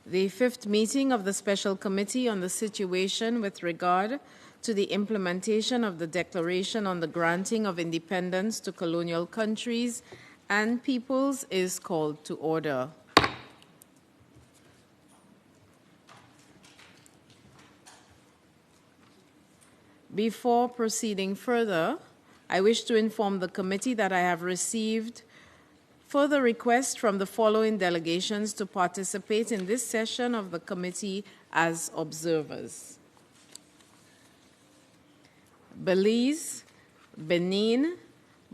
The fifth meeting of the Special Committee on the Situation with regard to the implementation of the Declaration on the Granting of Independence to Colonial Countries and Peoples is called to order. Before proceeding further, I wish to inform the committee that I have received further requests from the following delegations to participate in this session of the committee as observers: Belize, Benin,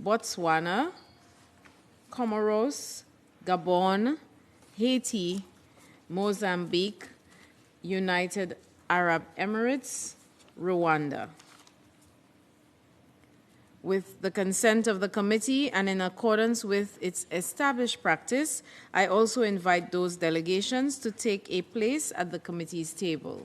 Botswana, Comoros, Gabon, Haiti, Mozambique, United Arab Emirates, Rwanda. With the consent of the committee and in accordance with its established practice, I also invite those delegations to take a place at the committee's table.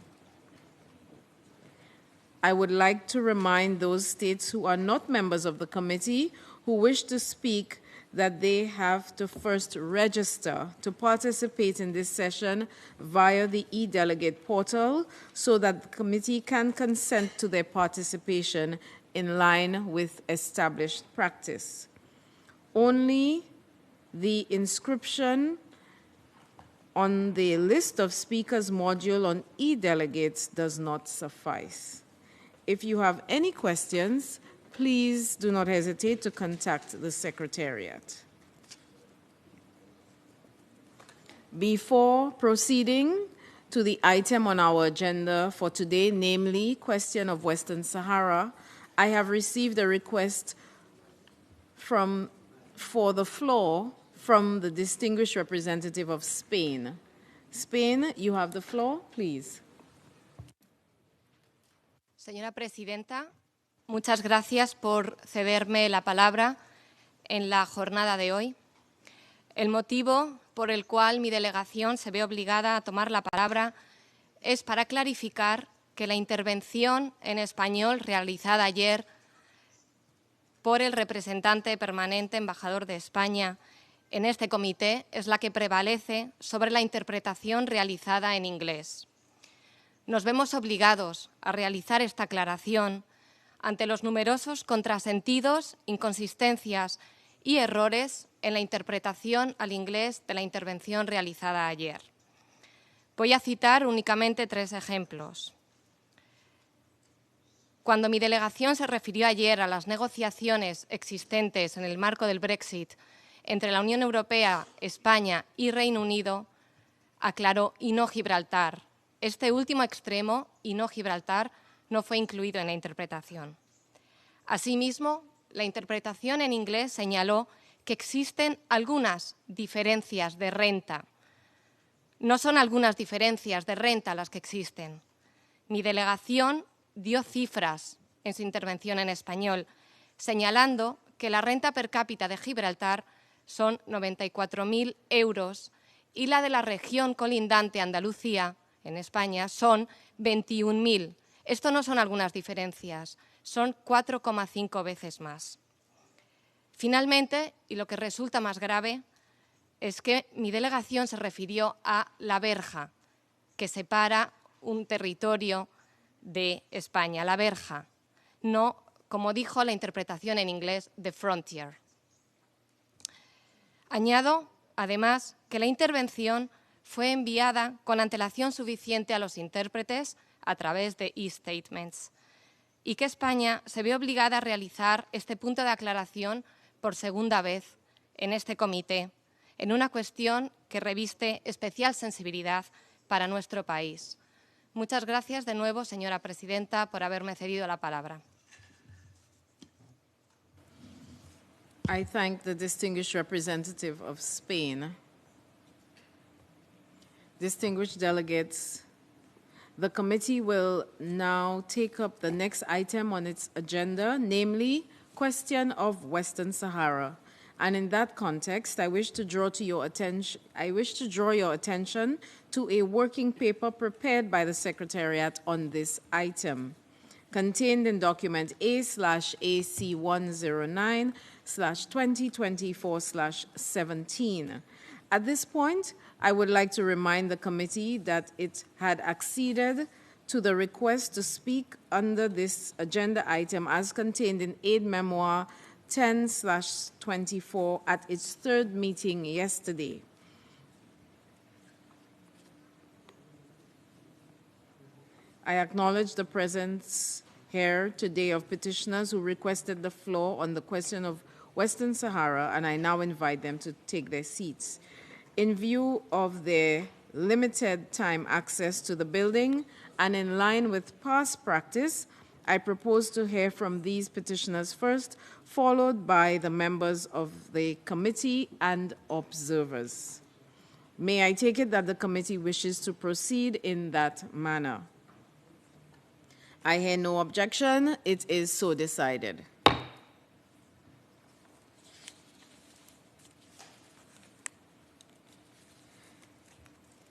I would like to remind those states who are not members of the committee who wish to speak that they have to first register to participate in this session via the e-delegate portal so that the committee can consent to their participation in line with established practice. Only the inscription on the list of speakers module on e-delegates does not suffice. If you have any questions, please do not hesitate to contact the Secretariat. Before proceeding to the item on our agenda for today, namely question of Western Sahara, I have received a request for the floor from the distinguished representative of Spain. Spain, you have the floor, please. Señora Presidenta, muchas gracias por cederme la palabra en la jornada de hoy. El motivo por el cual mi delegación se ve obligada a tomar la palabra es para clarificar que la intervención en español realizada ayer por el representante permanente embajador de España en este comité es la que prevalece sobre la interpretación realizada en inglés. Nos vemos obligados a realizar esta aclaración ante los numerosos contrasentidos, inconsistencias y errores en la interpretación al inglés de la intervención realizada ayer. Voy a citar únicamente 3 ejemplos. Cuando mi delegación se refirió ayer a las negociaciones existentes en el marco del Brexit entre la Unión Europea, España y Reino Unido, aclaró y no Gibraltar. Este último extremo, y no Gibraltar, no fue incluido en la interpretación. Asimismo, la interpretación en inglés señaló que existen algunas diferencias de renta. No son algunas diferencias de renta las que existen. Mi delegación dio cifras en su intervención en español, señalando que la renta per cápita de Gibraltar son 94.000 euros y la de la región colindante Andalucía, en España, son 21.000. Esto no son algunas diferencias, son 4,5 veces más. Finalmente, y lo que resulta más grave, es que mi delegación se refirió a la verja, que separa un territorio de España, la verja, no, como dijo la interpretación en inglés, the frontier. Añado, además, que la intervención fue enviada con antelación suficiente a los intérpretes a través de e-statements y que España se ve obligada a realizar este punto de aclaración por segunda vez en este comité, en una cuestión que reviste especial sensibilidad para nuestro país. Muchas gracias de nuevo, señora Presidenta, por haberme cedido la palabra. I thank the distinguished representative of Spain. Distinguished delegates, the committee will now take up the next item on its agenda, namely, question of Western Sahara. And in that context, I wish to draw your attention to a working paper prepared by the Secretariat on this item, contained in document A/AC109/2024/17. At this point, I would like to remind the committee that it had acceded to the request to speak under this agenda item as contained in Aid Memoir 10/24 at its third meeting yesterday. I acknowledge the presence here today of petitioners who requested the floor on the question of Western Sahara, and I now invite them to take their seats. In view of their limited time access to the building and in line with past practice, I propose to hear from these petitioners first, followed by the members of the committee and observers. May I take it that the committee wishes to proceed in that manner? I hear no objection. It is so decided.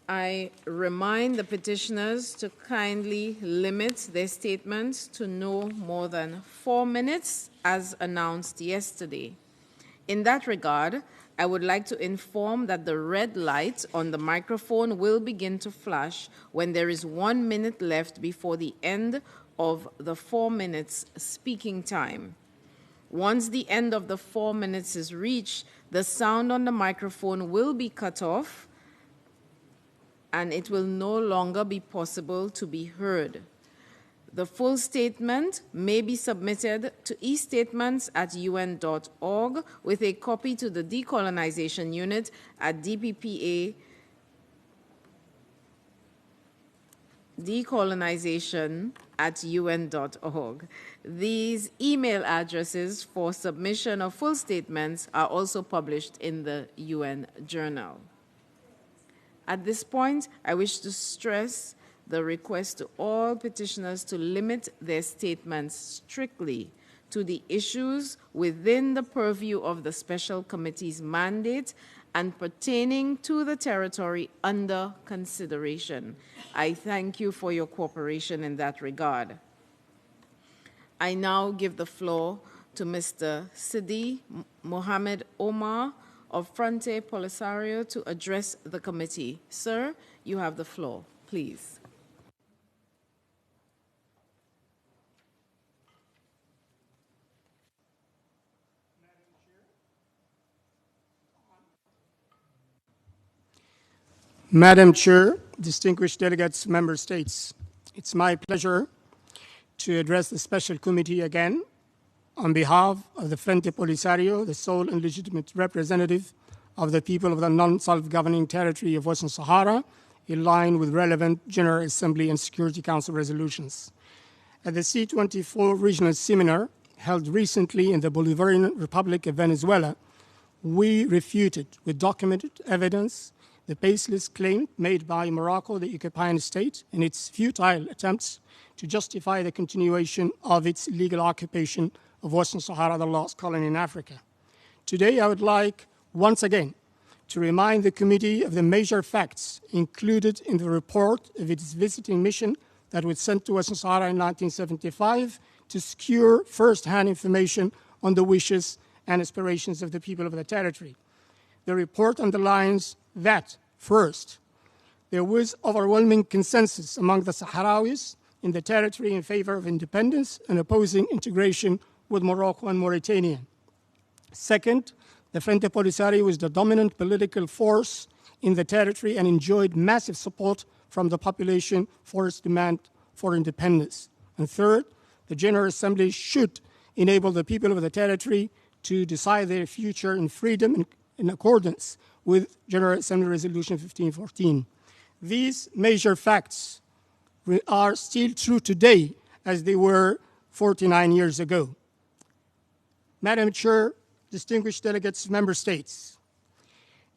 I remind the petitioners to kindly limit their statements to no more than 4 minutes, as announced yesterday. In that regard, I would like to inform that the red light on the microphone will begin to flash when there is 1 minute left before the end of the 4 minutes speaking time. Once the end of the 4 minutes is reached, the sound on the microphone will be cut off and it will no longer be possible to be heard. The full statement may be submitted to estatements@un.org with a copy to the Decolonization Unit at decolonization@un.org. These email addresses for submission of full statements are also published in the UN Journal. At this point, I wish to stress the request to all petitioners to limit their statements strictly to the issues within the purview of the Special Committee's mandate and pertaining to the territory under consideration. I thank you for your cooperation in that regard. I now give the floor to Mr. Sidi Mohamed Omar of Fronte Polisario to address the committee. Sir, you have the floor, please. Madam Chair, distinguished delegates, member states, it's my pleasure to address the special committee again on behalf of the Frente Polisario, the sole and legitimate representative of the people of the non-self-governing territory of Western Sahara, in line with relevant General Assembly and Security Council resolutions. At the C24 regional seminar held recently in the Bolivarian Republic of Venezuela, we refuted with documented evidence the baseless claim made by Morocco, the occupying state, in its futile attempts to justify the continuation of its illegal occupation of Western Sahara, the lost colony in Africa. Today, I would like, once again, to remind the committee of the major facts included in the report of its visiting mission that was sent to Western Sahara in 1975 to secure first-hand information on the wishes and aspirations of the people of the territory. The report underlines that, first, there was overwhelming consensus among the Sahrawis in the territory in favor of independence and opposing integration with Morocco and Mauritania. Second, the Frente Polisario was the dominant political force in the territory and enjoyed massive support from the population for its demand for independence. And third, the General Assembly should enable the people of the territory to decide their future in freedom and in accordance with General Assembly Resolution 1514. These major facts are still true today as they were 49 years ago. Madam Chair, distinguished delegates, member states,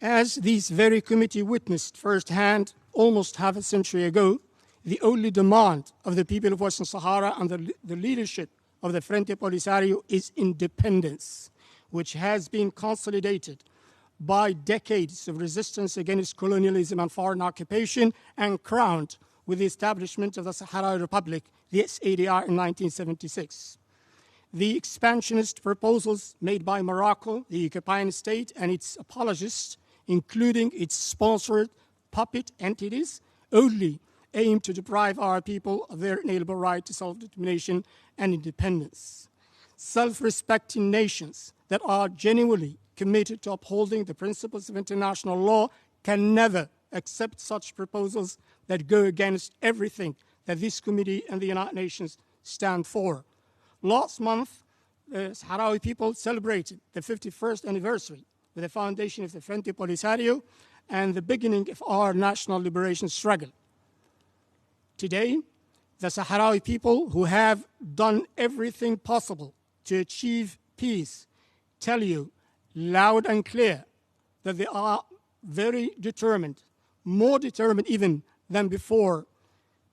as this very committee witnessed firsthand almost half a century ago, the only demand of the people of Western Sahara under the leadership of the Frente Polisario is independence, which has been consolidated by decades of resistance against colonialism and foreign occupation and crowned with the establishment of the Sahrawi Republic, the SADR, in 1976. The expansionist proposals made by Morocco, the occupying state, and its apologists including its sponsored puppet entities, only aim to deprive our people of their inalienable right to self-determination and independence. Self-respecting nations that are genuinely committed to upholding the principles of international law can never accept such proposals that go against everything that this committee and the United Nations stand for. Last month, the Sahrawi people celebrated the 51st anniversary with the foundation of the Frente Polisario and the beginning of our national liberation struggle. Today, the Sahrawi people who have done everything possible to achieve peace tell you loud and clear that they are very determined, more determined even than before,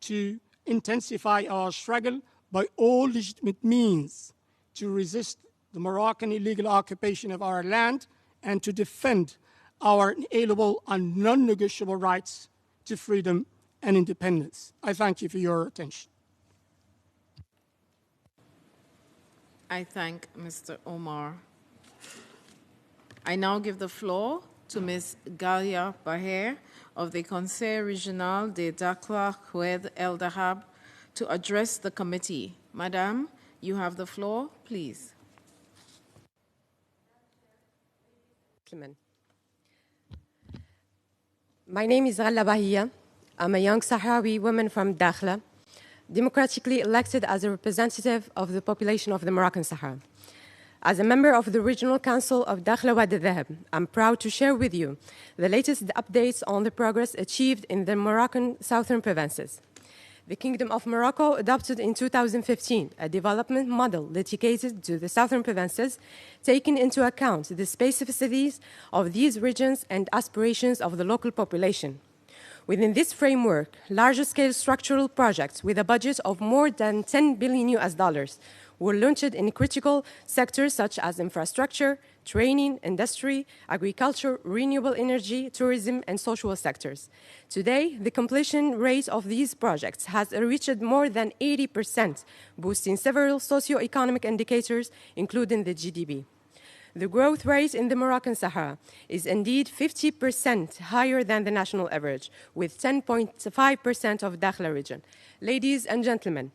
to intensify our struggle by all legitimate means to resist the Moroccan illegal occupation of our land and to defend our inalienable and non-negotiable rights to freedom and independence. I thank you for your attention. I thank Mr. Omar. I now give the floor to Ms. Galia Baher of the Conseil Régional de Dakhla Oued El Dahab to address the committee. Madam, you have the floor, please. My name is Ghalla Bahia. I'm a young Sahrawi woman from Dakhla, democratically elected as a representative of the population of the Moroccan Sahara. As a member of the Regional Council of Dakhla Oued El Dahab, I'm proud to share with you the latest updates on the progress achieved in the Moroccan southern provinces. The Kingdom of Morocco adopted in 2015 a development model dedicated to the southern provinces, taking into account the specificities of these regions and aspirations of the local population. Within this framework, larger-scale structural projects with a budget of more than $10 billion were launched in critical sectors such as infrastructure, training, industry, agriculture, renewable energy, tourism, and social sectors. Today, the completion rate of these projects has reached more than 80%, boosting several socio-economic indicators, including the GDP. The growth rate in the Moroccan Sahara is indeed 50% higher than the national average, with 10.5% of Dakhla region. Ladies and gentlemen,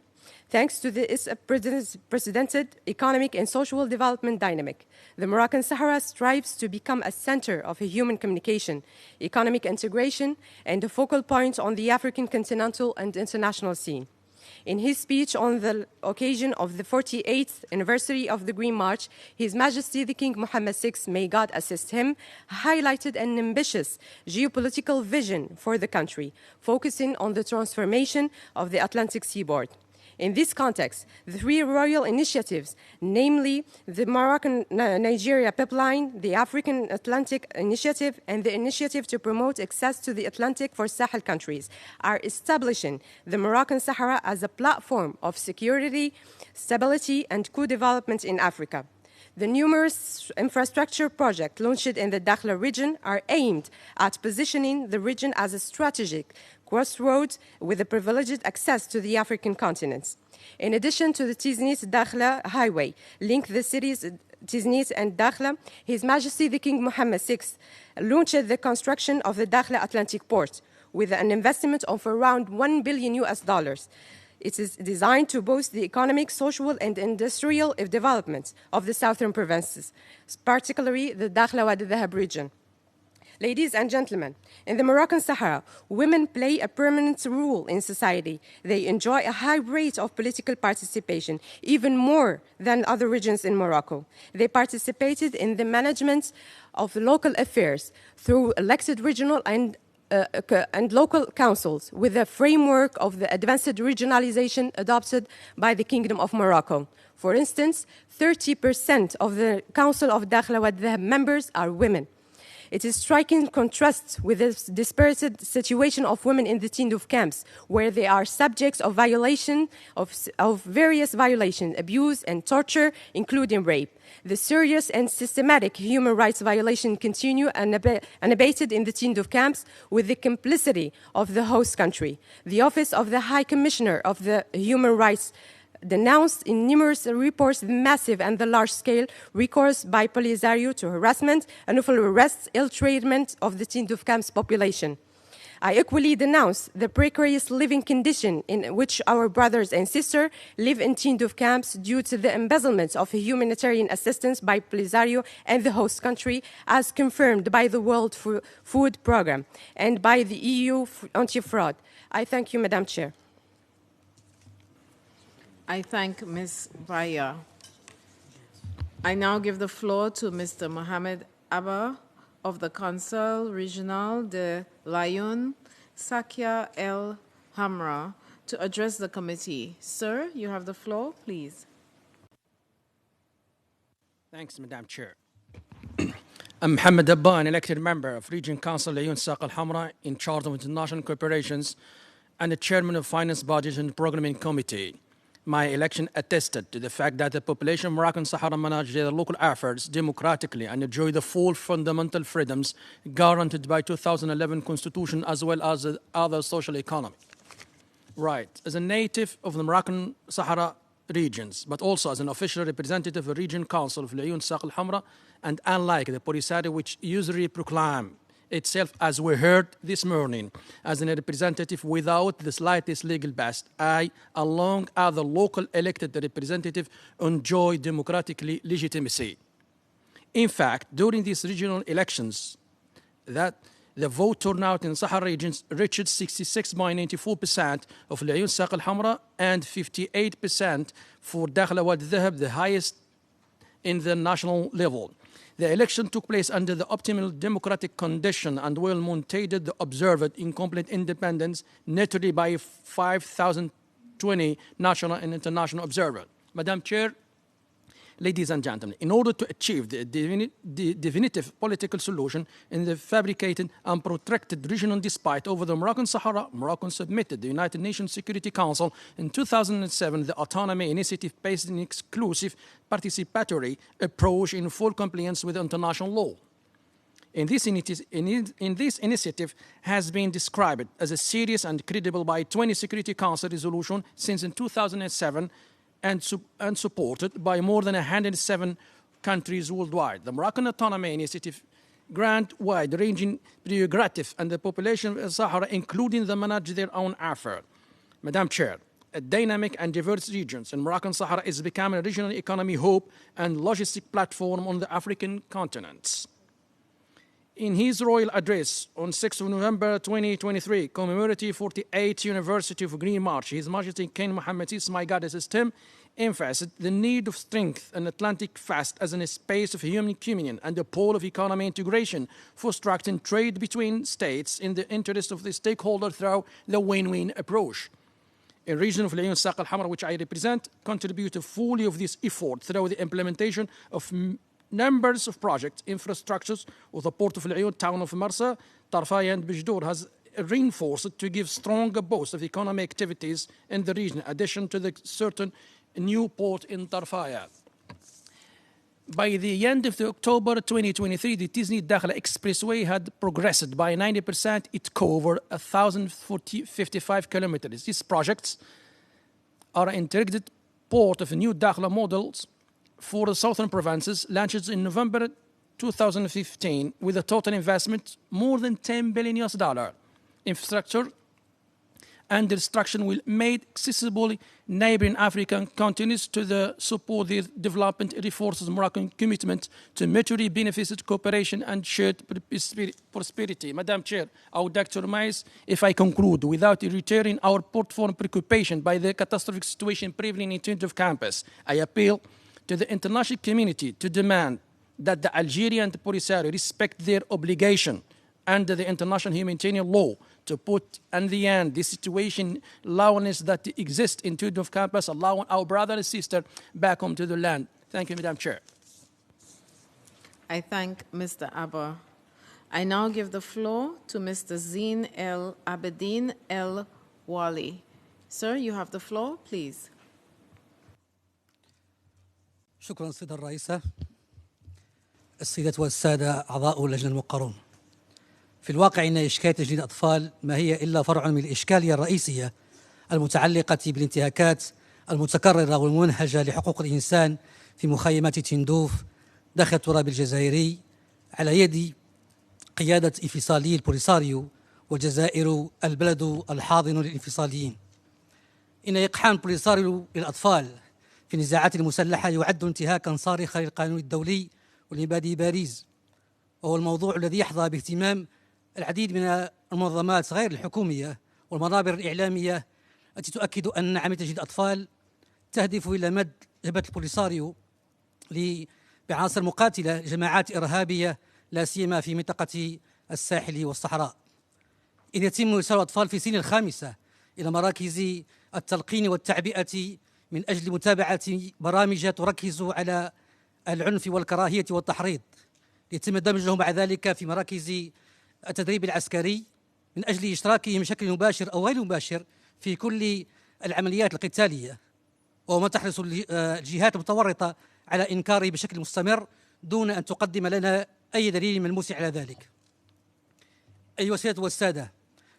thanks to this unprecedented economic and social development dynamic, the Moroccan Sahara strives to become a center of human communication, economic integration, and a focal point on the African continental and international scene. In his speech on the occasion of the 48th anniversary of the Green March, His Majesty the King Mohammed VI, may God assist him, highlighted an ambitious geopolitical vision for the country, focusing on the transformation of the Atlantic seaboard. In this context, the three royal initiatives, namely the Moroccan-Nigeria pipeline, the African Atlantic Initiative, and the initiative to promote access to the Atlantic for Sahel countries, are establishing the Moroccan Sahara as a platform of security, stability, and co-development in Africa. The numerous infrastructure projects launched in the Dakhla region are aimed at positioning the region as a strategic crossroads with a privileged access to the African continent. In addition to the Tiznit-Dakhla highway, link the cities Tiznit and Dakhla, His Majesty the King Mohammed VI launched the construction of the Dakhla Atlantic Port with an investment of around $1 billion. It is designed to boost the economic, social, and industrial development of the southern provinces, particularly the Dakhla Oued El Dahab region. Ladies and gentlemen, in the Moroccan Sahara, women play a permanent role in society. They enjoy a high rate of political participation, even more than other regions in Morocco. They participated in the management of local affairs through elected regional and local councils with the framework of the advanced regionalization adopted by the Kingdom of Morocco. For instance, 30% of the Council of Dakhla Oued El Dahab members are women. It is striking contrast with the disparate situation of women in the Tindouf camps, where they are subjects of violation of various violations, abuse and torture, including rape. The serious and systematic human rights violations continue unabated in the Tindouf camps with the complicity of the host country. The Office of the High Commissioner of the Human Rights denounced in numerous reports the massive and the large-scale recourse by Polisario to harassment, unlawful arrests, ill-treatment of the Tindouf camp's population. I equally denounce the precarious living condition in which our brothers and sisters live in Tindouf camps due to the embezzlement of humanitarian assistance by Polisario and the host country, as confirmed by the World Food Programme and by the EU anti-fraud. I thank you, Madam Chair. I thank Ms. Baya. I now give the floor to Mr. Mohamed Abba of the Council Regional de Laayoune, Sakia El Hamra, to address the committee. Sir, you have the floor, please. Thanks, Madam Chair. I'm Mohamed Abba, an elected member of Region Council Laayoune Sakia El Hamra, in charge of international cooperations and the chairman of Finance, Budget and Programming Committee. My election attested to the fact that the population of Moroccan Sahara manage their local affairs democratically and enjoy the full fundamental freedoms guaranteed by 2011 Constitution as well as the other social economy. Right, as a native of the Moroccan Sahara regions, but also as an official representative of the Region Council of Laayoune Sakia El Hamra, and unlike the Polisario, which usually proclaim itself, as we heard this morning, as a representative without the slightest legal base, I, along other local elected representatives, enjoy democratic legitimacy. In fact, during these regional elections, that the vote turnout in Sahara regions reached 66.94% of Laayoune Sakia El Hamra and 58% for Dakhla Wad Dhahab, the highest in the national level. The election took place under the optimal democratic condition and well motivated, observed in complete independence, notably by 5,020 national and international observers. Madam Chair, ladies and gentlemen, in order to achieve the definitive political solution in the fabricated and protracted regional dispute over the Moroccan Sahara, Morocco submitted the United Nations Security Council in 2007 the autonomy initiative based on exclusive participatory approach in full compliance with international law. In this initiative has been described as a serious and credible by 20 Security Council resolution since in 2007 and supported by more than 107 countries worldwide. The Moroccan Autonomy Initiative grant wide-ranging prerogative and the population of Sahara, including the manage their own affairs. Madam Chair, a dynamic and diverse regions in Moroccan Sahara is becoming a regional economy hub and logistic platform on the African continent. In his royal address on 6 November 2023, commemorating 48th University of Green March, His Majesty King Mohammed VI, my God, system emphasized the need of strength and Atlantic fast as a space of human communion and a pole of economic integration for structuring trade between states in the interest of the stakeholder through the win-win approach. In the region of Laayoune Sakia El Hamra, which I represent, contributed fully of this effort through the implementation of numbers of projects, infrastructures, with the Port of Laayoune, town of Marsa, Tarfaya and Bijdour has reinforced to give stronger boost of economic activities in the region, in addition to the certain new port in Tarfaya. By the end of October 2023, the Tizni-Dakhla Expressway had progressed by 90%. It covered 1,055 kilometers. These projects are an integrated port of new Dakhla models for the southern provinces, launched in November 2015 with a total investment more than $10 billion. Infrastructure and destruction will make accessible neighboring African continents to the support their development reinforces Moroccan commitment to mutually beneficial cooperation and shared prosperity. Madam Chair, I would like to remind, if I conclude, without returning our profound preoccupation by the catastrophic situation prevailing in Tindouf campus, I appeal to the international community to demand that the Algerian and the Polisario respect their obligation under the international humanitarian law to put in the end the situation allowance that exists in Tindouf campus, allowing our brother and sister back home to the land. Thank you, Madam Chair. I thank Mr. Abba. I now give the floor to Mr. Zine El Abedin El Wali. Sir, you have the floor, please. شكرا سيدة الرئيسة. السيدات والسادة أعضاء اللجنة المقرون. في الواقع إن إشكالية تجنيد الأطفال ما هي إلا فرع من الإشكالية الرئيسية المتعلقة بالانتهاكات المتكررة والمنهجة لحقوق الإنسان في مخيمات تندوف داخل التراب الجزائري على يد قيادة انفصالي البوليساريو، والجزائر البلد الحاضن للانفصاليين. إن إقحام البوليساريو للأطفال في النزاعات المسلحة يعد انتهاكا صارخا للقانون الدولي ولمبادئ باريس، وهو الموضوع الذي يحظى باهتمام العديد من المنظمات غير الحكومية والمنابر الإعلامية التي تؤكد أن عملية تجديد الأطفال تهدف إلى مد جبهة البوليساريو بعناصر مقاتلة لجماعات إرهابية لا سيما في منطقة الساحل والصحراء. إن يتم إرسال الأطفال في سن الخامسة إلى مراكز التلقين والتعبئة من أجل متابعة برامج تركز على العنف والكراهية والتحريض، يتم دمجهم بعد ذلك في مراكز التدريب العسكري من أجل إشراكهم بشكل مباشر أو غير مباشر في كل العمليات القتالية، وهو ما تحرص الجهات المتورطة على إنكاره بشكل مستمر دون أن تقدم لنا أي دليل ملموس على ذلك. أيها السادة والسادة،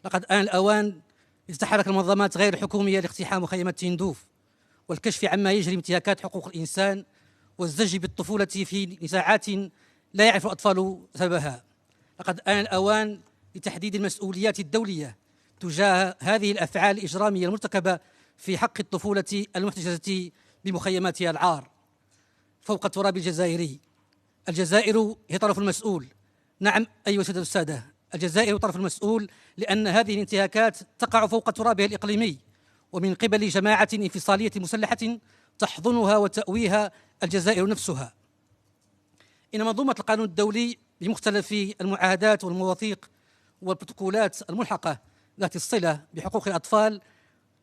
لقد آن الأوان لتتحرك المنظمات غير الحكومية لاقتحام مخيمات تندوف والكشف عما يجري من انتهاكات حقوق الإنسان والزج بالطفولة في نزاعات لا يعرف الأطفال سببها. لقد آن الأوان لتحديد المسؤوليات الدولية تجاه هذه الأفعال الإجرامية المرتكبة في حق الطفولة المحتجزة بمخيماتها العار فوق التراب الجزائري. الجزائر هي طرف المسؤول. نعم أيها السادة والسادة، الجزائر طرف المسؤول، لأن هذه الانتهاكات تقع فوق ترابها الإقليمي ومن قبل جماعة انفصالية مسلحة تحضنها وتأويها الجزائر نفسها. إن منظومة القانون الدولي بمختلف المعاهدات والمواثيق والبروتوكولات الملحقة ذات الصلة بحقوق الأطفال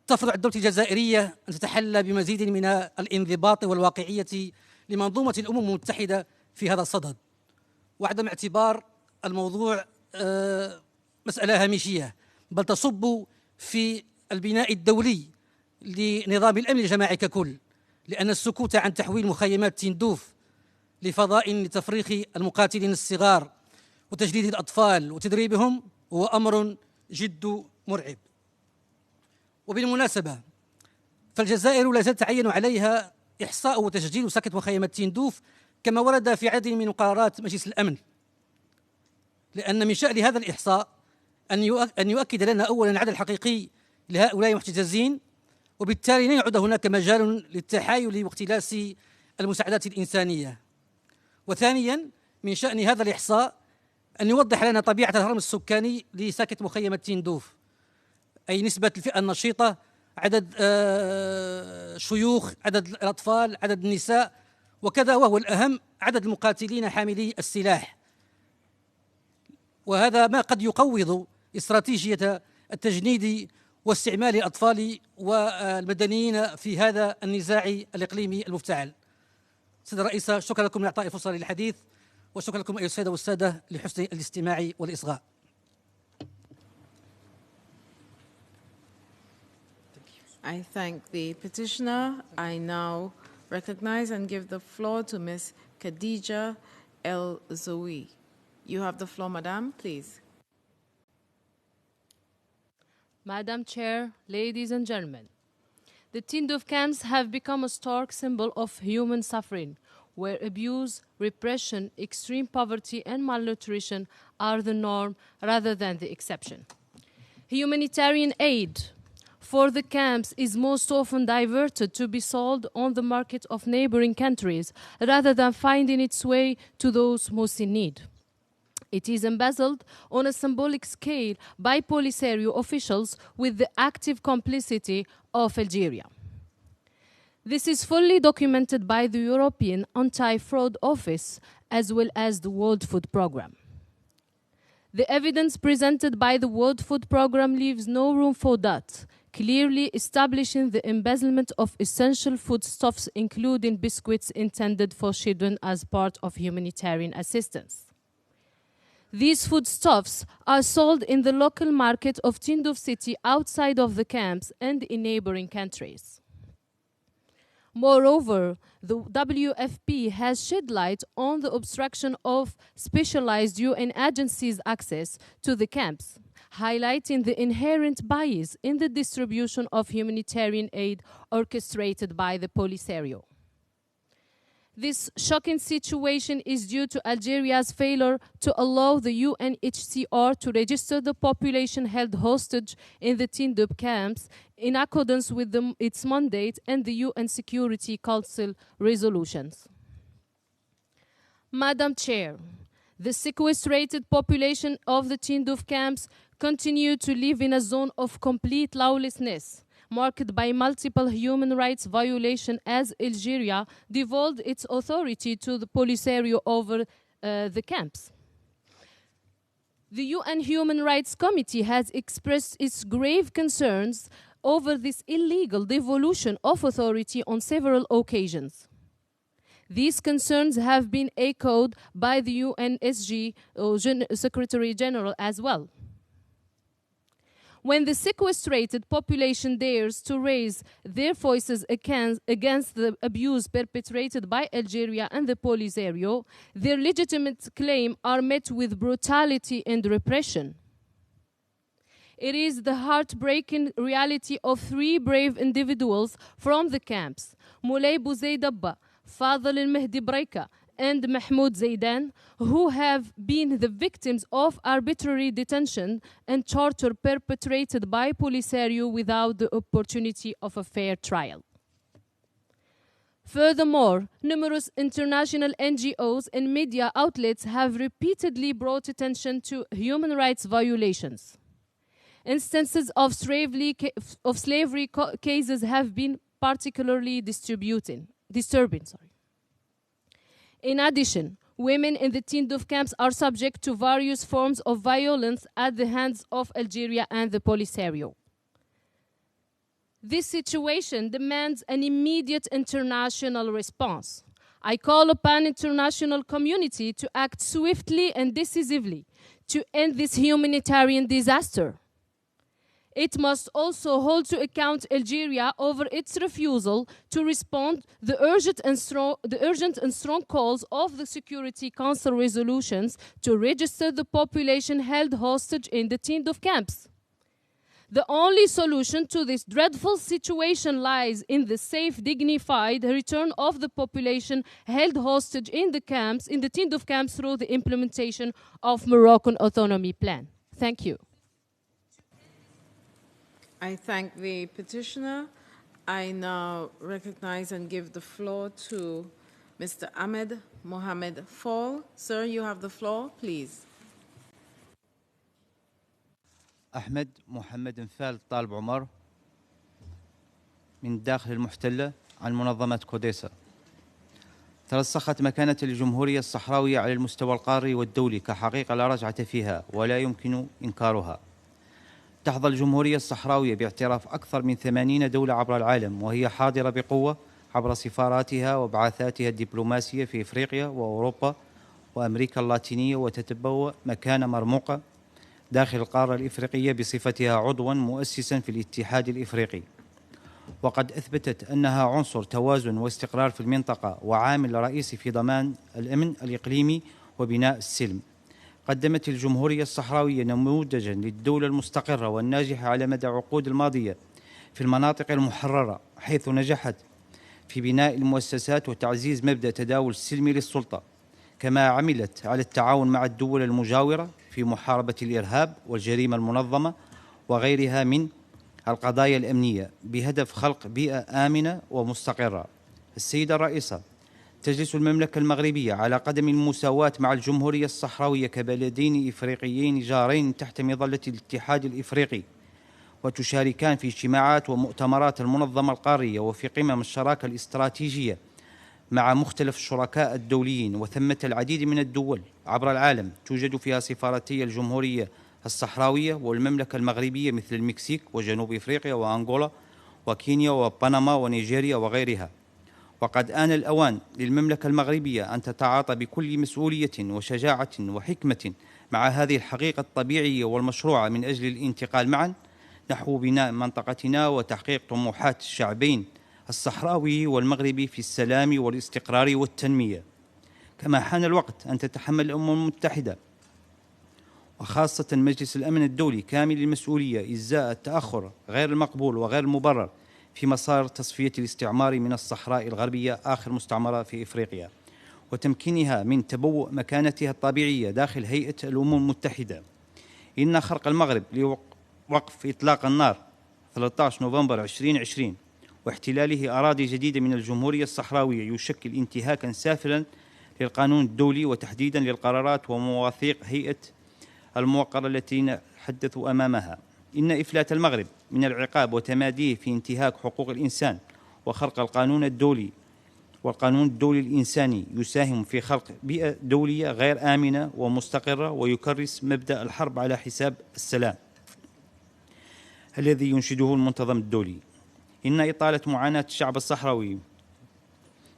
تفرض على الدولة الجزائرية أن تتحلى بمزيد من الانضباط والواقعية لمنظومة الأمم المتحدة في هذا الصدد، وعدم اعتبار الموضوع مسألة هامشية، بل تصب في البناء الدولي لنظام الأمن الجماعي ككل، لأن السكوت عن تحويل مخيمات تندوف لفضاء لتفريخ المقاتلين الصغار وتجديد الأطفال وتدريبهم هو أمر جد مرعب. وبالمناسبة فالجزائر لا زال تعين عليها إحصاء وتسجيل وسكت مخيمات تندوف كما ورد في عدد من قرارات مجلس الأمن، لأن من شأن هذا الإحصاء أن يؤكد لنا أولا العدد الحقيقي لهؤلاء المحتجزين، وبالتالي لا يعد هناك مجال للتحايل واختلاس المساعدات الإنسانية. وثانيا من شأن هذا الإحصاء أن يوضح لنا طبيعة الهرم السكاني لساكت مخيمة تندوف، أي نسبة الفئة النشيطة، عدد شيوخ، عدد الأطفال، عدد النساء، وكذا وهو الأهم عدد المقاتلين حاملي السلاح. وهذا ما قد يقوض استراتيجية التجنيد واستعمال الأطفال والمدنيين في هذا النزاع الإقليمي المفتعل. سيد الرئيس، شكرا لكم لإعطاء الفرصة للحديث، وشكرا لكم أيها السادة والسادة لحسن الاستماع والإصغاء. I thank the petitioner. I now recognize and give the floor to Ms. Khadija El Zoui. You have the floor, Madam, please. Madam Chair, ladies and gentlemen, the Tindouf camps have become a stark symbol of human suffering, where abuse, repression, extreme poverty, and malnutrition are the norm rather than the exception. Humanitarian aid for the camps is most often diverted to be sold on the market of neighboring countries rather than finding its way to those most in need. It is embezzled on a symbolic scale by Polisario officials with the active complicity of Algeria. This is fully documented by the European Anti-Fraud Office as well as the World Food Programme. The evidence presented by the World Food Programme leaves no room for doubt, clearly establishing the embezzlement of essential foodstuffs, including biscuits intended for children as part of humanitarian assistance. These foodstuffs are sold in the local market of Tindouf city outside of the camps and in neighboring countries. Moreover, the WFP has shed light on the obstruction of specialized UN agencies' access to the camps, highlighting the inherent bias in the distribution of humanitarian aid orchestrated by the Polisario. This shocking situation is due to Algeria's failure to allow the UNHCR to register the population held hostage in the Tindouf camps in accordance with its mandate and the UN Security Council resolutions. Madam Chair, the sequestrated population of the Tindouf camps continue to live in a zone of complete lawlessness, marked by multiple human rights violations as Algeria devolved its authority to the Polisario over the camps. The UN Human Rights Committee has expressed its grave concerns over this illegal devolution of authority on several occasions. These concerns have been echoed by the UNSG Secretary General as well. When the sequestrated population dares to raise their voices against the abuse perpetrated by Algeria and the Polisario, their legitimate claims are met with brutality and repression. It is the heartbreaking reality of three brave individuals from the camps, Moulay Bouzey Dabba, Fadel al-Mehdi Breika, and Mahmoud Zaidan, who have been the victims of arbitrary detention and torture perpetrated by Polisario without the opportunity of a fair trial. Furthermore, numerous international NGOs and media outlets have repeatedly brought attention to human rights violations. Instances of slavery cases have been particularly disturbing. In addition, women in the Tindouf camps are subject to various forms of violence at the hands of Algeria and the Polisario. This situation demands an immediate international response. I call upon the international community to act swiftly and decisively to end this humanitarian disaster. It must also hold to account Algeria over its refusal to respond to the urgent and strong calls of the Security Council resolutions to register the population held hostage in the Tindouf camps. The only solution to this dreadful situation lies in the safe, dignified return of the population held hostage in the Tindouf camps through the implementation of Moroccan Autonomy Plan. Thank you. I thank the petitioner. I now recognize and give the floor to Mr. Ahmed Mohamed Fall. Sir, you have the floor, please. أحمد محمد فال طالب عمر من داخل المحتلة عن منظمة كوديسا. ترسخت مكانة الجمهورية الصحراوية على المستوى القاري والدولي كحقيقة لا رجعة فيها ولا يمكن إنكارها. تحظى الجمهورية الصحراوية باعتراف أكثر من 80 دولة عبر العالم، وهي حاضرة بقوة عبر سفاراتها وبعثاتها الدبلوماسية في إفريقيا وأوروبا وأمريكا اللاتينية، وتتبوأ مكانة مرموقة داخل القارة الإفريقية بصفتها عضواً مؤسساً في الاتحاد الإفريقي، وقد أثبتت أنها عنصر توازن واستقرار في المنطقة وعامل رئيسي في ضمان الأمن الإقليمي وبناء السلم. قدمت الجمهورية الصحراوية نموذجاً للدولة المستقرة والناجحة على مدى عقود الماضية في المناطق المحررة، حيث نجحت في بناء المؤسسات وتعزيز مبدأ تداول السلمي للسلطة، كما عملت على التعاون مع الدول المجاورة في محاربة الإرهاب والجريمة المنظمة وغيرها من القضايا الأمنية بهدف خلق بيئة آمنة ومستقرة. السيدة الرئيسة، تجلس المملكة المغربية على قدم المساواة مع الجمهورية الصحراوية كبلدين إفريقيين جارين تحت مظلة الاتحاد الإفريقي، وتشاركان في اجتماعات ومؤتمرات المنظمة القارية وفي قمم الشراكة الاستراتيجية مع مختلف الشركاء الدوليين. وثمة العديد من الدول عبر العالم توجد فيها سفارتي الجمهورية الصحراوية والمملكة المغربية مثل المكسيك وجنوب إفريقيا وأنغولا وكينيا وبنما ونيجيريا وغيرها. وقد آن الأوان للمملكة المغربية أن تتعاطى بكل مسؤولية وشجاعة وحكمة مع هذه الحقيقة الطبيعية والمشروعة من أجل الانتقال معا نحو بناء منطقتنا وتحقيق طموحات الشعبين الصحراوي والمغربي في السلام والاستقرار والتنمية. كما حان الوقت أن تتحمل الأمم المتحدة وخاصة مجلس الأمن الدولي كامل المسؤولية إزاء التأخر غير المقبول وغير المبرر في مسار تصفية الاستعمار من الصحراء الغربية آخر مستعمرة في إفريقيا، وتمكينها من تبوء مكانتها الطبيعية داخل هيئة الأمم المتحدة. إن خرق المغرب لوقف إطلاق النار 13 نوفمبر 2020 واحتلاله أراضي جديدة من الجمهورية الصحراوية يشكل انتهاكا سافرا للقانون الدولي، وتحديدا للقرارات ومواثيق هيئة الموقرة التي نتحدث أمامها. إن إفلات المغرب من العقاب وتماديه في انتهاك حقوق الإنسان وخرق القانون الدولي والقانون الدولي الإنساني يساهم في خلق بيئة دولية غير آمنة ومستقرة، ويكرس مبدأ الحرب على حساب السلام الذي ينشده المنتظم الدولي. إن إطالة معاناة الشعب الصحراوي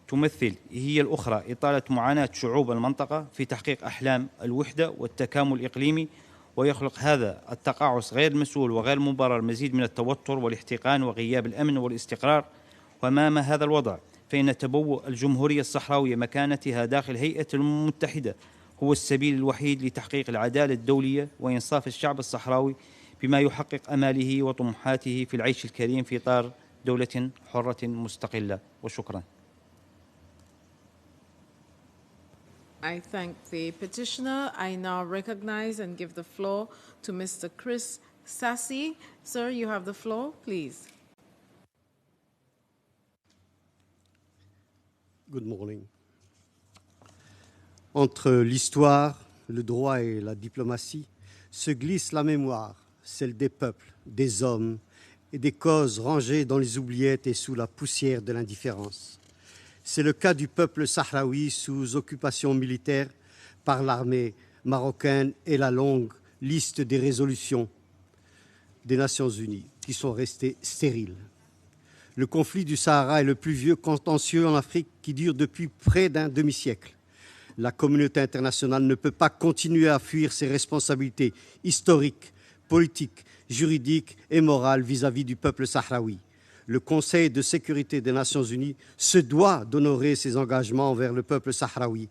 تمثل هي الأخرى إطالة معاناة شعوب المنطقة في تحقيق أحلام الوحدة والتكامل الإقليمي، ويخلق هذا التقاعس غير المسؤول وغير المبرر مزيد من التوتر والاحتقان وغياب الأمن والاستقرار. وأمام هذا الوضع فإن تبوء الجمهورية الصحراوية مكانتها داخل هيئة الأمم المتحدة هو السبيل الوحيد لتحقيق العدالة الدولية وإنصاف الشعب الصحراوي بما يحقق أماله وطموحاته في العيش الكريم في إطار دولة حرة مستقلة. وشكرا. I thank the petitioner. I now recognize and give the floor to Mr. Chris Sassy. Sir, you have the floor, please. Good morning. Entre l'histoire, le droit et la diplomatie se glisse la mémoire, celle des peuples, des hommes et des causes rangées dans les oubliettes et sous la poussière de l'indifférence. C'est le cas du peuple sahraoui sous occupation militaire par l'armée marocaine et la longue liste des résolutions des Nations Unies qui sont restées stériles. Le conflit du Sahara est le plus vieux contentieux en Afrique qui dure depuis près d'un demi-siècle. La communauté internationale ne peut pas continuer à fuir ses responsabilités historiques, politiques, juridiques et morales vis-à-vis du peuple sahraoui. Le Conseil de sécurité des Nations Unies se doit d'honorer ses engagements envers le peuple sahraoui.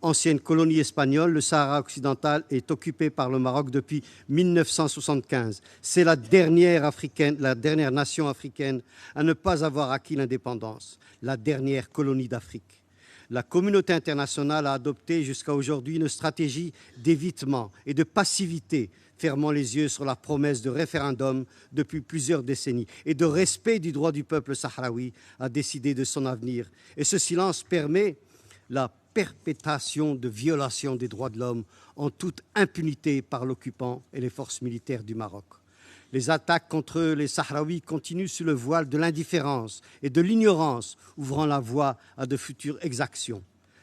Ancienne colonie espagnole, le Sahara occidental est occupé par le Maroc depuis 1975. C'est la dernière nation africaine à ne pas avoir acquis l'indépendance, la dernière colonie d'Afrique. La communauté internationale a adopté jusqu'à aujourd'hui une stratégie d'évitement et de passivité, fermant les yeux sur la promesse de référendum depuis plusieurs décennies et de respect du droit du peuple sahraoui à décider de son avenir. Et ce silence permet la perpétration de violations des droits de l'homme en toute impunité par l'occupant et les forces militaires du Maroc. Les attaques contre les Sahraouis continuent sous le voile de l'indifférence et de l'ignorance, ouvrant la voie à de futures exactions.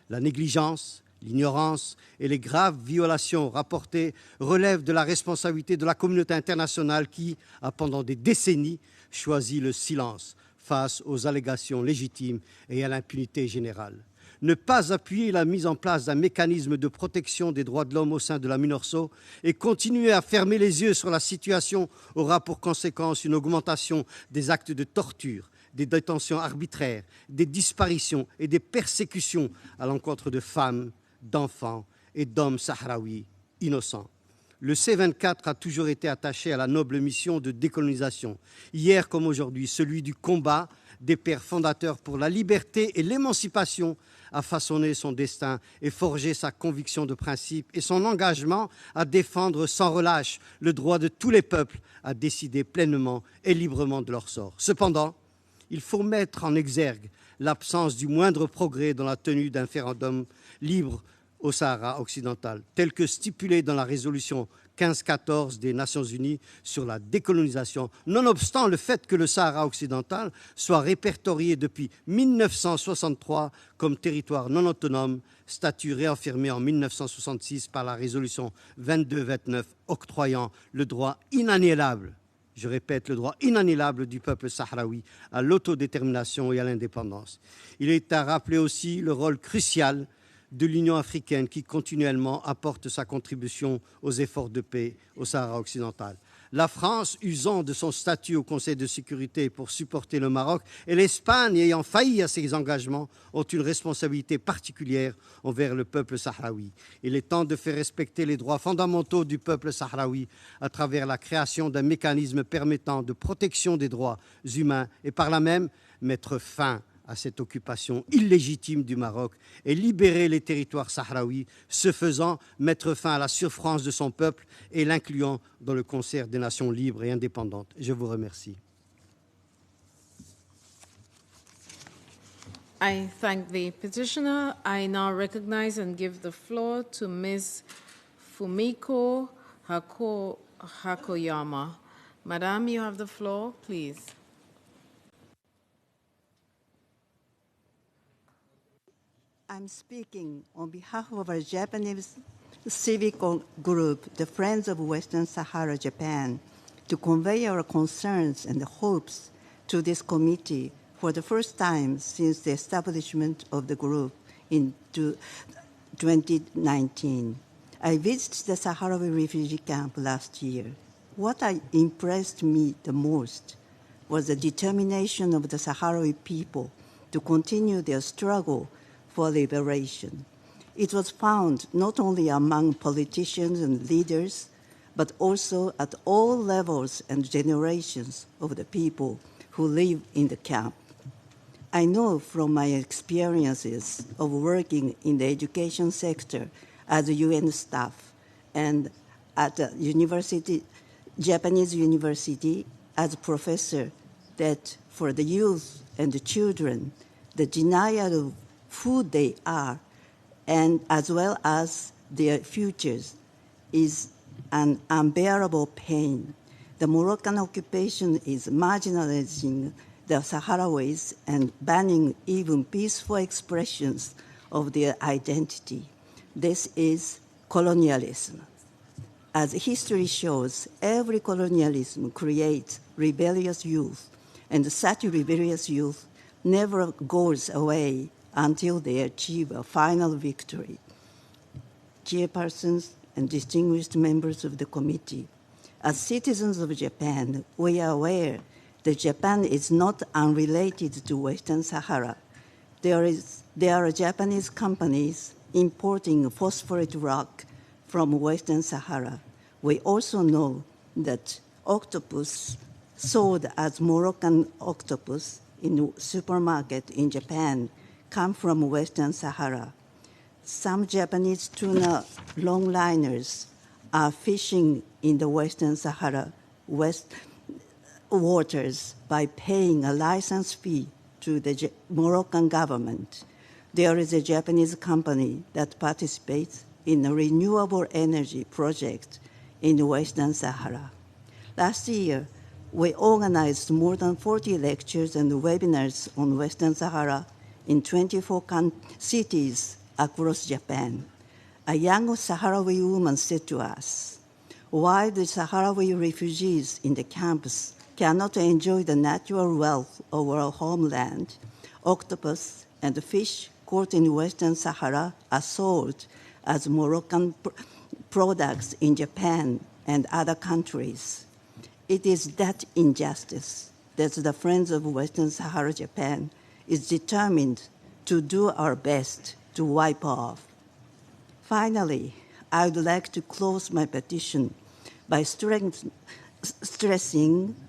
La négligence, l'ignorance et les graves violations rapportées relèvent de la responsabilité de la communauté internationale qui, a pendant des décennies, choisi le silence face aux allégations légitimes et à l'impunité générale. Ne pas appuyer la mise en place d'un mécanisme de protection des droits de l'homme au sein de la MINURSO et continuer à fermer les yeux sur la situation aura pour conséquence une augmentation des actes de torture, des détentions arbitraires, des disparitions et des persécutions à l'encontre de femmes, d'enfants et d'hommes sahraouis innocents. Le C24 a toujours été attaché à la noble mission de décolonisation, hier comme aujourd'hui, celui du combat des pères fondateurs pour la liberté et l'émancipation a façonné son destin et forgé sa conviction de principe et son engagement à défendre sans relâche le droit de tous les peuples à décider pleinement et librement de leur sort. Cependant, il faut mettre en exergue l'absence du moindre progrès dans la tenue d'un référendum libre au Sahara occidental, tel que stipulé dans la résolution 1514 des Nations Unies sur la décolonisation, nonobstant le fait que le Sahara occidental soit répertorié depuis 1963 comme territoire non autonome, statut réaffirmé en 1966 par la résolution 2229 octroyant le droit inaliénable, je répète, le droit inaliénable du peuple sahraoui à l'autodétermination et à l'indépendance. Il est à rappeler aussi le rôle crucial de l'Union africaine qui continuellement apporte sa contribution aux efforts de paix au Sahara occidental. La France, usant de son statut au Conseil de sécurité pour supporter le Maroc, et l'Espagne, ayant failli à ses engagements, ont une responsabilité particulière envers le peuple sahraoui. Il est temps de faire respecter les droits fondamentaux du peuple sahraoui à travers la création d'un mécanisme permettant de protection des droits humains et par là même mettre fin à cette occupation illégitime du Maroc et libérer les territoires sahraouis, ce faisant mettre fin à la souffrance de son peuple et l'incluant dans le concert des nations libres et indépendantes. Je vous remercie. I thank the petitioner. I now recognize and give the floor to Ms. Fumiko Hakoyama. Madam, you have the floor, please. I'm speaking on behalf of our Japanese civic group, the Friends of Western Sahara Japan, to convey our concerns and hopes to this committee for the first time since the establishment of the group in 2019. I visited the Sahrawi refugee camp last year. What impressed me the most was the determination of the Sahrawi people to continue their struggle for liberation. It was found not only among politicians and leaders, but also at all levels and generations of the people who live in the camp. I know from my experiences of working in the education sector as a UN staff and at a Japanese university as a professor, that for the youth and the children, the denial of who they are and as well as their futures is an unbearable pain. The Moroccan occupation is marginalizing the Sahrawis and banning even peaceful expressions of their identity. This is colonialism. As history shows, every colonialism creates rebellious youth, and such rebellious youth never goes away until they achieve a final victory. Chairpersons and distinguished members of the committee, as citizens of Japan, we are aware that Japan is not unrelated to Western Sahara. There are Japanese companies importing phosphorate rock from Western Sahara. We also know that octopus sold as Moroccan octopus in a supermarket in Japan come from Western Sahara. Some Japanese tuna longliners are fishing in the Western Sahara waters by paying a license fee to the Moroccan government. There is a Japanese company that participates in a renewable energy project in Western Sahara. Last year, we organized more than 40 lectures and webinars on Western Sahara in 24 cities across Japan. A young Sahrawi woman said to us, "Why the Sahrawi refugees in the camps cannot enjoy the natural wealth of our homeland? Octopus and fish caught in Western Sahara are sold as Moroccan products in Japan and other countries. It is that injustice that the Friends of Western Sahara Japan is determined to do our best to wipe off." Finally, I would like to close my petition by stressing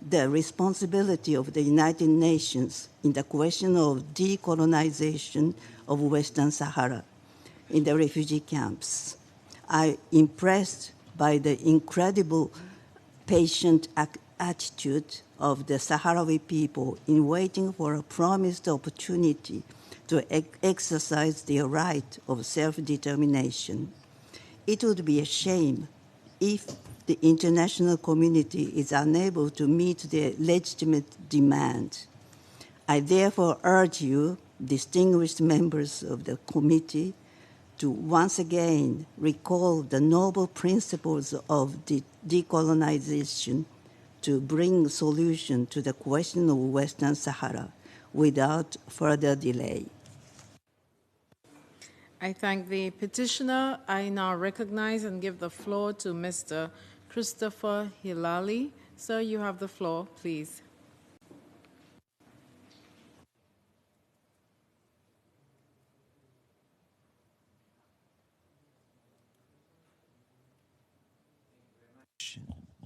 the responsibility of the United Nations in the question of decolonization of Western Sahara in the refugee camps. I'm impressed by the incredible patient attitude of the Sahrawi people in waiting for a promised opportunity to exercise their right of self-determination. It would be a shame if the international community is unable to meet their legitimate demand. I therefore urge you, distinguished members of the committee, to once again recall the noble principles of decolonization to bring solution to the question of Western Sahara without further delay. I thank the petitioner. I now recognize and give the floor to Mr. Christopher Hilali. Sir, you have the floor, please.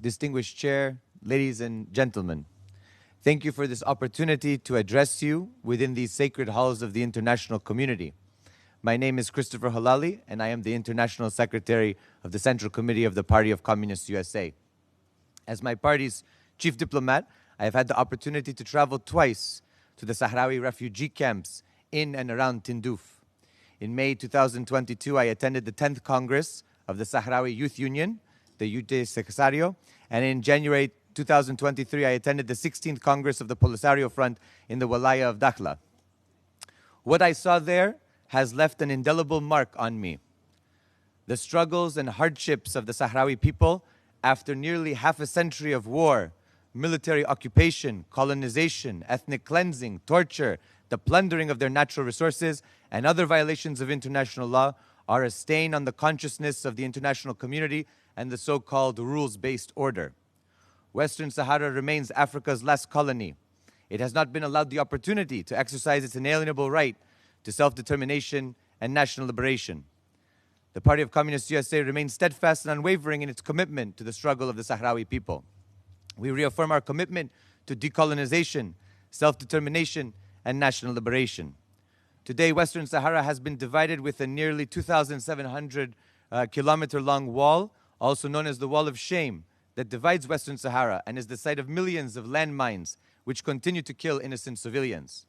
Distinguished Chair, ladies and gentlemen, thank you for this opportunity to address you within these sacred halls of the international community. My name is Christopher Halali, and I am the International Secretary of the Central Committee of the Party of Communists USA. As my party's chief diplomat, I have had the opportunity to travel twice to the Sahrawi refugee camps in and around Tindouf. In May 2022, I attended the 10th Congress of the Sahrawi Youth Union, the UT Secretario, and in January 2023, I attended the 16th Congress of the Polisario Front in the Walaya of Dakhla. What I saw there has left an indelible mark on me. The struggles and hardships of the Sahrawi people after nearly half a century of war, military occupation, colonization, ethnic cleansing, torture, the plundering of their natural resources, and other violations of international law are a stain on the consciousness of the international community and the so-called rules-based order. Western Sahara remains Africa's last colony. It has not been allowed the opportunity to exercise its inalienable right to self-determination and national liberation. The Party of Communists USA remains steadfast and unwavering in its commitment to the struggle of the Sahrawi people. We reaffirm our commitment to decolonization, self-determination, and national liberation. Today, Western Sahara has been divided with a nearly 2,700 kilometer-long wall, also known as the Wall of Shame, that divides Western Sahara and is the site of millions of landmines which continue to kill innocent civilians.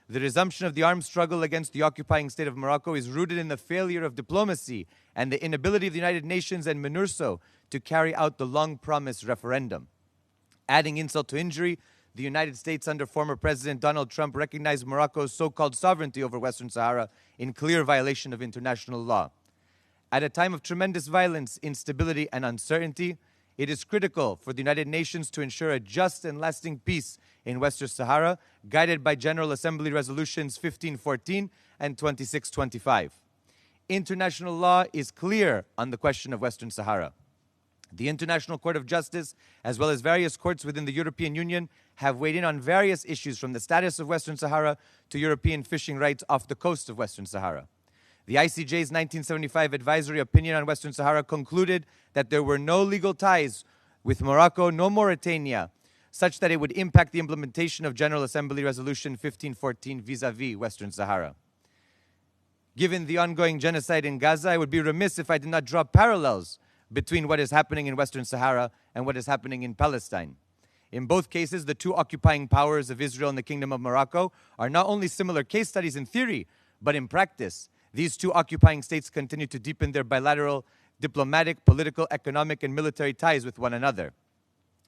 The resumption of the armed struggle against the occupying state of Morocco is rooted in the failure of diplomacy and the inability of the United Nations and MINURSO to carry out the long-promised referendum. Adding insult to injury, the United States under former President Donald Trump recognized Morocco's so-called sovereignty over Western Sahara in clear violation of international law. At a time of tremendous violence, instability, and uncertainty, it is critical for the United Nations to ensure a just and lasting peace in Western Sahara, guided by General Assembly Resolutions 1514 and 2625. International law is clear on the question of Western Sahara. The International Court of Justice, as well as various courts within the European Union, have weighed in on various issues from the status of Western Sahara to European fishing rights off the coast of Western Sahara. The ICJ's 1975 advisory opinion on Western Sahara concluded that there were no legal ties with Morocco nor Mauritania, such that it would impact the implementation of General Assembly Resolution 1514 vis-à-vis Western Sahara. Given the ongoing genocide in Gaza, I would be remiss if I did not draw parallels between what is happening in Western Sahara and what is happening in Palestine. In both cases, the two occupying powers of Israel and the Kingdom of Morocco are not only similar case studies in theory, but in practice. These two occupying states continue to deepen their bilateral diplomatic, political, economic, and military ties with one another.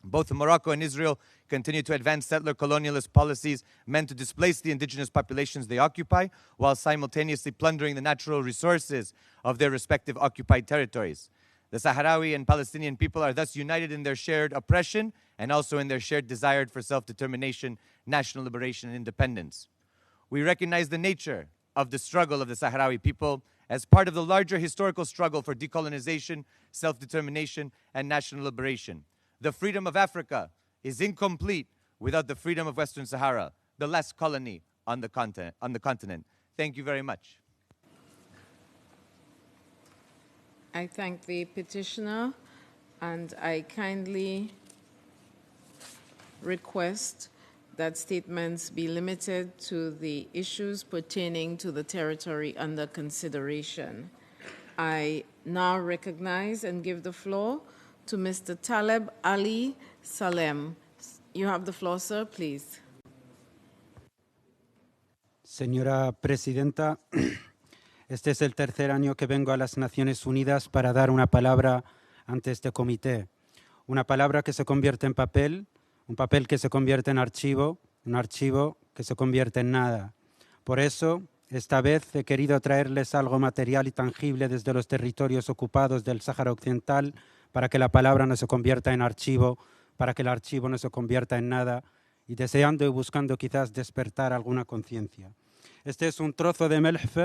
Both Morocco and Israel continue to advance settler colonialist policies meant to displace the indigenous populations they occupy, while simultaneously plundering the natural resources of their respective occupied territories. The Sahrawi and Palestinian people are thus united in their shared oppression and also in their shared desire for self-determination, national liberation, and independence. We recognize the nature of the struggle of the Sahrawi people as part of the larger historical struggle for decolonization, self-determination, and national liberation. The freedom of Africa is incomplete without the freedom of Western Sahara, the last colony on the continent. Thank you very much. I thank the petitioner, and I kindly request that statements be limited to the issues pertaining to the territory under consideration. I now recognize and give the floor to Mr. Taleb Ali Salem. You have the floor, sir, please. Señora Presidenta, este es el tercer año que vengo a las Naciones Unidas para dar una palabra ante este comité. Una palabra que se convierte en papel, un papel que se convierte en archivo, un archivo que se convierte en nada. Por eso, esta vez he querido traerles algo material y tangible desde los territorios ocupados del Sáhara Occidental para que la palabra no se convierta en archivo, para que el archivo no se convierta en nada y deseando y buscando quizás despertar alguna conciencia. Este es un trozo de melf,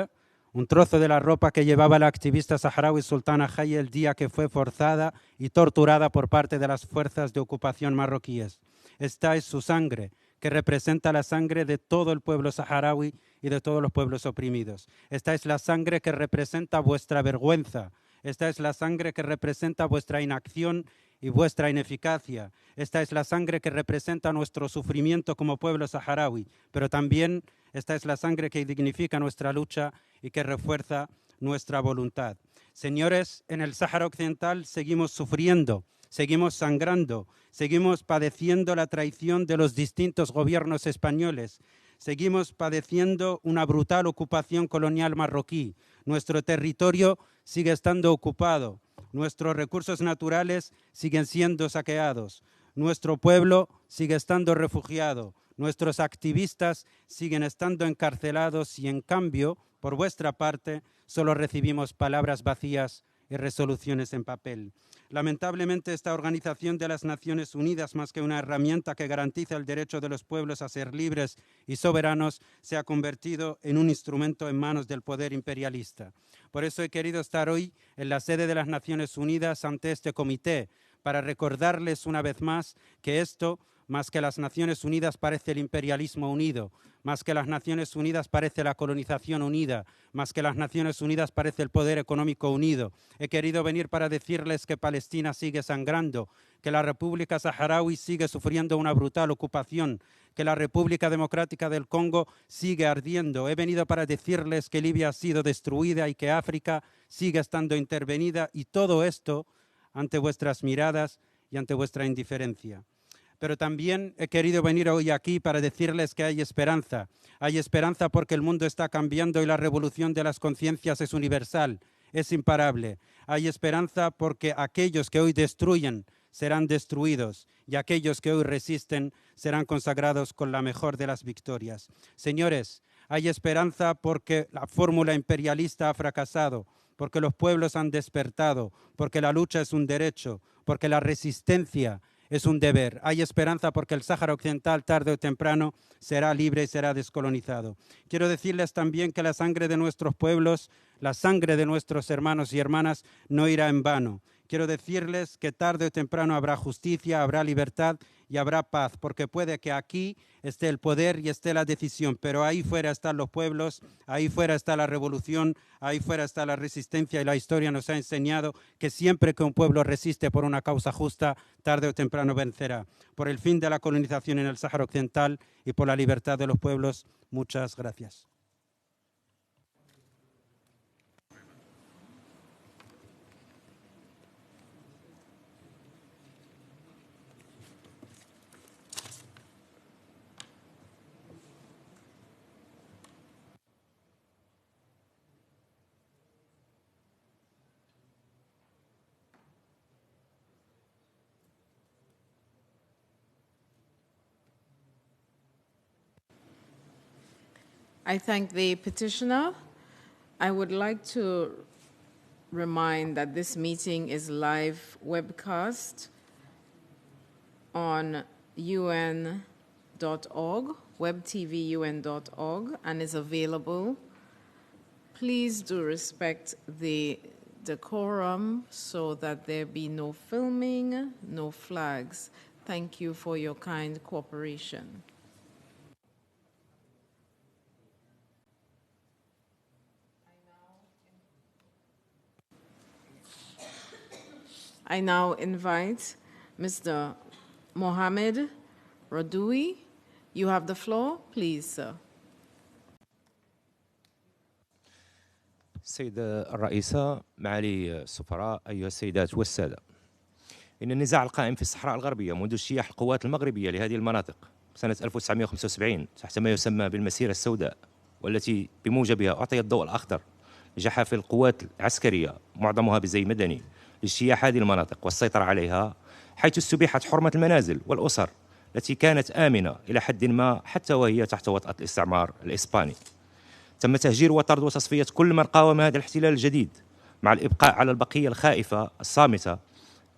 un trozo de la ropa que llevaba la activista saharaui Sultana Haye el día que fue forzada y torturada por parte de las fuerzas de ocupación marroquíes. Esta es su sangre, que representa la sangre de todo el pueblo saharaui y de todos los pueblos oprimidos. Esta es la sangre que representa vuestra vergüenza. Esta es la sangre que representa vuestra inacción y vuestra ineficacia. Esta es la sangre que representa nuestro sufrimiento como pueblo saharaui, pero también esta es la sangre que dignifica nuestra lucha y que refuerza nuestra voluntad. Señores, en el Sáhara Occidental seguimos sufriendo, seguimos sangrando, seguimos padeciendo la traición de los distintos gobiernos españoles, seguimos padeciendo una brutal ocupación colonial marroquí. Nuestro territorio sigue estando ocupado, nuestros recursos naturales siguen siendo saqueados, nuestro pueblo sigue estando refugiado, nuestros activistas siguen estando encarcelados y, en cambio, por vuestra parte, solo recibimos palabras vacías y resoluciones en papel. Lamentablemente, esta Organización de las Naciones Unidas, más que una herramienta que garantiza el derecho de los pueblos a ser libres y soberanos, se ha convertido en un instrumento en manos del poder imperialista. Por eso he querido estar hoy en la sede de las Naciones Unidas ante este comité, para recordarles una vez más que esto, más que las Naciones Unidas, parece el imperialismo unido, más que las Naciones Unidas parece la colonización unida, más que las Naciones Unidas parece el poder económico unido. He querido venir para decirles que Palestina sigue sangrando, que la República Saharaui sigue sufriendo una brutal ocupación, que la República Democrática del Congo sigue ardiendo. He venido para decirles que Libia ha sido destruida y que África sigue estando intervenida, y todo esto ante vuestras miradas y ante vuestra indiferencia. Pero también he querido venir hoy aquí para decirles que hay esperanza. Hay esperanza porque el mundo está cambiando y la revolución de las conciencias es universal, es imparable. Hay esperanza porque aquellos que hoy destruyen serán destruidos y aquellos que hoy resisten serán consagrados con la mejor de las victorias. Señores, hay esperanza porque la fórmula imperialista ha fracasado, porque los pueblos han despertado, porque la lucha es un derecho, porque la resistencia es un deber. Hay esperanza porque el Sáhara Occidental, tarde o temprano, será libre y será descolonizado. Quiero decirles también que la sangre de nuestros pueblos, la sangre de nuestros hermanos y hermanas, no irá en vano. Quiero decirles que tarde o temprano habrá justicia, habrá libertad y habrá paz, porque puede que aquí esté el poder y esté la decisión, pero ahí fuera están los pueblos, ahí fuera está la revolución, ahí fuera está la resistencia, y la historia nos ha enseñado que siempre que un pueblo resiste por una causa justa, tarde o temprano vencerá. Por el fin de la colonización en el Sáhara Occidental y por la libertad de los pueblos, muchas gracias. I thank the petitioner. I would like to remind that this meeting is live webcast on un.org, webtvun.org, and is available. Please do respect the decorum so that there be no filming, no flags. Thank you for your kind cooperation. I now invite Mr. Mohamed Radoui. You have the floor, please, sir. السيدة الرئيسة، معالي السفراء، أيها السيدات والسادة، إن النزاع القائم في الصحراء الغربية منذ اجتياح القوات المغربية لهذه المناطق سنة 1975 تحت ما يسمى بالمسيرة السوداء، والتي بموجبها أعطي الضوء الأخضر لجحافل القوات العسكرية معظمها بزي مدني لاجتياح هذه المناطق والسيطرة عليها، حيث استبيحت حرمة المنازل والأسر التي كانت آمنة إلى حد ما حتى وهي تحت وطأة الاستعمار الإسباني. تم تهجير وطرد وتصفية كل من قاوم هذا الاحتلال الجديد، مع الإبقاء على البقية الخائفة الصامتة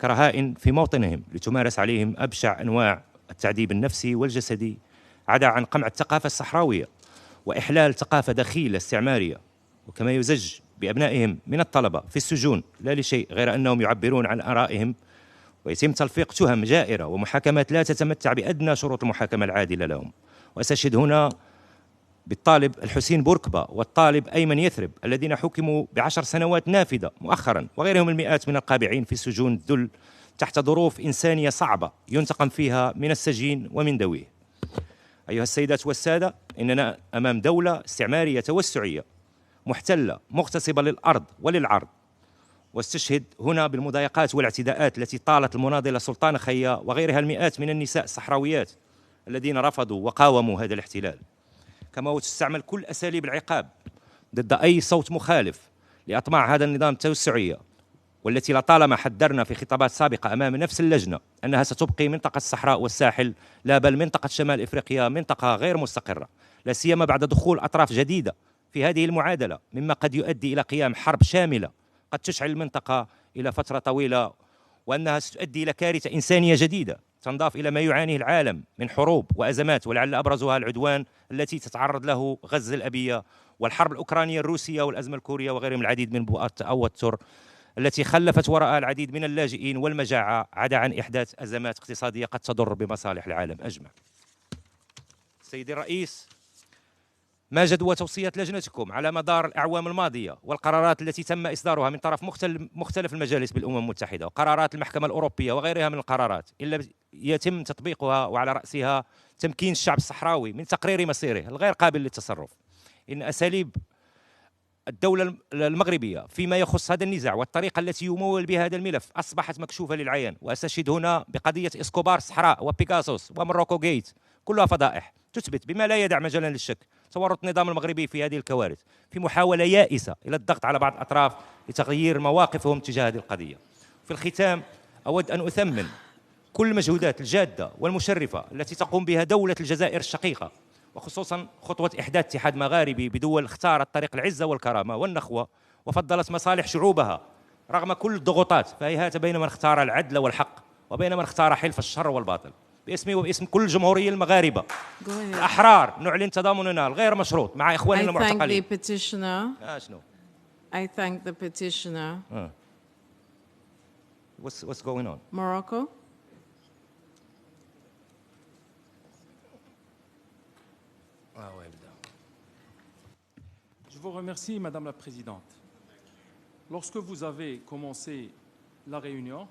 كرهائن في موطنهم لتمارس عليهم أبشع أنواع التعذيب النفسي والجسدي، عدا عن قمع الثقافة الصحراوية وإحلال ثقافة دخيلة استعمارية وكما يزج بأبنائهم من الطلبة في السجون لا لشيء غير أنهم يعبرون عن آرائهم، ويتم تلفيق تهم جائرة ومحاكمات لا تتمتع بأدنى شروط المحاكمة العادلة لهم. وأستشهد هنا بالطالب الحسين بوركبة والطالب أيمن يثرب الذين حكموا ب10 سنوات نافذة مؤخرا، وغيرهم المئات من القابعين في سجون الذل تحت ظروف إنسانية صعبة ينتقم فيها من السجين ومن ذويه. أيها السيدات والسادة، إننا أمام دولة استعمارية توسعية محتلة مغتصبة للأرض وللعرض. واستشهد هنا بالمضايقات والاعتداءات التي طالت المناضلة سلطان خيا وغيرها المئات من النساء الصحراويات الذين رفضوا وقاوموا هذا الاحتلال. كما وتستعمل كل أساليب العقاب ضد أي صوت مخالف لأطماع هذا النظام التوسعية، والتي لطالما حذرنا في خطابات سابقة أمام نفس اللجنة أنها ستبقي منطقة الصحراء والساحل، لا بل منطقة شمال إفريقيا منطقة غير مستقرة، لا سيما بعد دخول أطراف جديدة في هذه المعادلة، مما قد يؤدي إلى قيام حرب شاملة قد تشعل المنطقة إلى فترة طويلة، وأنها ستؤدي إلى كارثة إنسانية جديدة تنضاف إلى ما يعانيه العالم من حروب وأزمات، ولعل أبرزها العدوان التي تتعرض له غزة الأبية والحرب الأوكرانية الروسية والأزمة الكورية وغيرهم العديد من بؤات التوتر التي خلفت وراءها العديد من اللاجئين والمجاعة، عدا عن إحداث أزمات اقتصادية قد تضر بمصالح العالم أجمع. سيدي الرئيس، ما جدوى توصيات لجنتكم على مدار الأعوام الماضية والقرارات التي تم إصدارها من طرف مختلف المجالس بالأمم المتحدة وقرارات المحكمة الأوروبية وغيرها من القرارات، إلا يتم تطبيقها وعلى رأسها تمكين الشعب الصحراوي من تقرير مصيره الغير قابل للتصرف. إن أساليب الدولة المغربية فيما يخص هذا النزاع والطريقة التي يمول بها هذا الملف أصبحت مكشوفة للعيان، وأستشهد هنا بقضية إسكوبار الصحراء وبيكاسوس وموروكو جيت، كلها فضائح تثبت بما لا يدع مجالا للشك تورط النظام المغربي في هذه الكوارث في محاولة يائسة إلى الضغط على بعض الأطراف لتغيير مواقفهم تجاه هذه القضية. في الختام أود أن أثمن كل المجهودات الجادة والمشرفة التي تقوم بها دولة الجزائر الشقيقة، وخصوصا خطوة إحداث اتحاد مغاربي بدول اختارت طريق العزة والكرامة والنخوة وفضلت مصالح شعوبها رغم كل الضغوطات، فهيهات بين من اختار العدل والحق وبين من اختار حلف الشر والباطل. باسمي وباسم كل الجمهورية المغاربة الأحرار نعلن تضامننا الغير مشروط مع إخواننا المعتقلين. I thank the petitioner. What's going on? Morocco. Je vous remercie, Madame la Présidente. Lorsque vous avez commencé la réunion,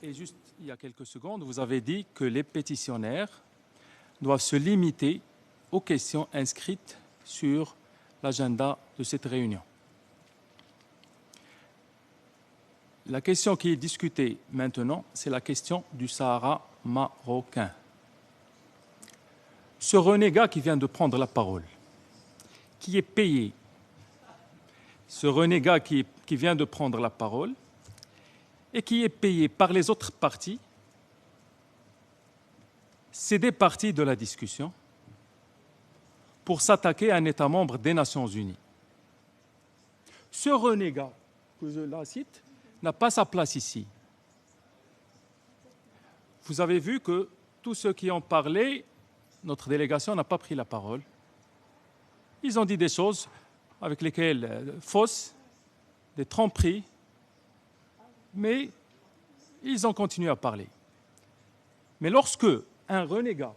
et juste il y a quelques secondes, vous avez dit que les pétitionnaires doivent se limiter aux questions inscrites sur l'agenda de cette réunion. La question qui est discutée maintenant, c'est la question du Sahara marocain. Ce renégat qui vient de prendre la parole, qui est payé, ce renégat qui vient de prendre la parole et qui est payé par les autres parties, c'est des parties de la discussion pour s'attaquer à un État membre des Nations Unies. Ce renégat, que je la cite, n'a pas sa place ici. Vous avez vu que tous ceux qui ont parlé, notre délégation n'a pas pris la parole. Ils ont dit des choses avec lesquelles fausses, des tromperies, mais ils ont continué à parler. Mais lorsque un renégat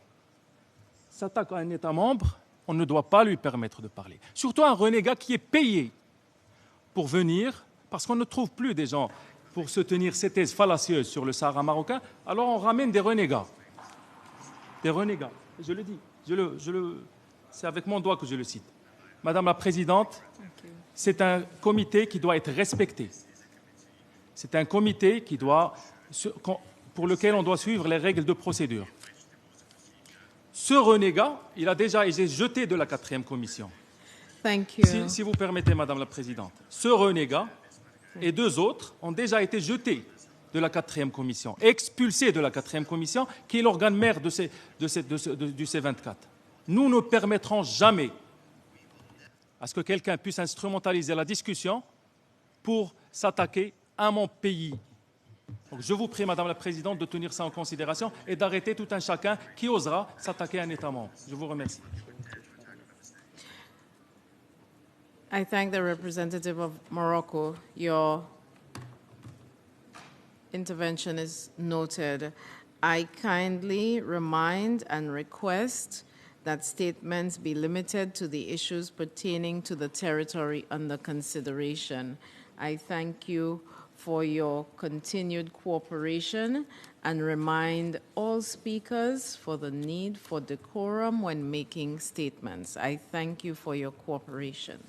s'attaque à un État membre, on ne doit pas lui permettre de parler. Surtout un renégat qui est payé pour venir, parce qu'on ne trouve plus des gens pour soutenir ces thèses fallacieuses sur le Sahara marocain, alors on ramène des renégats. Des renégats. Je le dis, c'est avec mon doigt que je le cite. Madame la Présidente, c'est un comité qui doit être respecté. C'est un comité pour lequel on doit suivre les règles de procédure. Ce renégat, il a déjà été jeté de la 4e commission. Thank you. Si vous permettez, Madame la Présidente. Ce renégat et 2 autres ont déjà été jetés de la 4e commission, expulsés de la 4e commission, qui est l'organe mère du C24. Nous ne permettrons jamais à ce que quelqu'un puisse instrumentaliser la discussion pour s'attaquer à mon pays. Donc je vous prie, Madame la Présidente, de tenir ça en considération et d'arrêter tout un chacun qui osera s'attaquer à un État membre. Je vous remercie. I thank the representative of Morocco. Your intervention is noted. I kindly remind and request that statements be limited to the issues pertaining to the territory under consideration. I thank you for your continued cooperation and remind all speakers for the need for decorum when making statements. I thank you for your cooperation.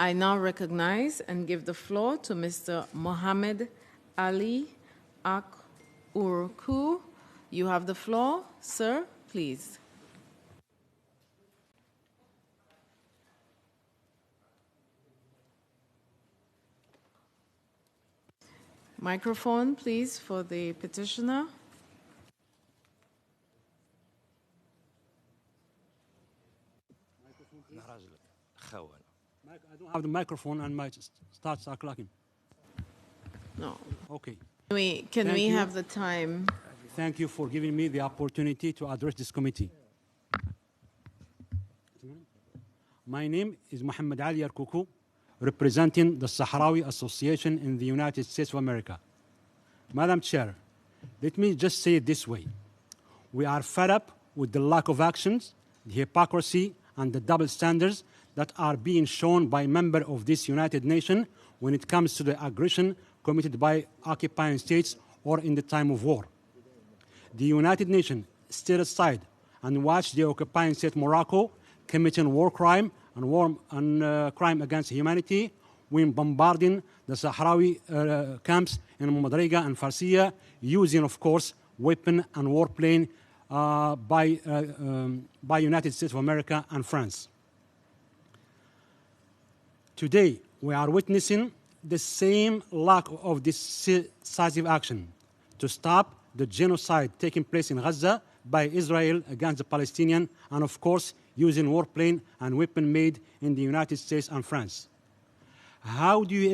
I now recognize and give the floor to Mr. Mohammed Ali Ak-Urku. You have the floor, sir, please. Microphone, please, for the petitioner. I don't have the microphone and my starts are clocking. No. Okay. Can we have the time? Thank you for giving me the opportunity to address this committee. My name is Mohammed Ali Arkuku, representing the Sahrawi Association in the United States of America. Madam Chair, let me just say it this way. We are fed up with the lack of actions, the hypocrisy, and the double standards that are being shown by members of this United Nations when it comes to the aggression committed by occupying states or in the time of war. The United Nations stood aside and watched the occupying state Morocco committing war crime and crime against humanity when bombarding the Sahrawi camps in Madriga and Farsiya, using, of course, weapon and warplane by United States of America and France. Today, we are witnessing the same lack of decisive action to stop the genocide taking place in Gaza by Israel against the Palestinians, and of course, using warplane and weapon made in the United States and France. How do you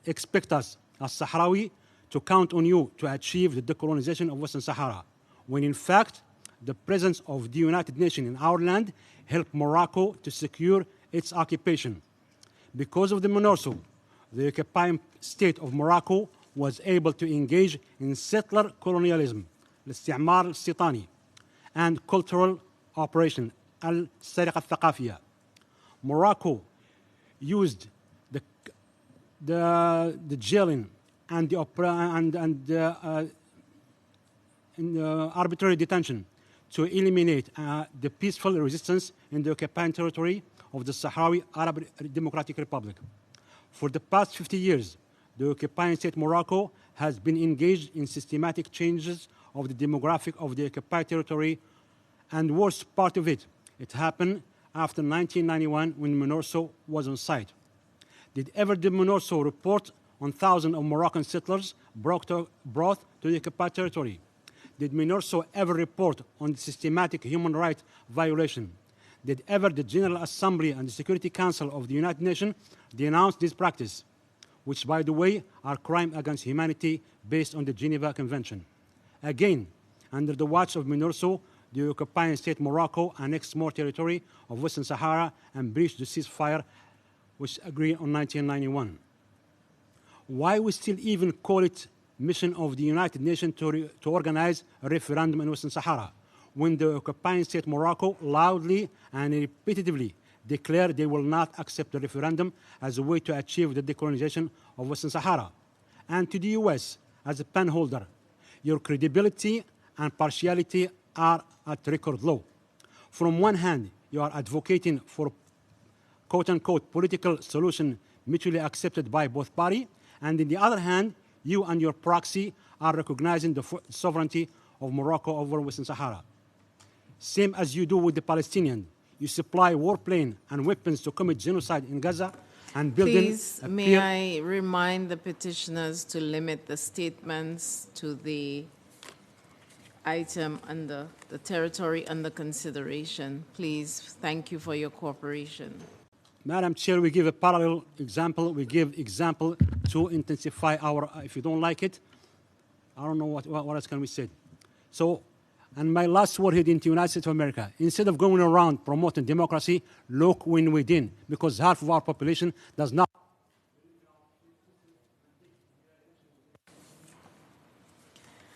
expect us, as Sahrawi, to count on you to achieve the decolonization of Western Sahara, when in fact, the presence of the United Nations in our land helped Morocco to secure its occupation? Because of the MONUSCO, the occupying state of Morocco was able to engage in settler colonialism, الاستعمار السيطاني, and cultural operation, السرقة الثقافية. Morocco used the jailing and the arbitrary detention to eliminate the peaceful resistance in the occupying territory of the Sahrawi Arab Democratic Republic. For the past 50 years, the occupying state Morocco has been engaged in systematic changes of the demographic of the occupied territory, and worst part of it, it happened after 1991 when MONUSCO was on site. Did ever the MONUSCO report on thousands of Moroccan settlers brought to the occupied territory? Did MONUSCO ever report on the systematic human rights violation? Did ever the General Assembly and the Security Council of the United Nations denounce this practice, which, by the way, are crimes against humanity based on the Geneva Convention? Again, under the watch of MONUSCO, the occupying state Morocco annexed more territory of Western Sahara and breached the ceasefire, which agreed on 1991. Why we still even call it mission of the United Nations to organize a referendum in Western Sahara, when the occupying state Morocco loudly and repetitively declared they will not accept the referendum as a way to achieve the decolonization of Western Sahara? And to the US, as a pen holder, your credibility and partiality are at record low. From one hand, you are advocating for quote-unquote political solution mutually accepted by both parties, and on the other hand, you and your proxy are recognizing the sovereignty of Morocco over Western Sahara. Same as you do with the Palestinians. You supply warplane and weapons to commit genocide in Gaza and building... Please, may I remind the petitioners to limit the statements to the item under the territory under consideration. Please, thank you for your cooperation. Madam Chair, we give a parallel example. We give example to intensify our, if you don't like it, I don't know what else can we say. So And my last word here in the United States of America, instead of going around promoting democracy, look within, because half of our population does not.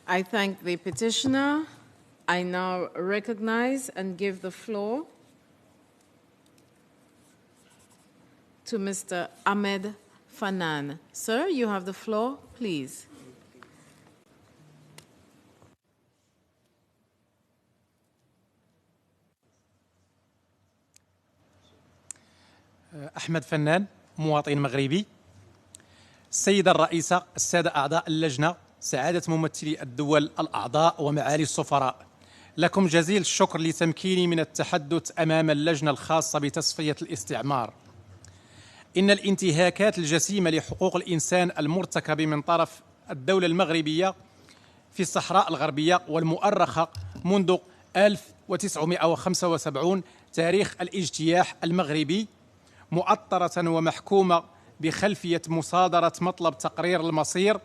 I thank the petitioner. I now recognize and give the floor to Mr. Ahmed Fanan. Sir, you have the floor, please. أحمد فنان، مواطن مغربي. السيدة الرئيسة، السادة أعضاء اللجنة، سعادة ممثلي الدول الأعضاء ومعالي السفراء، لكم جزيل الشكر لتمكيني من التحدث أمام اللجنة الخاصة بتصفية الاستعمار. إن الانتهاكات الجسيمة لحقوق الإنسان المرتكبة من طرف الدولة المغربية في الصحراء الغربية والمؤرخة منذ 1975 تاريخ الاجتياح المغربي، مؤطرة ومحكومة بخلفية مصادرة مطلب تقرير المصير،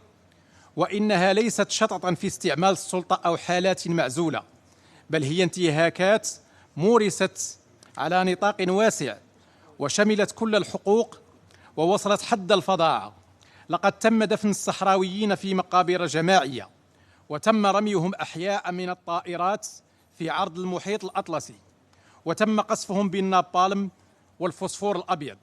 وإنها ليست شططا في استعمال السلطة أو حالات معزولة، بل هي انتهاكات مورست على نطاق واسع وشملت كل الحقوق ووصلت حد الفظاعة. لقد تم دفن الصحراويين في مقابر جماعية، وتم رميهم أحياء من الطائرات في عرض المحيط الأطلسي، وتم قصفهم بالنابالم والفوسفور الأبيض،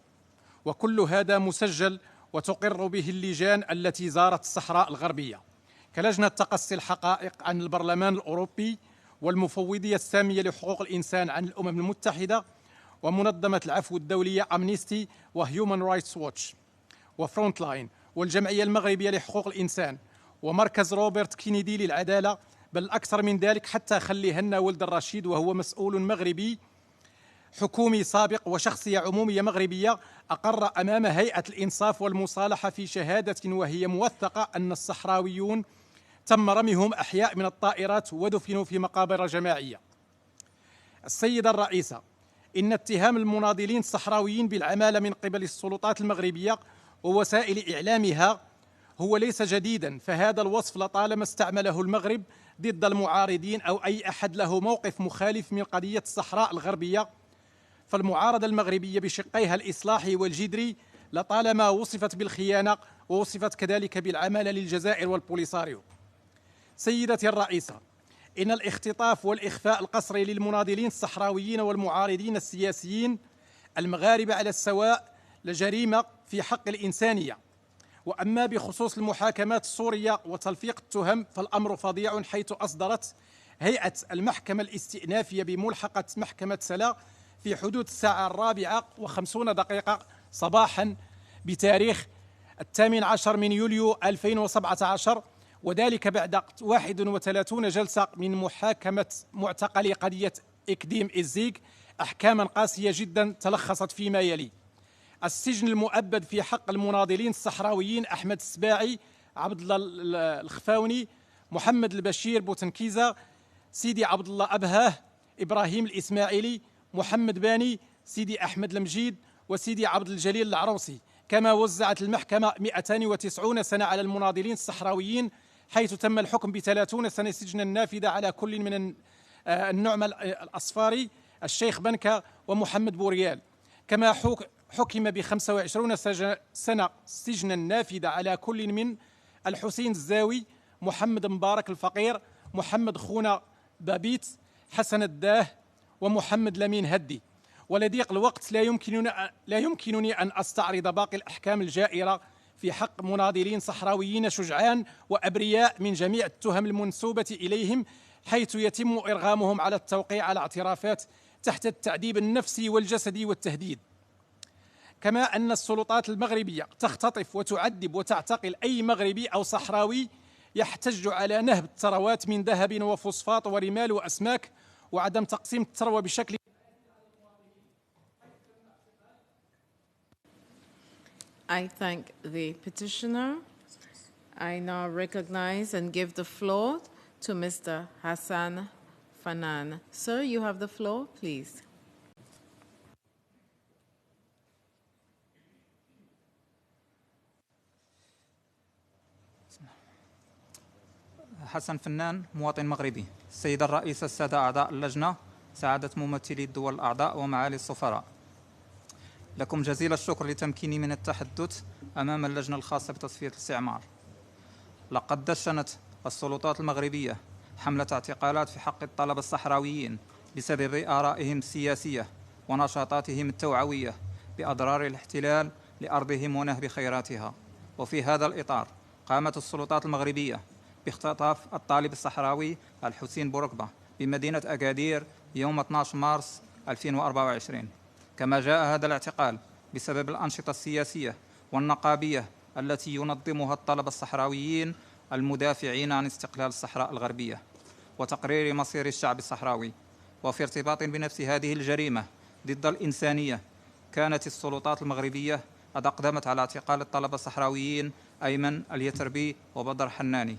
وكل هذا مسجل وتقر به اللجان التي زارت الصحراء الغربية كلجنة تقصي الحقائق عن البرلمان الأوروبي، والمفوضية السامية لحقوق الإنسان عن الأمم المتحدة، ومنظمة العفو الدولية أمنيستي وهيومن رايتس ووتش وفرونت لاين، والجمعية المغربية لحقوق الإنسان، ومركز روبرت كينيدي للعدالة، بل أكثر من ذلك حتى خلي هنا ولد الرشيد، وهو مسؤول مغربي حكومي سابق وشخصية عمومية مغربية، أقر أمام هيئة الإنصاف والمصالحة في شهادة وهي موثقة أن الصحراويون تم رميهم أحياء من الطائرات ودفنوا في مقابر جماعية. السيدة الرئيسة، إن اتهام المناضلين الصحراويين بالعمالة من قبل السلطات المغربية ووسائل إعلامها هو ليس جديدا، فهذا الوصف لطالما استعمله المغرب ضد المعارضين أو أي أحد له موقف مخالف من قضية الصحراء الغربية. فالمعارضة المغربية بشقيها الإصلاحي والجذري لطالما وصفت بالخيانة، ووصفت كذلك بالعمالة للجزائر والبوليساريو. سيدتي الرئيسة، إن الاختطاف والإخفاء القسري للمناضلين الصحراويين والمعارضين السياسيين المغاربة على السواء لجريمة في حق الإنسانية. وأما بخصوص المحاكمات السورية وتلفيق التهم فالأمر فظيع، حيث أصدرت هيئة المحكمة الاستئنافية بملحقة محكمة سلا في حدود الساعة 4:50 صباحا بتاريخ 18 من يوليو 2017، وذلك بعد 31 جلسة من محاكمة معتقلي قضية إكديم إزيك، أحكاما قاسية جدا تلخصت فيما يلي: السجن المؤبد في حق المناضلين الصحراويين أحمد السباعي، عبد الله الخفاوني، محمد البشير بوتنكيزة، سيدي عبد الله أبهاه، إبراهيم الإسماعيلي، محمد باني، سيدي أحمد المجيد، وسيدي عبد الجليل العروسي. كما وزعت المحكمة 290 سنة على المناضلين الصحراويين، حيث تم الحكم ب30 سنة سجنا نافذة على كل من النعمة الأصفاري، الشيخ بنكة، ومحمد بوريال. كما حكم ب25 سنة سجنا نافذة على كل من الحسين الزاوي، محمد مبارك الفقير، محمد خونا بابيت، حسن الداه، ومحمد لمين هدي. ولضيق الوقت لا يمكنني أن أستعرض باقي الأحكام الجائرة في حق مناضلين صحراويين شجعان وأبرياء من جميع التهم المنسوبة إليهم، حيث يتم إرغامهم على التوقيع على اعترافات تحت التعذيب النفسي والجسدي والتهديد. كما أن السلطات المغربية تختطف وتعذب وتعتقل أي مغربي أو صحراوي يحتج على نهب الثروات من ذهب وفوسفات ورمال وأسماك، وعدم تقسيم الثروة بشكل. I thank the petitioner. I now recognize and give the floor to Mr. Hassan Fanan. Sir, you have the floor, please. حسن فنان مواطن مغربي. السيدة الرئيسة، السادة أعضاء اللجنة، سعادة ممثلي الدول الأعضاء ومعالي السفراء، لكم جزيل الشكر لتمكيني من التحدث أمام اللجنة الخاصة بتصفية الاستعمار. لقد دشنت السلطات المغربية حملة اعتقالات في حق الطلبة الصحراويين بسبب آرائهم السياسية ونشاطاتهم التوعوية بأضرار الاحتلال لأرضهم ونهب خيراتها. وفي هذا الإطار قامت السلطات المغربية باختطاف الطالب الصحراوي الحسين بورقبة بمدينة أكادير يوم 12 مارس 2024. كما جاء هذا الاعتقال بسبب الأنشطة السياسية والنقابية التي ينظمها الطلبة الصحراويين المدافعين عن استقلال الصحراء الغربية وتقرير مصير الشعب الصحراوي. وفي ارتباط بنفس هذه الجريمة ضد الإنسانية، كانت السلطات المغربية قد أقدمت على اعتقال الطلبة الصحراويين أيمن اليتربي وبدر حناني.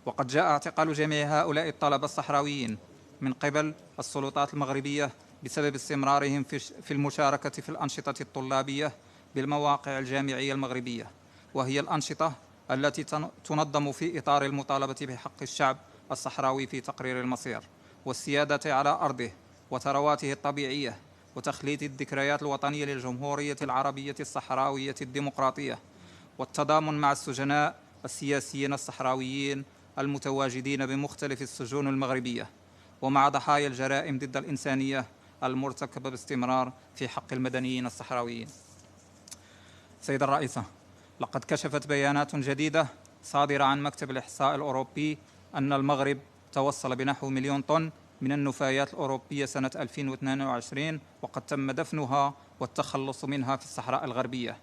وقد جاء اعتقال جميع هؤلاء الطلبة الصحراويين من قبل السلطات المغربية بسبب استمرارهم في المشاركة في الأنشطة الطلابية بالمواقع الجامعية المغربية، وهي الأنشطة التي تنظم في إطار المطالبة بحق الشعب الصحراوي في تقرير المصير والسيادة على أرضه وثرواته الطبيعية وتخليد الذكريات الوطنية للجمهورية العربية الصحراوية الديمقراطية والتضامن مع السجناء السياسيين الصحراويين المتواجدين بمختلف السجون المغربية ومع ضحايا الجرائم ضد الإنسانية المرتكبة باستمرار في حق المدنيين الصحراويين. سيدة الرئيسة، لقد كشفت بيانات جديدة صادرة عن مكتب الإحصاء الأوروبي أن المغرب توصل بنحو 1,000,000 طن من النفايات الأوروبية سنة 2022، وقد تم دفنها والتخلص منها في الصحراء الغربية،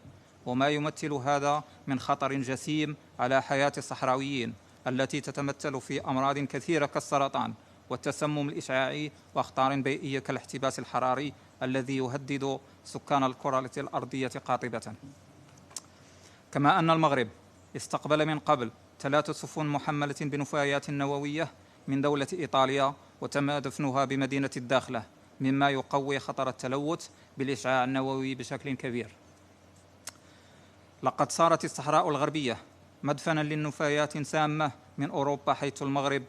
وما يمثل هذا من خطر جسيم على حياة الصحراويين التي تتمثل في أمراض كثيرة كالسرطان والتسمم الإشعاعي وأخطار بيئية كالاحتباس الحراري الذي يهدد سكان الكرة الأرضية قاطبة. كما أن المغرب استقبل من قبل 3 سفن محملة بنفايات نووية من دولة إيطاليا وتم دفنها بمدينة الداخلة، مما يقوي خطر التلوث بالإشعاع النووي بشكل كبير. لقد صارت الصحراء الغربية مدفنا للنفايات سامة من أوروبا، حيث المغرب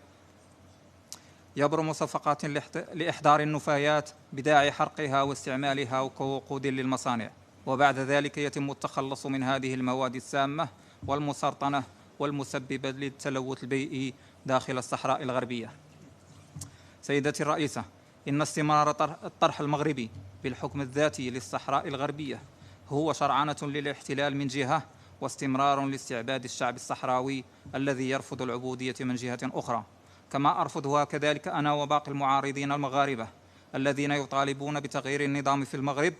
يبرم صفقات لإحضار النفايات بداعي حرقها واستعمالها كوقود للمصانع، وبعد ذلك يتم التخلص من هذه المواد السامة والمسرطنة والمسببة للتلوث البيئي داخل الصحراء الغربية. سيدتي الرئيسة، إن استمرار الطرح المغربي بالحكم الذاتي للصحراء الغربية هو شرعنة للاحتلال من جهة واستمرار لاستعباد الشعب الصحراوي الذي يرفض العبودية من جهة أخرى. كما أرفضها كذلك أنا وباقي المعارضين المغاربة الذين يطالبون بتغيير النظام في المغرب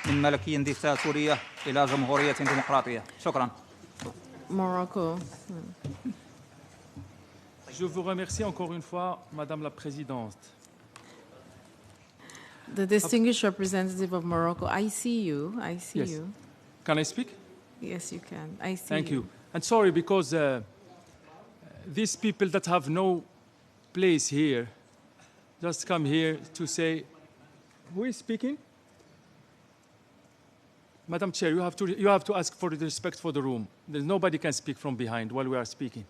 من ملكية ديكتاتورية إلى جمهورية ديمقراطية. شكرا. Morocco. Je vous remercie encore une fois, Madame la Présidente. The distinguished representative of Morocco, I see you. I see Yes. you. Can I speak? Yes, you can. I see Thank you. And sorry, because these people that have no place here just come here to say, who is speaking? Madam Chair, you have to ask for the respect for the room. Nobody can speak from behind while we are speaking.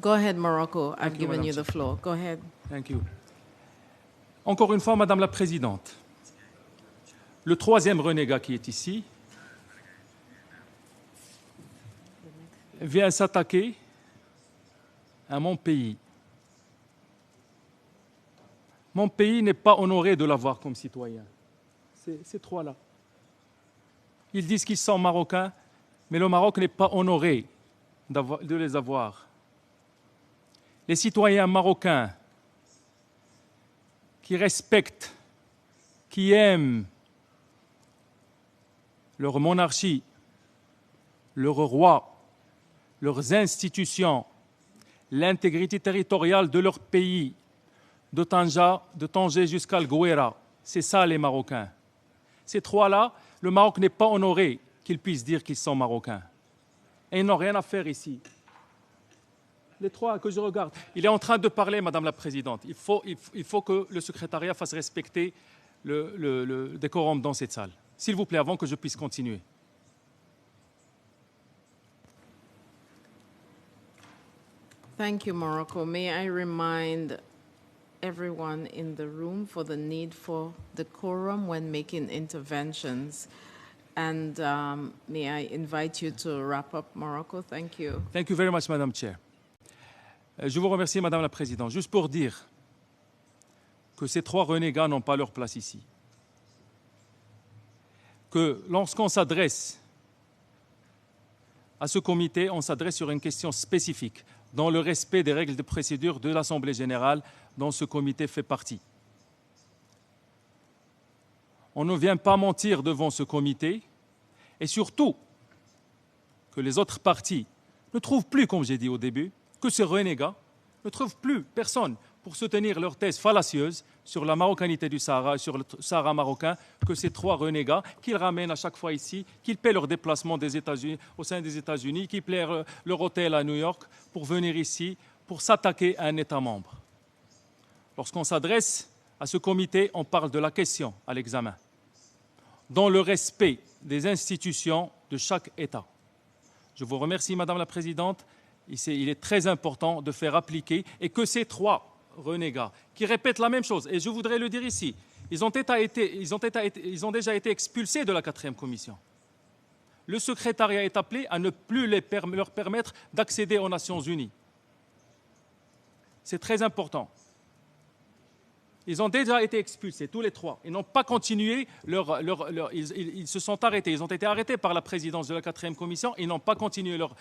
Go ahead, Morocco. I've Thank you, given Madam you the Chair. floor. Go ahead. Thank you. Encore une fois, Madame la Présidente, le 3e renégat qui est ici vient s'attaquer à mon pays. Mon pays n'est pas honoré de l'avoir comme citoyen. Ces 3-là. Ils disent qu'ils sont marocains, mais le Maroc n'est pas honoré de les avoir. Les citoyens marocains qui respectent, qui aiment leur monarchie, leur roi, leurs institutions, l'intégrité territoriale de leur pays, de Tanger jusqu'à Gouéra. C'est ça les Marocains. Ces 3-là, le Maroc n'est pas honoré qu'ils puissent dire qu'ils sont Marocains. Et ils n'ont rien à faire ici. Les 3 que je regarde, il est en train de parler, Madame la Présidente. Il faut que le secrétariat fasse respecter le décorum dans cette salle. S'il vous plaît, avant que je puisse continuer. Thank you, Morocco. May I remind everyone in the room for the need for decorum when making interventions. And may I invite you to wrap up, Morocco? Thank you. Thank you very much, Madam Chair. Je vous remercie, Madame la Présidente. Juste pour dire que ces trois renégats n'ont pas leur place ici. Que lorsqu'on s'adresse à ce comité, on s'adresse sur une question spécifique, dans le respect des règles de procédure de l'Assemblée générale dont ce comité fait partie. On ne vient pas mentir devant ce comité, et surtout que les autres partis ne trouvent plus, comme j'ai dit au début, que ces renégats ne trouvent plus personne pour soutenir leur thèse fallacieuse sur la marocanité du Sahara et sur le Sahara marocain, que ces trois renégats qu'ils ramènent à chaque fois ici, qu'ils paient leur déplacement des États-Unis, au sein des États-Unis, qu'ils paient leur hôtel à New York pour venir ici, pour s'attaquer à un État membre. Lorsqu'on s'adresse à ce comité, on parle de la question à l'examen, dans le respect des institutions de chaque État. Je vous remercie, Madame la Présidente. Il est très important de faire appliquer et que ces trois renégats qui répètent la même chose, et je voudrais le dire ici, ils ont déjà été expulsés de la 4e commission. Le secrétariat est appelé à ne plus leur permettre d'accéder aux Nations Unies. C'est très important. Ils ont déjà été expulsés, tous les trois. Ils n'ont pas continué ils se sont arrêtés. Ils ont été arrêtés par la présidence de la 4e commission. Ils n'ont pas continué leur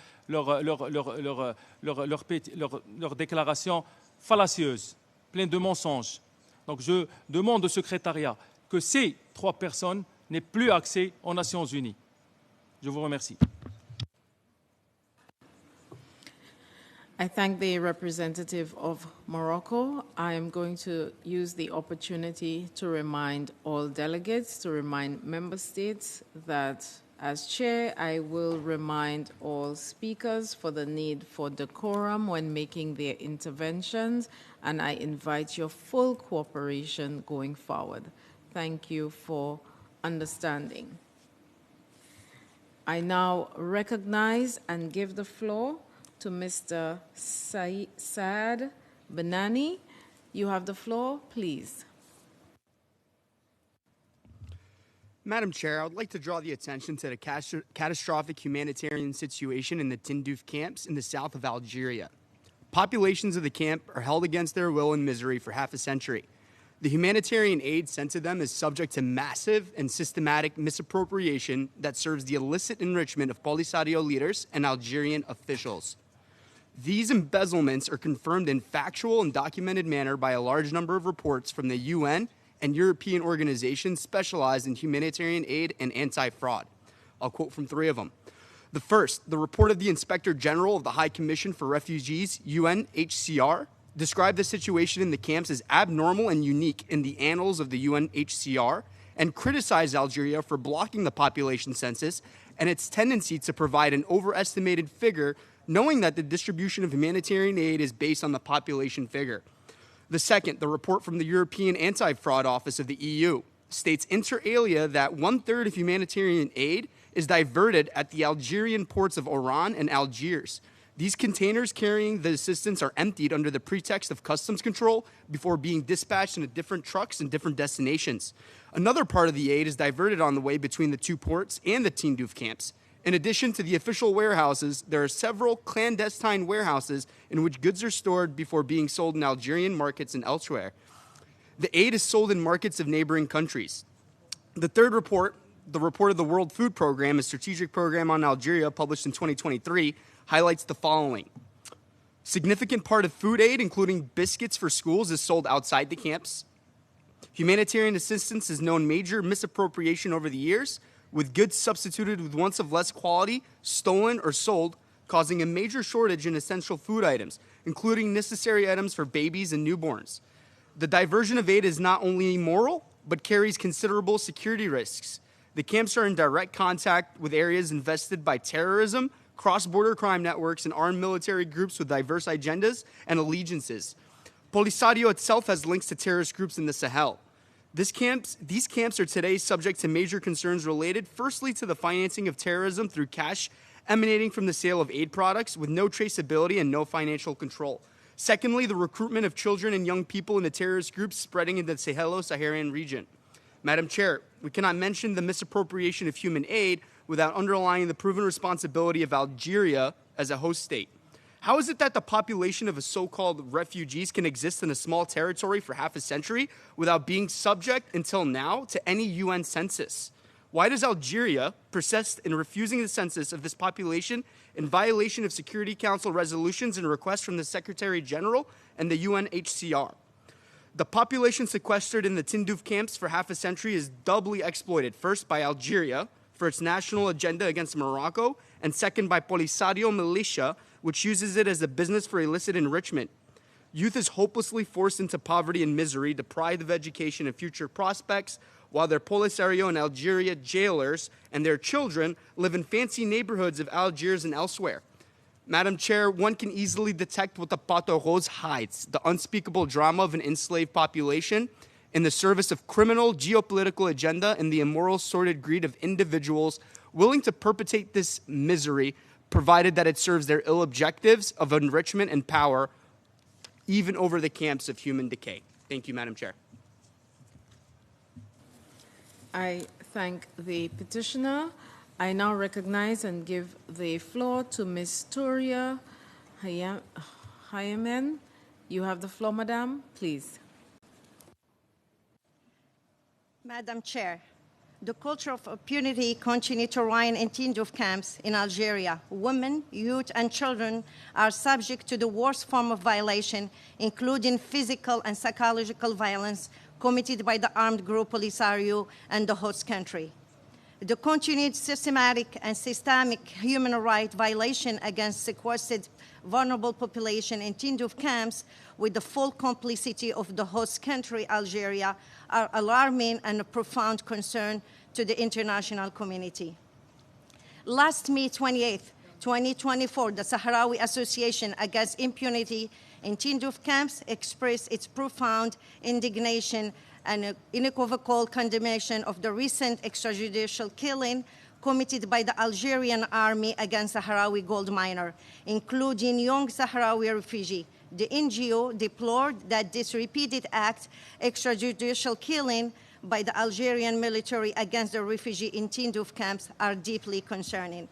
déclaration fallacieuse, pleine de mensonges. Donc je demande au secrétariat que ces trois personnes n'aient plus accès aux Nations Unies. Je vous remercie. I thank the representative of Morocco. I am going to use the opportunity to remind all delegates, to remind member states that as chair, I will remind all speakers for the need for decorum when making their interventions, and I invite your full cooperation going forward. Thank you for understanding. I now recognize and give the floor to Mr. Saad Benani. You have the floor, please. Madam Chair, I would like to draw the attention to the catastrophic humanitarian situation in the Tindouf camps in the south of Algeria. Populations of the camp are held against their will in misery for half a century. The humanitarian aid sent to them is subject to massive and systematic misappropriation that serves the illicit enrichment of Polisario leaders and Algerian officials. These embezzlements are confirmed in factual and documented manner by a large number of reports from the UN and European organizations specialized in humanitarian aid and anti-fraud. I'll quote from three of them. The first, the report of the Inspector General of the High Commission for Refugees, UNHCR, described the situation in the camps as abnormal and unique in the annals of the UNHCR and criticized Algeria for blocking the population census and its tendency to provide an overestimated figure, knowing that the distribution of humanitarian aid is based on the population figure. The second, the report from the European Anti-Fraud Office of the EU, states inter alia that 1/3 of humanitarian aid is diverted at the Algerian ports of Oran and Algiers. These containers carrying the assistance are emptied under the pretext of customs control before being dispatched into different trucks and different destinations. Another part of the aid is diverted on the way between the two ports and the Tindouf camps. In addition to the official warehouses, there are several clandestine warehouses in which goods are stored before being sold in Algerian markets and elsewhere. The aid is sold in markets of neighboring countries. The third report, the report of the World Food Program, a strategic program on Algeria published in 2023, highlights the following. Significant part of food aid, including biscuits for schools, is sold outside the camps. Humanitarian assistance has known major misappropriation over the years, with goods substituted with ones of less quality, stolen or sold, causing a major shortage in essential food items, including necessary items for babies and newborns. The diversion of aid is not only immoral, but carries considerable security risks. The camps are in direct contact with areas infested by terrorism, cross-border crime networks, and armed military groups with diverse agendas and allegiances. Polisario itself has links to terrorist groups in the Sahel. These camps are today subject to major concerns related, firstly, to the financing of terrorism through cash emanating from the sale of aid products with no traceability and no financial control. Secondly, the recruitment of children and young people into terrorist groups spreading into the Sahelo-Saharan region. Madam Chair, we cannot mention the misappropriation of human aid without underlining the proven responsibility of Algeria as a host state. How is it that the population of so-called refugees can exist in a small territory for half a century without being subject until now to any UN census? Why does Algeria persist in refusing the census of this population in violation of Security Council resolutions and requests from the Secretary General and the UNHCR? The population sequestered in the Tindouf camps for half a century is doubly exploited, first by Algeria for its national agenda against Morocco, and second by Polisario militia, which uses it as a business for illicit enrichment. Youth is hopelessly forced into poverty and misery, deprived of education and future prospects, while their Polisario and Algeria jailers and their children live in fancy neighborhoods of Algiers and elsewhere. Madam Chair, one can easily detect what the Pato Rose hides, the unspeakable drama of an enslaved population in the service of criminal geopolitical agenda and the immoral, sordid greed of individuals willing to perpetrate this misery, provided that it serves their ill objectives of enrichment and power, even over the camps of human decay. Thank you, Madam Chair. I thank the petitioner. I now recognize and give the floor to Ms. Touria Hayamen. You have the floor, Madam, please. Madam Chair, the culture of impunity continues to reign in Tindouf camps in Algeria. Women, youth, and children are subject to the worst form of violation, including physical and psychological violence committed by the armed group Polisario and the host country. The continued systematic and systemic human rights violation against sequestered vulnerable population in Tindouf camps with the full complicity of the host country, Algeria, are alarming and a profound concern to the international community. Last May 28, 2024, the Sahrawi Association Against Impunity in Tindouf camps expressed its profound indignation and unequivocal condemnation of the recent extrajudicial killing committed by the Algerian army against Sahrawi gold miner, including young Sahrawi refugee. The NGO deplored that this repeated act, extrajudicial killing by the Algerian military against the refugee in Tindouf camps, are deeply concerning.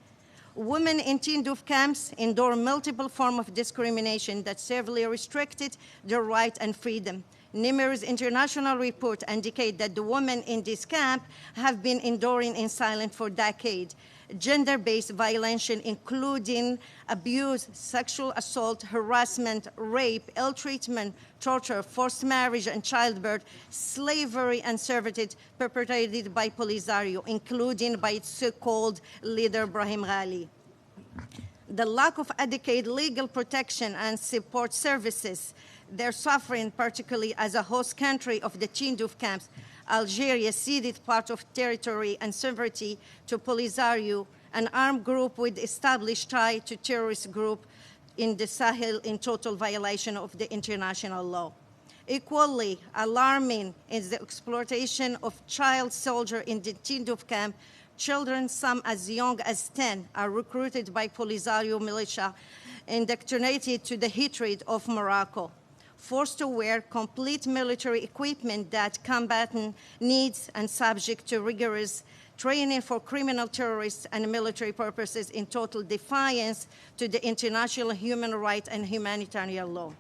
Women in Tindouf camps endure multiple forms of discrimination that severely restricted their right and freedom. Numerous international reports indicate that the women in this camp have been enduring in silence for decades. Gender-based violence, including abuse, sexual assault, harassment, rape, ill treatment, torture, forced marriage and childbirth, slavery and servitude perpetrated by Polisario, including by its so-called leader Brahim Ghali. The lack of adequate legal protection and support services, their suffering, particularly as a host country of the Tindouf camps, Algeria ceded part of territory and sovereignty to Polisario, an armed group with established tie to terrorist group in the Sahel in total violation of the international law. Equally alarming is the exploitation of child soldiers in the Tindouf camp. Children, some as young as 10, are recruited by Polisario militia, indoctrinated to the hatred of Morocco, forced to wear complete military equipment that combatant needs and subject to rigorous training for criminal terrorists and military purposes in total defiance to the international human rights and humanitarian law.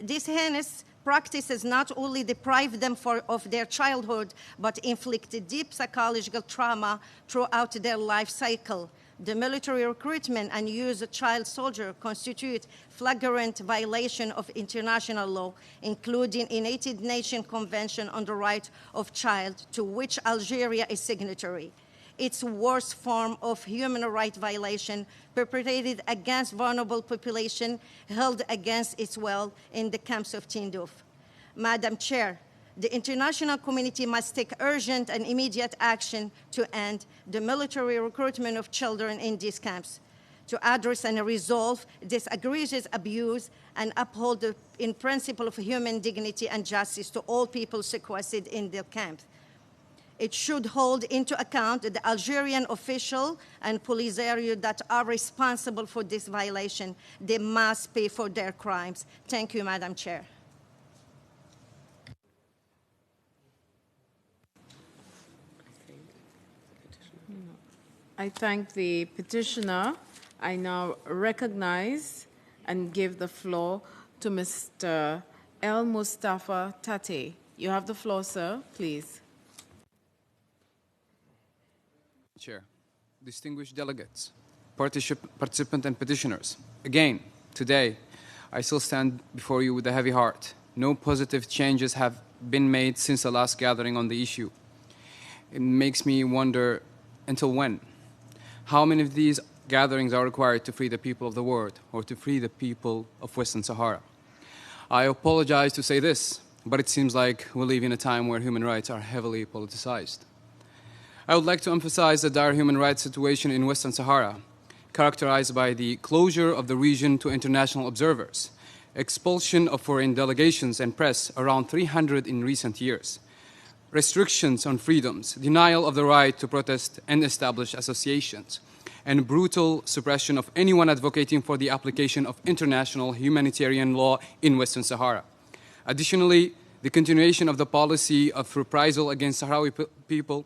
These heinous practices not only deprive them of their childhood, but inflict deep psychological trauma throughout their life cycle. The military recruitment and use of child soldiers constitute flagrant violation of international law, including the United Nations Convention on the Right of Child, to which Algeria is signatory. Its worst form of human rights violation perpetrated against vulnerable population held against its will in the camps of Tindouf. Madam Chair, the international community must take urgent and immediate action to end the military recruitment of children in these camps, to address and resolve this egregious abuse and uphold the principle of human dignity and justice to all people sequestered in the camps. it should hold into account the Algerian official and Polisario that are responsible for this violation. They must pay for their crimes. Thank you, Madam Chair. I thank the petitioner. I now recognize and give the floor to Mr. El Mustafa Tate. You have the floor, sir, please. Chair, distinguished delegates, participants and petitioners. Again, today, I still stand before you with a heavy heart. No positive changes have been made since the last gathering on the issue. It makes me wonder, until when? How many of these gatherings are required to free the people of the world or to free the people of Western Sahara? I apologize to say this, but it seems like we live in a time where human rights are heavily politicized. I would like to emphasize the dire human rights situation in Western Sahara, characterized by the closure of the region to international observers, expulsion of foreign delegations and press, around 300 in recent years, restrictions on freedoms, denial of the right to protest and establish associations, and brutal suppression of anyone advocating for the application of international humanitarian law in Western Sahara. Additionally, the continuation of the policy of reprisal against Sahrawi people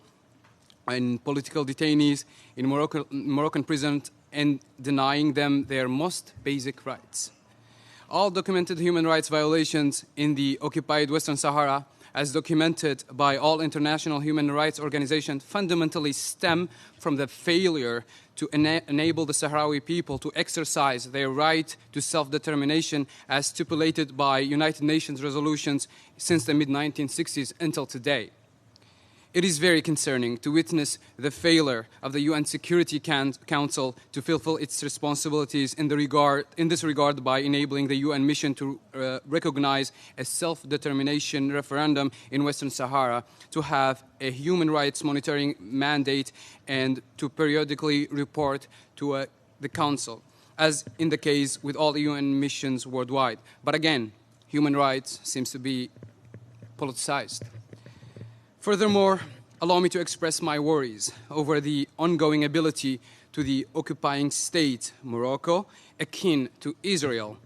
and political detainees in Moroccan prisons and denying them their most basic rights. All documented human rights violations in the occupied Western Sahara, as documented by all international human rights organizations, fundamentally stem from the failure to enable the Sahrawi people to exercise their right to self-determination as stipulated by United Nations resolutions since the mid-1960s until today. It is very concerning to witness the failure of the UN Security Council to fulfill its responsibilities in this regard by enabling the UN mission to recognize a self-determination referendum in Western Sahara, to have a human rights monitoring mandate, and to periodically report to the Council, as in the case with all UN missions worldwide. But again, human rights seems to be politicized. Furthermore, allow me to express my worries over the ongoing ability to the occupying state, Morocco, akin to Israel,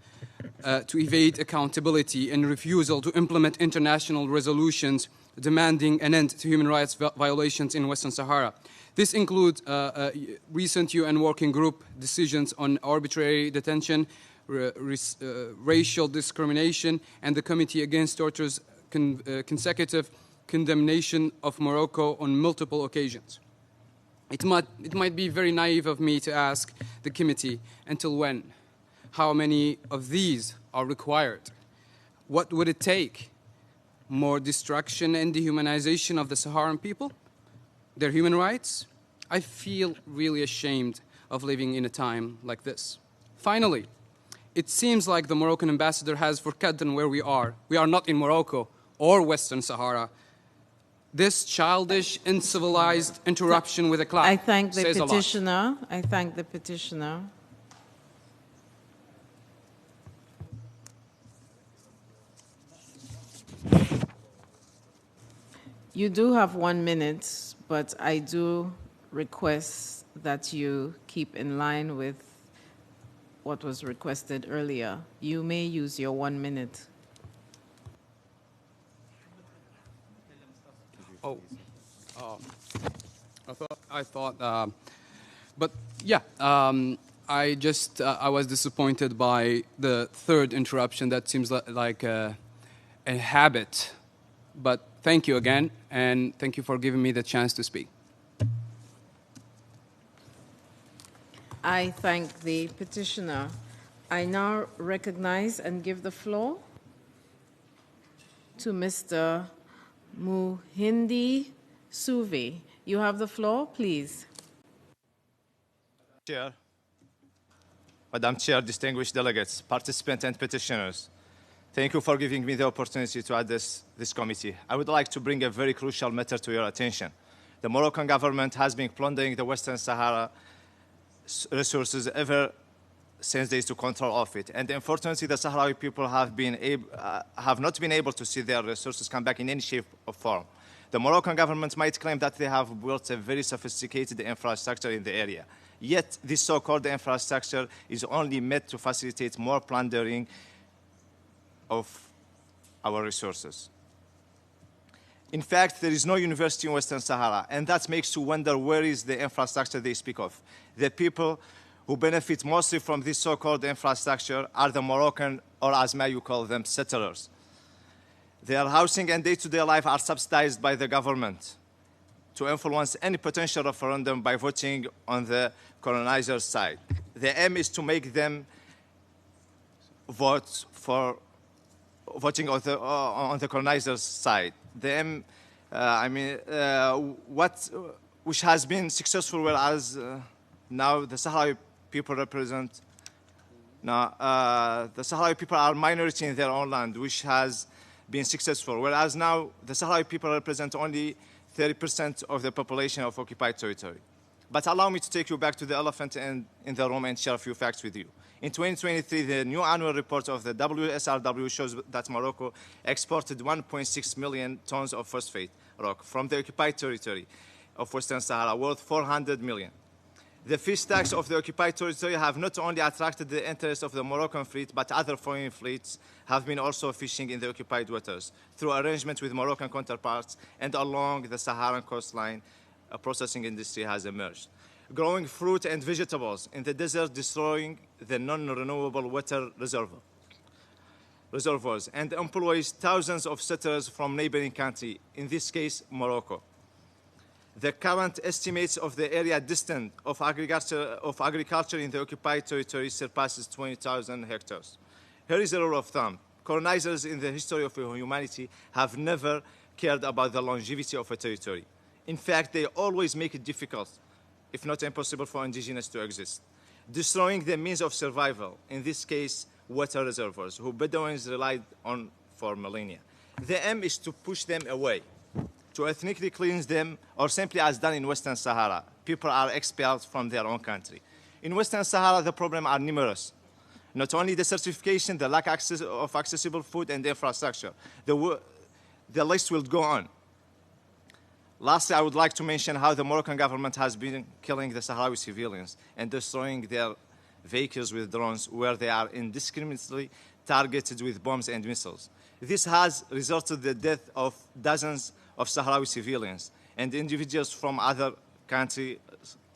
to evade accountability and refusal to implement international resolutions demanding an end to human rights violations in Western Sahara. This includes recent UN working group decisions on arbitrary detention, racial discrimination, and the Committee Against Torture's consecutive condemnation of Morocco on multiple occasions. It might be very naive of me to ask the committee, until when? How many of these are required? What would it take? More destruction and dehumanization of the Saharan people? Their human rights? I feel really ashamed of living in a time like this. Finally, it seems like the Moroccan ambassador has forgotten where we are. We are not in Morocco or Western Sahara. This childish, uncivilized interruption with a clap I thank the says petitioner. I thank the petitioner. You do have 1 minute, but I do request that you keep in line with what was requested earlier. You may use your 1 minute. Oh, I thought, but yeah, I was disappointed by the third interruption. That seems like a habit, but thank you again, and thank you for giving me the chance to speak. I thank the petitioner. I now recognize and give the floor to Mr. Muhindi Suve. You have the floor, please. Chair, Madam Chair, distinguished delegates, participants and petitioners, thank you for giving me the opportunity to address this committee. I would like to bring a very crucial matter to your attention. The Moroccan government has been plundering the Western Sahara resources ever since they took control of it. And unfortunately, the Sahrawi people have not been able to see their resources come back in any shape or form. The Moroccan government might claim that they have built a very sophisticated infrastructure in the area. Yet, this so-called infrastructure is only meant to facilitate more plundering of our resources. In fact, there is no university in Western Sahara, and that makes you wonder where is the infrastructure they speak of. The people who benefit mostly from this so-called infrastructure are the Moroccan, or as you call them, settlers. Their housing and day-to-day life are subsidized by the government to influence any potential referendum by voting on the colonizers' side. The aim is to make them vote for voting on the colonizers' side. The aim, which has been successful, whereas now the Sahrawi people represent. Now, the Sahrawi people are minority in their own land, which has been successful, whereas now the Sahrawi people represent only 30% of the population of occupied territory. But allow me to take you back to the elephant in the room and share a few facts with you. In 2023, the new annual report of the WSRW shows that Morocco exported 1.6 million tons of phosphate rock from the occupied territory of Western Sahara, worth 400 million. The fish stocks of the occupied territory have not only attracted the interest of the Moroccan fleet, but other foreign fleets have been also fishing in the occupied waters through arrangements with Moroccan counterparts, and along the Saharan coastline, a processing industry has emerged. Growing fruit and vegetables in the desert, destroying the non-renewable water reservoirs, and employs thousands of settlers from neighboring countries, in this case, Morocco. The current estimates of the area distant of agriculture in the occupied territory surpasses 20,000 hectares. Here is a rule of thumb. Colonizers in the history of humanity have never cared about the longevity of a territory. In fact, they always make it difficult, if not impossible, for indigenous to exist, destroying the means of survival, in this case, water reservoirs, who Bedouins relied on for millennia. The aim is to push them away, to ethnically cleanse them, or simply as done in Western Sahara, people are expelled from their own country. In Western Sahara, the problems are numerous. Not only desertification, the lack of accessible food and infrastructure. The list will go on. Lastly, I would like to mention how the Moroccan government has been killing the Sahrawi civilians and destroying their vehicles with drones, where they are indiscriminately targeted with bombs and missiles. This has resulted in the death of dozens of Sahrawi civilians and individuals from other countries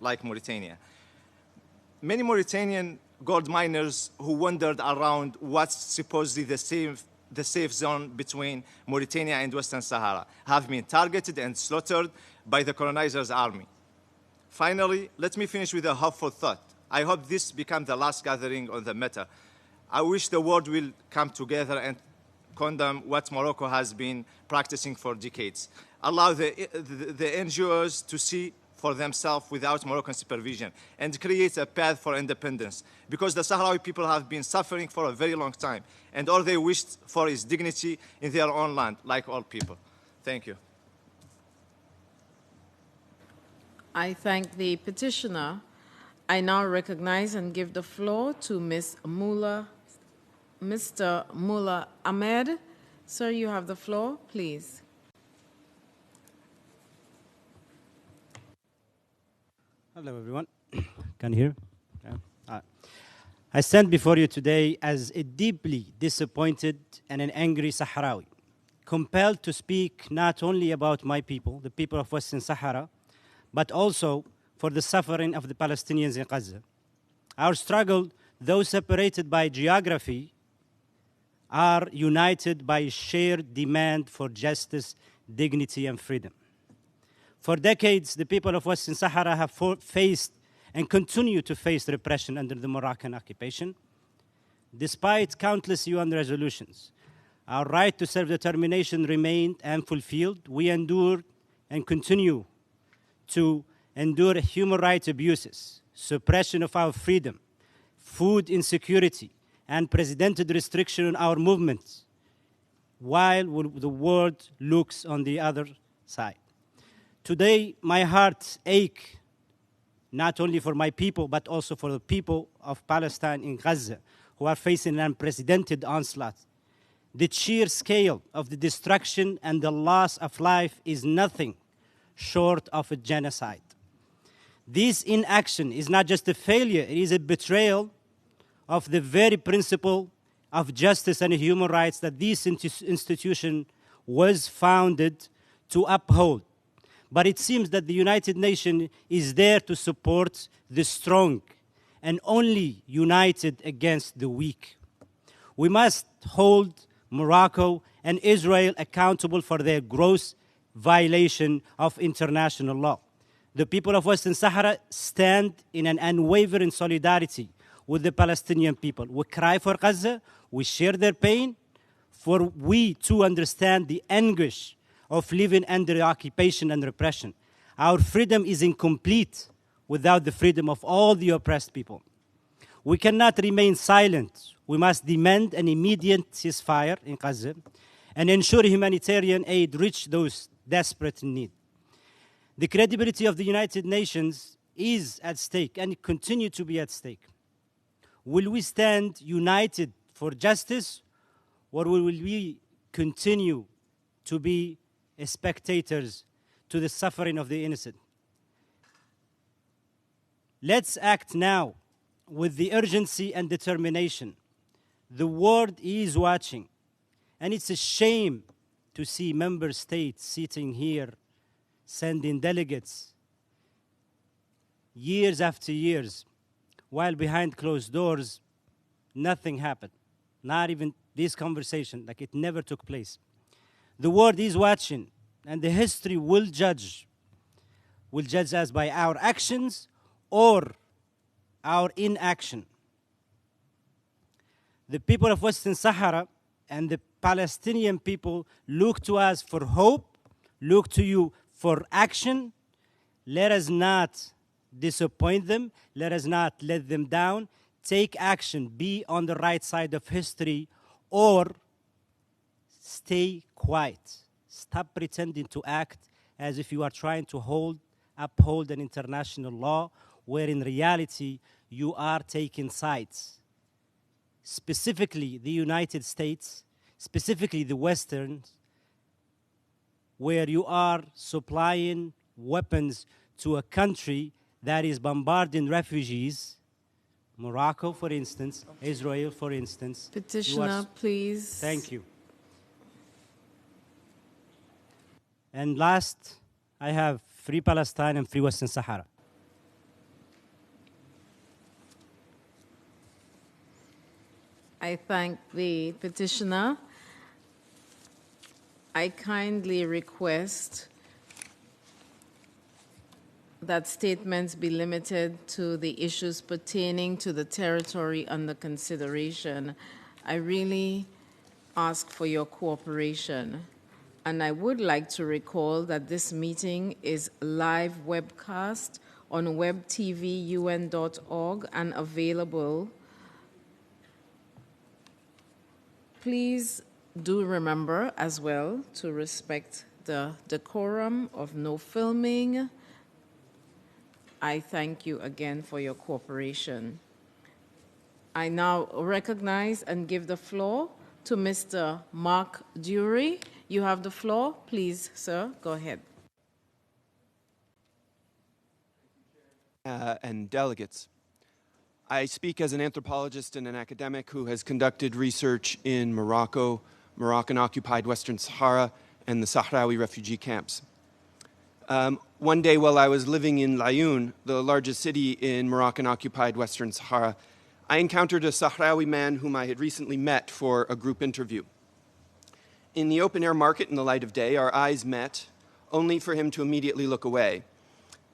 like Mauritania. Many Mauritanian gold miners who wandered around what's supposedly the safe zone between Mauritania and Western Sahara have been targeted and slaughtered by the colonizers' army. Finally, let me finish with a hopeful thought. I hope this becomes the last gathering on the matter. I wish the world will come together and condemn what Morocco has been practicing for decades. Allow the NGOs to see for themselves without Moroccan supervision and create a path for independence, because the Sahrawi people have been suffering for a very long time, and all they wished for is dignity in their own land, like all people. Thank you. I thank the petitioner. I now recognize and give the floor to Mr. Mullah Ahmed. Sir, you have the floor, please. Hello, everyone. Can you hear? Yeah. I stand before you today as a deeply disappointed and an angry Sahrawi, compelled to speak not only about my people, the people of Western Sahara, but also for the suffering of the Palestinians in Gaza. Our struggle, though separated by geography, are united by a shared demand for justice, dignity, and freedom. For decades, the people of Western Sahara have faced and continue to face repression under the Moroccan occupation. Despite countless UN resolutions, our right to self-determination remained unfulfilled. We endured and continue to endure human rights abuses, suppression of our freedom, food insecurity, and precedented restriction on our movements, while the world looks on the other side. Today, my heart aches not only for my people, but also for the people of Palestine in Gaza, who are facing an unprecedented onslaught. The sheer scale of the destruction and the loss of life is nothing short of a genocide. This inaction is not just a failure, it is a betrayal of the very principle of justice and human rights that this institution was founded to uphold. But it seems that the United Nations is there to support the strong and only united against the weak. We must hold Morocco and Israel accountable for their gross violation of international law. The people of Western Sahara stand in an unwavering solidarity with the Palestinian people. We cry for Gaza, we share their pain, for we too understand the anguish of living under occupation and repression. Our freedom is incomplete without the freedom of all the oppressed people. We cannot remain silent. We must demand an immediate ceasefire in Gaza and ensure humanitarian aid reach those desperate in need. The credibility of the United Nations is at stake and continue to be at stake. Will we stand united for justice, or will we continue to be spectators to the suffering of the innocent? Let's act now with the urgency and determination. The world is watching, and it's a shame to see member states sitting here sending delegates years after years, while behind closed doors, nothing happened. Not even this conversation, like it never took place. The world is watching, and the history will judge us by our actions or our inaction. The people of Western Sahara and the Palestinian people look to us for hope, look to you for action. Let us not disappoint them. Let us not let them down. Take action. Be on the right side of history, or stay quiet. Stop pretending to act as if you are trying to uphold an international law, where in reality you are taking sides. Specifically the United States, specifically the Westerns, where you are supplying weapons to a country that is bombarding refugees, Morocco, for instance, Israel, for instance. Petitioner, please. Thank you. And last, I have Free Palestine and Free Western Sahara. I thank the petitioner. I kindly request that statements be limited to the issues pertaining to the territory under consideration. I really ask for your cooperation. And I would like to recall that this meeting is live webcast on webtvun.org and available. Please do remember as well to respect the decorum of no filming. I thank you again for your cooperation. I now recognize and give the floor to Mr. Mark Dury. You have the floor. Please, sir, go ahead. And delegates. I speak as an anthropologist and an academic who has conducted research in Morocco, Moroccan-occupied Western Sahara, and the Sahrawi refugee camps. One day while I was living in Laayoune, the largest city in Moroccan-occupied Western Sahara, I encountered a Sahrawi man whom I had recently met for a group interview. In the open-air market in the light of day, our eyes met, only for him to immediately look away.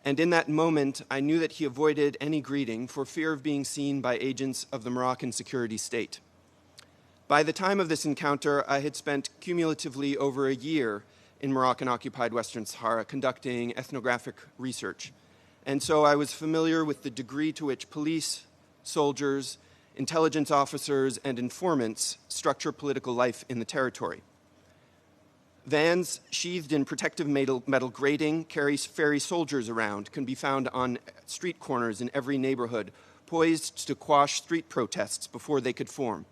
And in that moment, I knew that he avoided any greeting for fear of being seen by agents of the Moroccan security state. By the time of this encounter, I had spent cumulatively over a year in Moroccan-occupied Western Sahara conducting ethnographic research. And so I was familiar with the degree to which police, soldiers, intelligence officers, and informants structure political life in the territory. Vans sheathed in protective metal grating ferry soldiers around, can be found on street corners in every neighborhood, poised to quash street protests before they could form.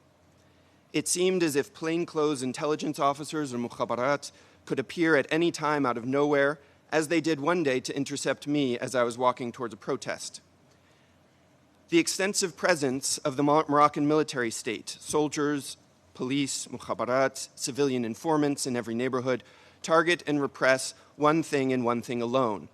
It seemed as if plainclothes intelligence officers or mukhabarat could appear at any time out of nowhere, as they did one day to intercept me as I was walking towards a protest. The extensive presence of the Moroccan military state, soldiers, police, mukhabarat, civilian informants in every neighborhood, target and repress one thing and one thing alone: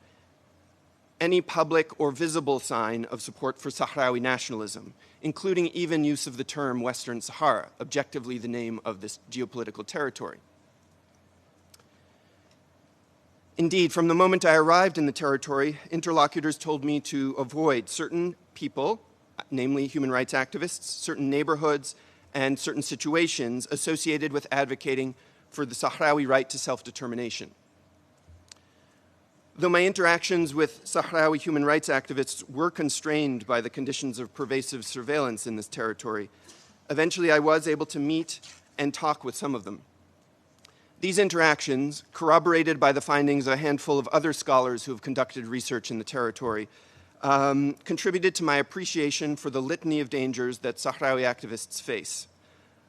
any public or visible sign of support for Sahrawi nationalism, including even use of the term Western Sahara, objectively the name of this geopolitical territory. Indeed, from the moment I arrived in the territory, interlocutors told me to avoid certain people, namely human rights activists, certain neighborhoods, and certain situations associated with advocating for the Sahrawi right to self-determination. Though my interactions with Sahrawi human rights activists were constrained by the conditions of pervasive surveillance in this territory, eventually I was able to meet and talk with some of them. These interactions, corroborated by the findings of a handful of other scholars who have conducted research in the territory, contributed to my appreciation for the litany of dangers that Sahrawi activists face.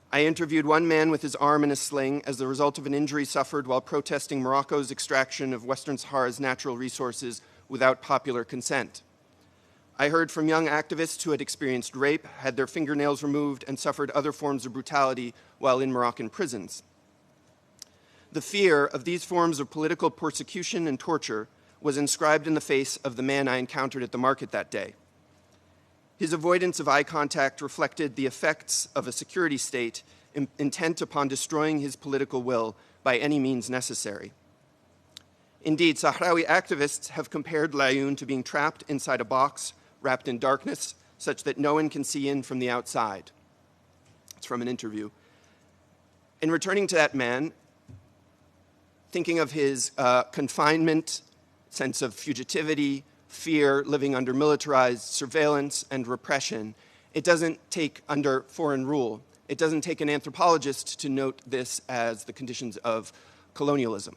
I interviewed one man with his arm in a sling as the result of an injury suffered while protesting Morocco's extraction of Western Sahara's natural resources without popular consent. I heard from young activists who had experienced rape, had their fingernails removed, and suffered other forms of brutality while in Moroccan prisons. The fear of these forms of political persecution and torture was inscribed in the face of the man I encountered at the market that day. His avoidance of eye contact reflected the effects of a security state intent upon destroying his political will by any means necessary. Indeed, Sahrawi activists have compared Laayoune to being trapped inside a box, wrapped in darkness, such that no one can see in from the outside. It's from an interview. In returning to that man, thinking of his confinement, sense of fugitivity, fear, living under militarized surveillance and repression, it doesn't take, under foreign rule, it doesn't take an anthropologist to note this as the conditions of colonialism.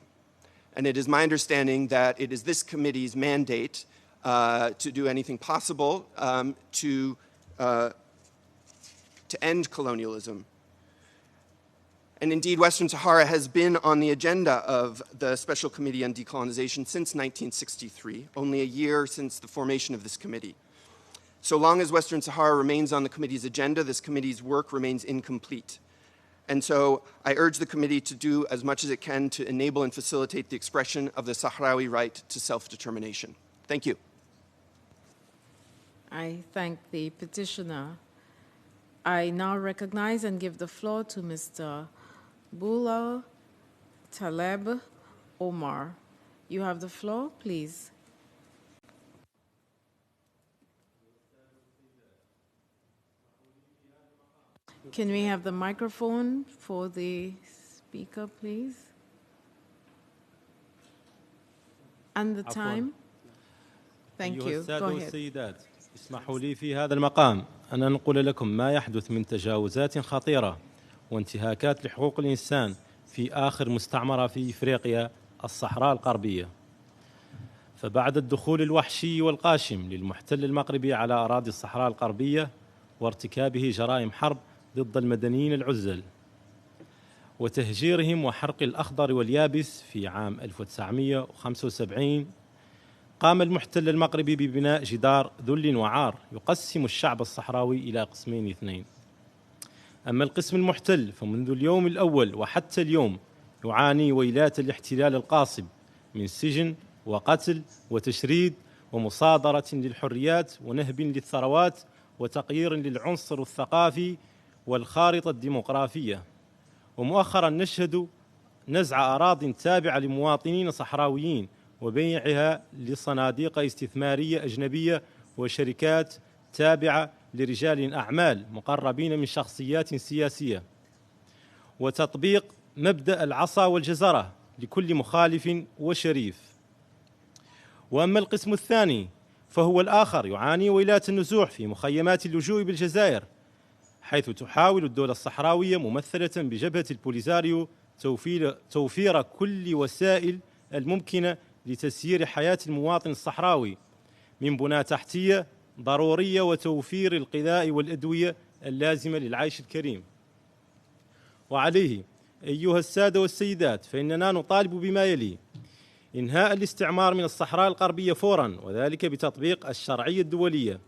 And it is my understanding that it is this committee's mandate to do anything possible to end colonialism. And indeed, Western Sahara has been on the agenda of the Special Committee on Decolonization since 1963, only a year since the formation of this committee. So long as Western Sahara remains on the committee's agenda, this committee's work remains incomplete. And so I urge the committee to do as much as it can to enable and facilitate the expression of the Sahrawi right to self-determination. Thank you. I thank the petitioner. I now recognize and give the floor to Mr. Bula Taleb Omar. You have the floor, please. Can we have the microphone for the speaker, please? And the time? Thank you. أيها السادة Go ahead. والسيدات، اسمحوا لي في هذا المقام أن أنقل لكم ما يحدث من تجاوزات خطيرة وانتهاكات لحقوق الإنسان في آخر مستعمرة في إفريقيا الصحراء الغربية. فبعد الدخول الوحشي والغاشم للمحتل المغربي على أراضي الصحراء الغربية وارتكابه جرائم حرب ضد المدنيين العزل وتهجيرهم وحرق الأخضر واليابس في عام 1975، قام المحتل المغربي ببناء جدار ذل وعار يقسم الشعب الصحراوي إلى قسمين اثنين. أما القسم المحتل فمنذ اليوم الأول وحتى اليوم يعاني ويلات الاحتلال القاصب من سجن وقتل وتشريد ومصادرة للحريات ونهب للثروات وتقيير للعنصر الثقافي والخارطة الديموغرافية. ومؤخرا نشهد نزع أراضٍ تابعة لمواطنين صحراويين وبيعها لصناديق استثمارية أجنبية وشركات تابعة لرجال أعمال مقربين من شخصيات سياسية، وتطبيق مبدأ العصا والجزرة لكل مخالف وشريف. وأما القسم الثاني فهو الآخر يعاني ويلات النزوح في مخيمات اللجوء بالجزائر، حيث تحاول الدولة الصحراوية ممثلة بجبهة البوليزاريو توفير كل وسائل الممكنة لتسيير حياة المواطن الصحراوي من بنى تحتية ضرورية وتوفير الغذاء والأدوية اللازمة للعيش الكريم. وعليه أيها السادة والسيدات فإننا نطالب بما يلي: إنهاء الاستعمار من الصحراء الغربية فوراً، وذلك بتطبيق الشرعية الدولية،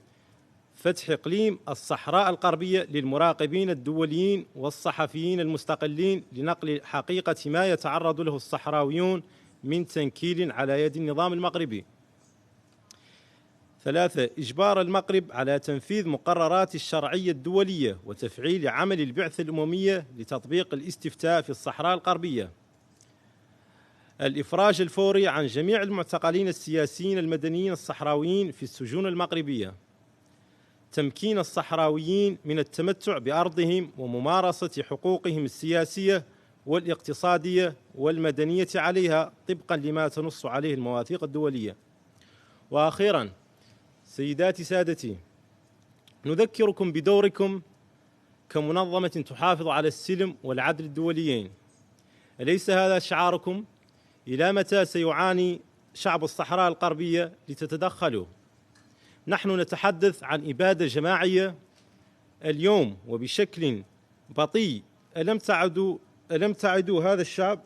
فتح إقليم الصحراء الغربية للمراقبين الدوليين والصحفيين المستقلين لنقل حقيقة ما يتعرض له الصحراويون من تنكيل على يد النظام المغربي. 3. إجبار المغرب على تنفيذ مقررات الشرعية الدولية وتفعيل عمل البعثة الأممية لتطبيق الاستفتاء في الصحراء الغربية. الإفراج الفوري عن جميع المعتقلين السياسيين المدنيين الصحراويين في السجون المغربية. تمكين الصحراويين من التمتع بأرضهم وممارسة حقوقهم السياسية والاقتصادية والمدنية عليها طبقا لما تنص عليه المواثيق الدولية. وأخيرا سيداتي سادتي، نذكركم بدوركم كمنظمة تحافظ على السلم والعدل الدوليين. أليس هذا شعاركم؟ إلى متى سيعاني شعب الصحراء الغربية لتتدخلوا؟ نحن نتحدث عن إبادة جماعية اليوم وبشكل بطيء. ألم تعدوا هذا الشعب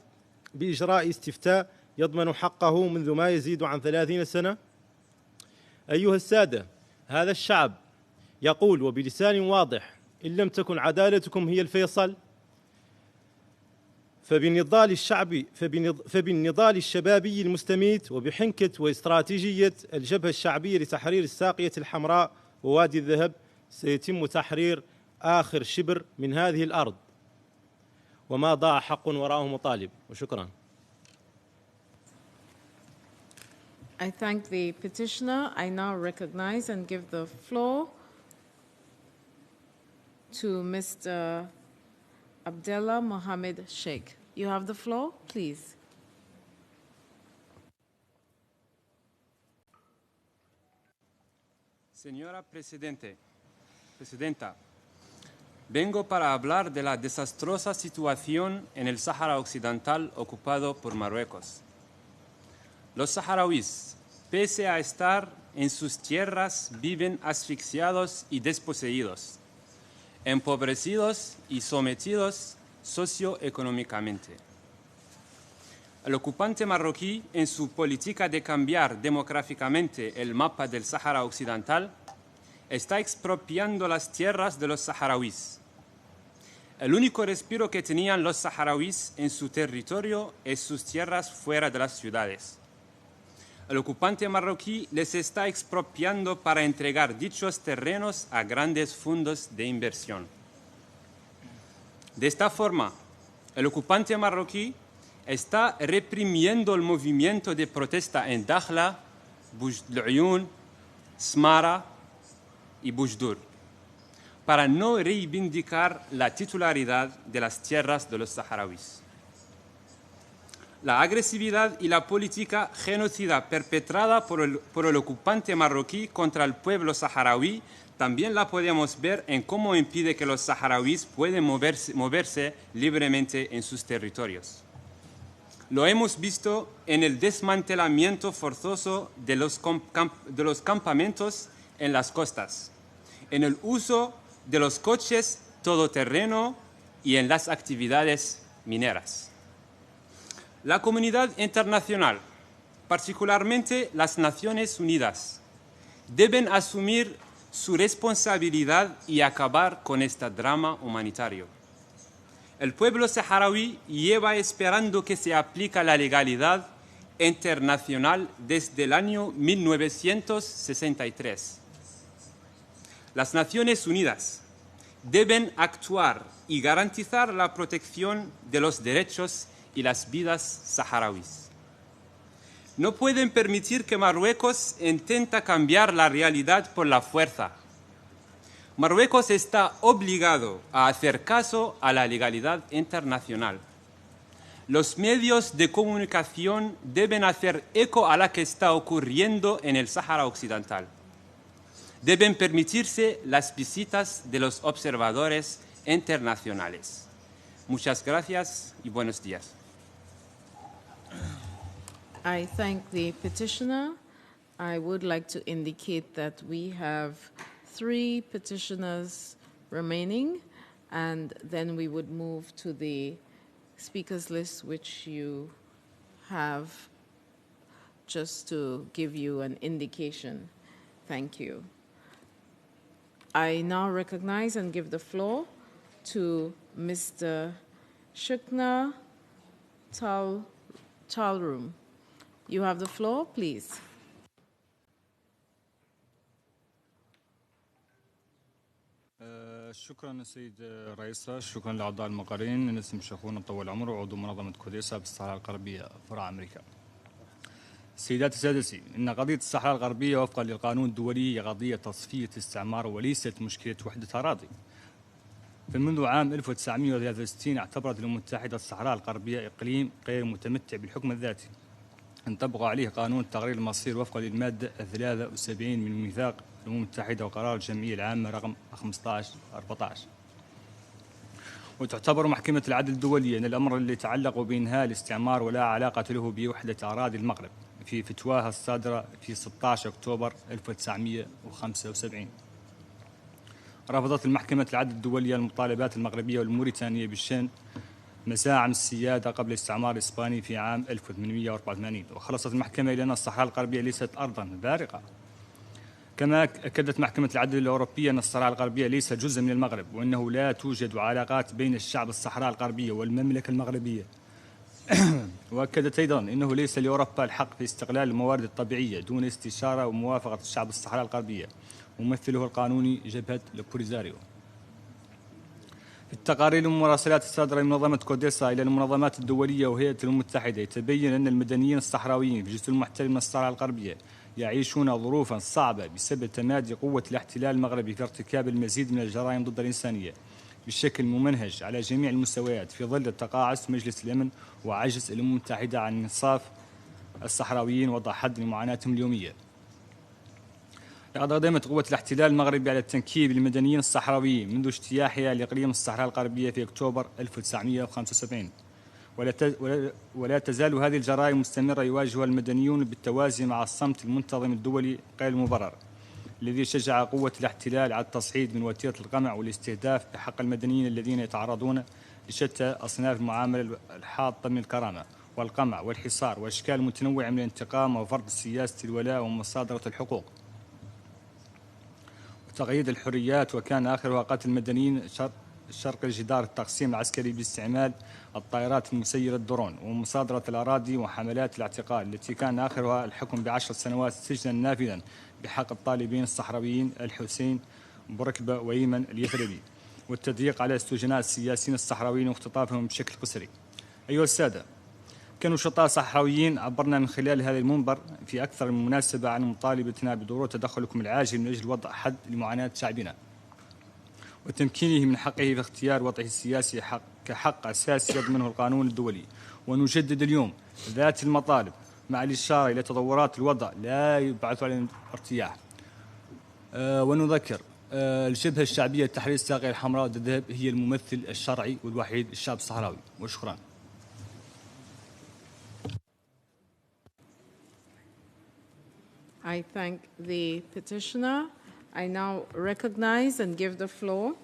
بإجراء استفتاء يضمن حقه منذ ما يزيد عن 30 سنة؟ أيها السادة، هذا الشعب يقول وبلسان واضح: إن لم تكن عدالتكم هي الفيصل فبالنضال الشبابي المستميت وبحنكة واستراتيجية الجبهة الشعبية لتحرير الساقية الحمراء ووادي الذهب سيتم تحرير آخر شبر من هذه الأرض، وما ضاع حق وراءه مطالب. وشكرا. I thank the petitioner. I now recognize and give the floor to Mr. Abdullah Mohammed Sheikh. You have the floor, please. Señora Presidenta, vengo para hablar de la desastrosa situación en el Sáhara Occidental ocupado por Marruecos. Los saharauis, pese a estar en sus tierras, viven asfixiados y desposeídos, empobrecidos y sometidos socioeconómicamente. El ocupante marroquí, en su política de cambiar demográficamente el mapa del Sáhara Occidental, está expropiando las tierras de los saharauis. El único respiro que tenían los saharauis en su territorio es sus tierras fuera de las ciudades. El ocupante marroquí les está expropiando para entregar dichos terrenos a grandes fondos de inversión. De esta forma, el ocupante marroquí está reprimiendo el movimiento de protesta en Dakhla, Bujd'l-Uyun, Smara y Bujdur, para no reivindicar la titularidad de las tierras de los saharauis. La agresividad y la política genocida perpetrada por el ocupante marroquí contra el pueblo saharaui también la podemos ver en cómo impide que los saharauis puedan moverse libremente en sus territorios. Lo hemos visto en el desmantelamiento forzoso de los campamentos en las costas, en el uso de los coches todoterreno y en las actividades mineras. La comunidad internacional, particularmente las Naciones Unidas, deben asumir su responsabilidad y acabar con este drama humanitario. El pueblo saharaui lleva esperando que se aplique la legalidad internacional desde el año 1963. Las Naciones Unidas deben actuar y garantizar la protección de los derechos y las vidas saharauis. No pueden permitir que Marruecos intente cambiar la realidad por la fuerza. Marruecos está obligado a hacer caso a la legalidad internacional. Los medios de comunicación deben hacer eco a lo que está ocurriendo en el Sáhara Occidental. Deben permitirse las visitas de los observadores internacionales. Muchas gracias y buenos días. I thank the petitioner. I would like to indicate that we have 3 petitioners remaining, and then we would move to the speakers list, which you have, just to give you an indication. Thank you. I now recognize and give the floor to Mr. Shukna Talroom. You have the floor, please. شكرا سيد رئيسة، شكرا لأعضاء المقرين. أنا اسمي شخون طول العمر وعضو منظمة كوديسا بالصحراء الغربية فرع أمريكا. سيداتي سادتي، إن قضية الصحراء الغربية وفقا للقانون الدولي هي قضية تصفية استعمار وليست مشكلة وحدة أراضي. فمنذ عام 1963 اعتبرت الأمم المتحدة الصحراء الغربية إقليم غير متمتع بالحكم الذاتي، انطبق عليه قانون تغيير المصير وفقا للمادة 73 من ميثاق الأمم المتحدة وقرار الجمعية العامة رقم 1514. وتعتبر محكمة العدل الدولية أن الأمر اللي يتعلق بإنهاء الاستعمار ولا علاقة له بوحدة أراضي المغرب في فتواها الصادرة في 16 أكتوبر 1975. رفضت المحكمة العدل الدولية المطالبات المغربية والموريتانية بشأن مساعم السيادة قبل الاستعمار الإسباني في عام 1884، وخلصت المحكمة إلى أن الصحراء الغربية ليست أرضا بارقة. كما أكدت محكمة العدل الأوروبية أن الصحراء الغربية ليس جزء من المغرب، وأنه لا توجد علاقات بين الشعب الصحراء الغربية والمملكة المغربية. وأكدت أيضا أنه ليس لأوروبا الحق في استغلال الموارد الطبيعية دون استشارة وموافقة الشعب الصحراء الغربية، ممثله القانوني جبهة البوليزاريو. في التقارير والمراسلات الصادرة من منظمة كوديسا إلى المنظمات الدولية وهيئة الأمم المتحدة يتبين أن المدنيين الصحراويين في الجزء المحتل من الصحراء الغربية يعيشون ظروفا صعبة بسبب تمادي قوة الاحتلال المغربي في ارتكاب المزيد من الجرائم ضد الإنسانية بشكل ممنهج على جميع المستويات في ظل تقاعس مجلس الأمن وعجز الأمم المتحدة عن إنصاف الصحراويين وضع حد لمعاناتهم اليومية. لقد قدمت قوة الاحتلال المغربي على التنكيل بالمدنيين الصحراويين منذ اجتياحها لإقليم الصحراء الغربية في أكتوبر 1975، ولا تزال هذه الجرائم مستمرة يواجهها المدنيون بالتوازي مع الصمت المنتظم الدولي غير المبرر الذي شجع قوة الاحتلال على التصعيد من وتيرة القمع والاستهداف بحق المدنيين الذين يتعرضون لشتى أصناف المعاملة الحاطة من الكرامة والقمع والحصار وأشكال متنوعة من الانتقام وفرض سياسة الولاء ومصادرة الحقوق وتقييد الحريات، وكان آخرها قتل المدنيين شرق الجدار التقسيم العسكري باستعمال الطائرات المسيرة الدرون ومصادرة الأراضي وحملات الاعتقال التي كان آخرها الحكم ب10 سنوات سجنا نافذا بحق الطالبين الصحراويين الحسين بركبة وأيمن اليثربي، والتضييق على السجناء السياسيين الصحراويين واختطافهم بشكل قسري. أيها السادة، كنشطاء صحراويين عبرنا من خلال هذا المنبر في أكثر من مناسبة عن مطالبتنا بضرورة تدخلكم العاجل من أجل وضع حد لمعاناة شعبنا وتمكينه من حقه في اختيار وضعه السياسي كحق أساسي يضمنه القانون الدولي. ونجدد اليوم ذات المطالب مع الإشارة إلى تطورات الوضع لا يبعث على الارتياح. ونذكر الجبهة الشعبية لتحرير الساقية الحمراء الذهب هي الممثل الشرعي والوحيد للشعب الصحراوي. وشكرا. I thank the petitioner. I now recognize and give the floor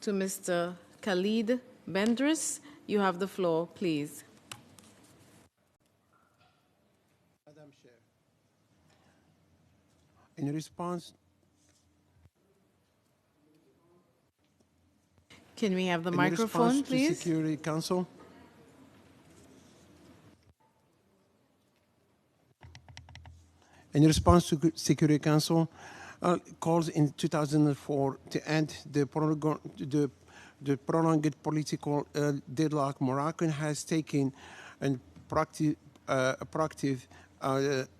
to Mr. Khalid Bendris. You have the floor, please. Madam Chair, in response, can we have the microphone, please? To Security Council. In response to Security Council calls in 2004 to end the prolonged political deadlock, Morocco has taken a proactive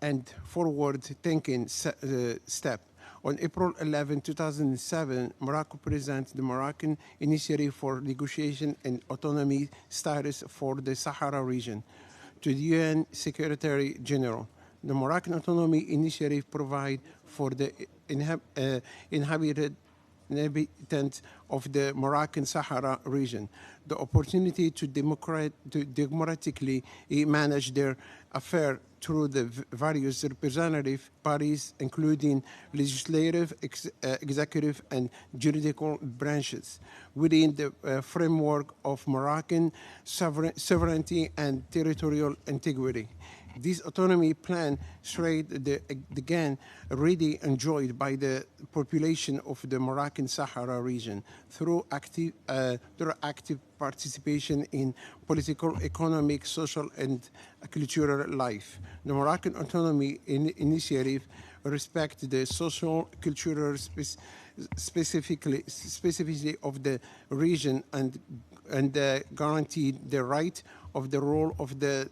and forward-thinking step. On April 11, 2007, Morocco presented the Moroccan Initiative for Negotiation and Autonomy Status for the Sahara region to the UN Secretary General. The Moroccan Autonomy Initiative provides for the inhabited inhabitants of the Moroccan Sahara region the opportunity to democratically manage their affairs through the various representative bodies, including legislative, executive, and judicial branches, within the framework of Moroccan sovereignty and territorial integrity. This autonomy plan shared again already enjoyed by the population of the Moroccan Sahara region through active participation in political, economic, social, and cultural life. The Moroccan Autonomy Initiative respects the social, cultural specificity of the region and guaranteed the right of the role of the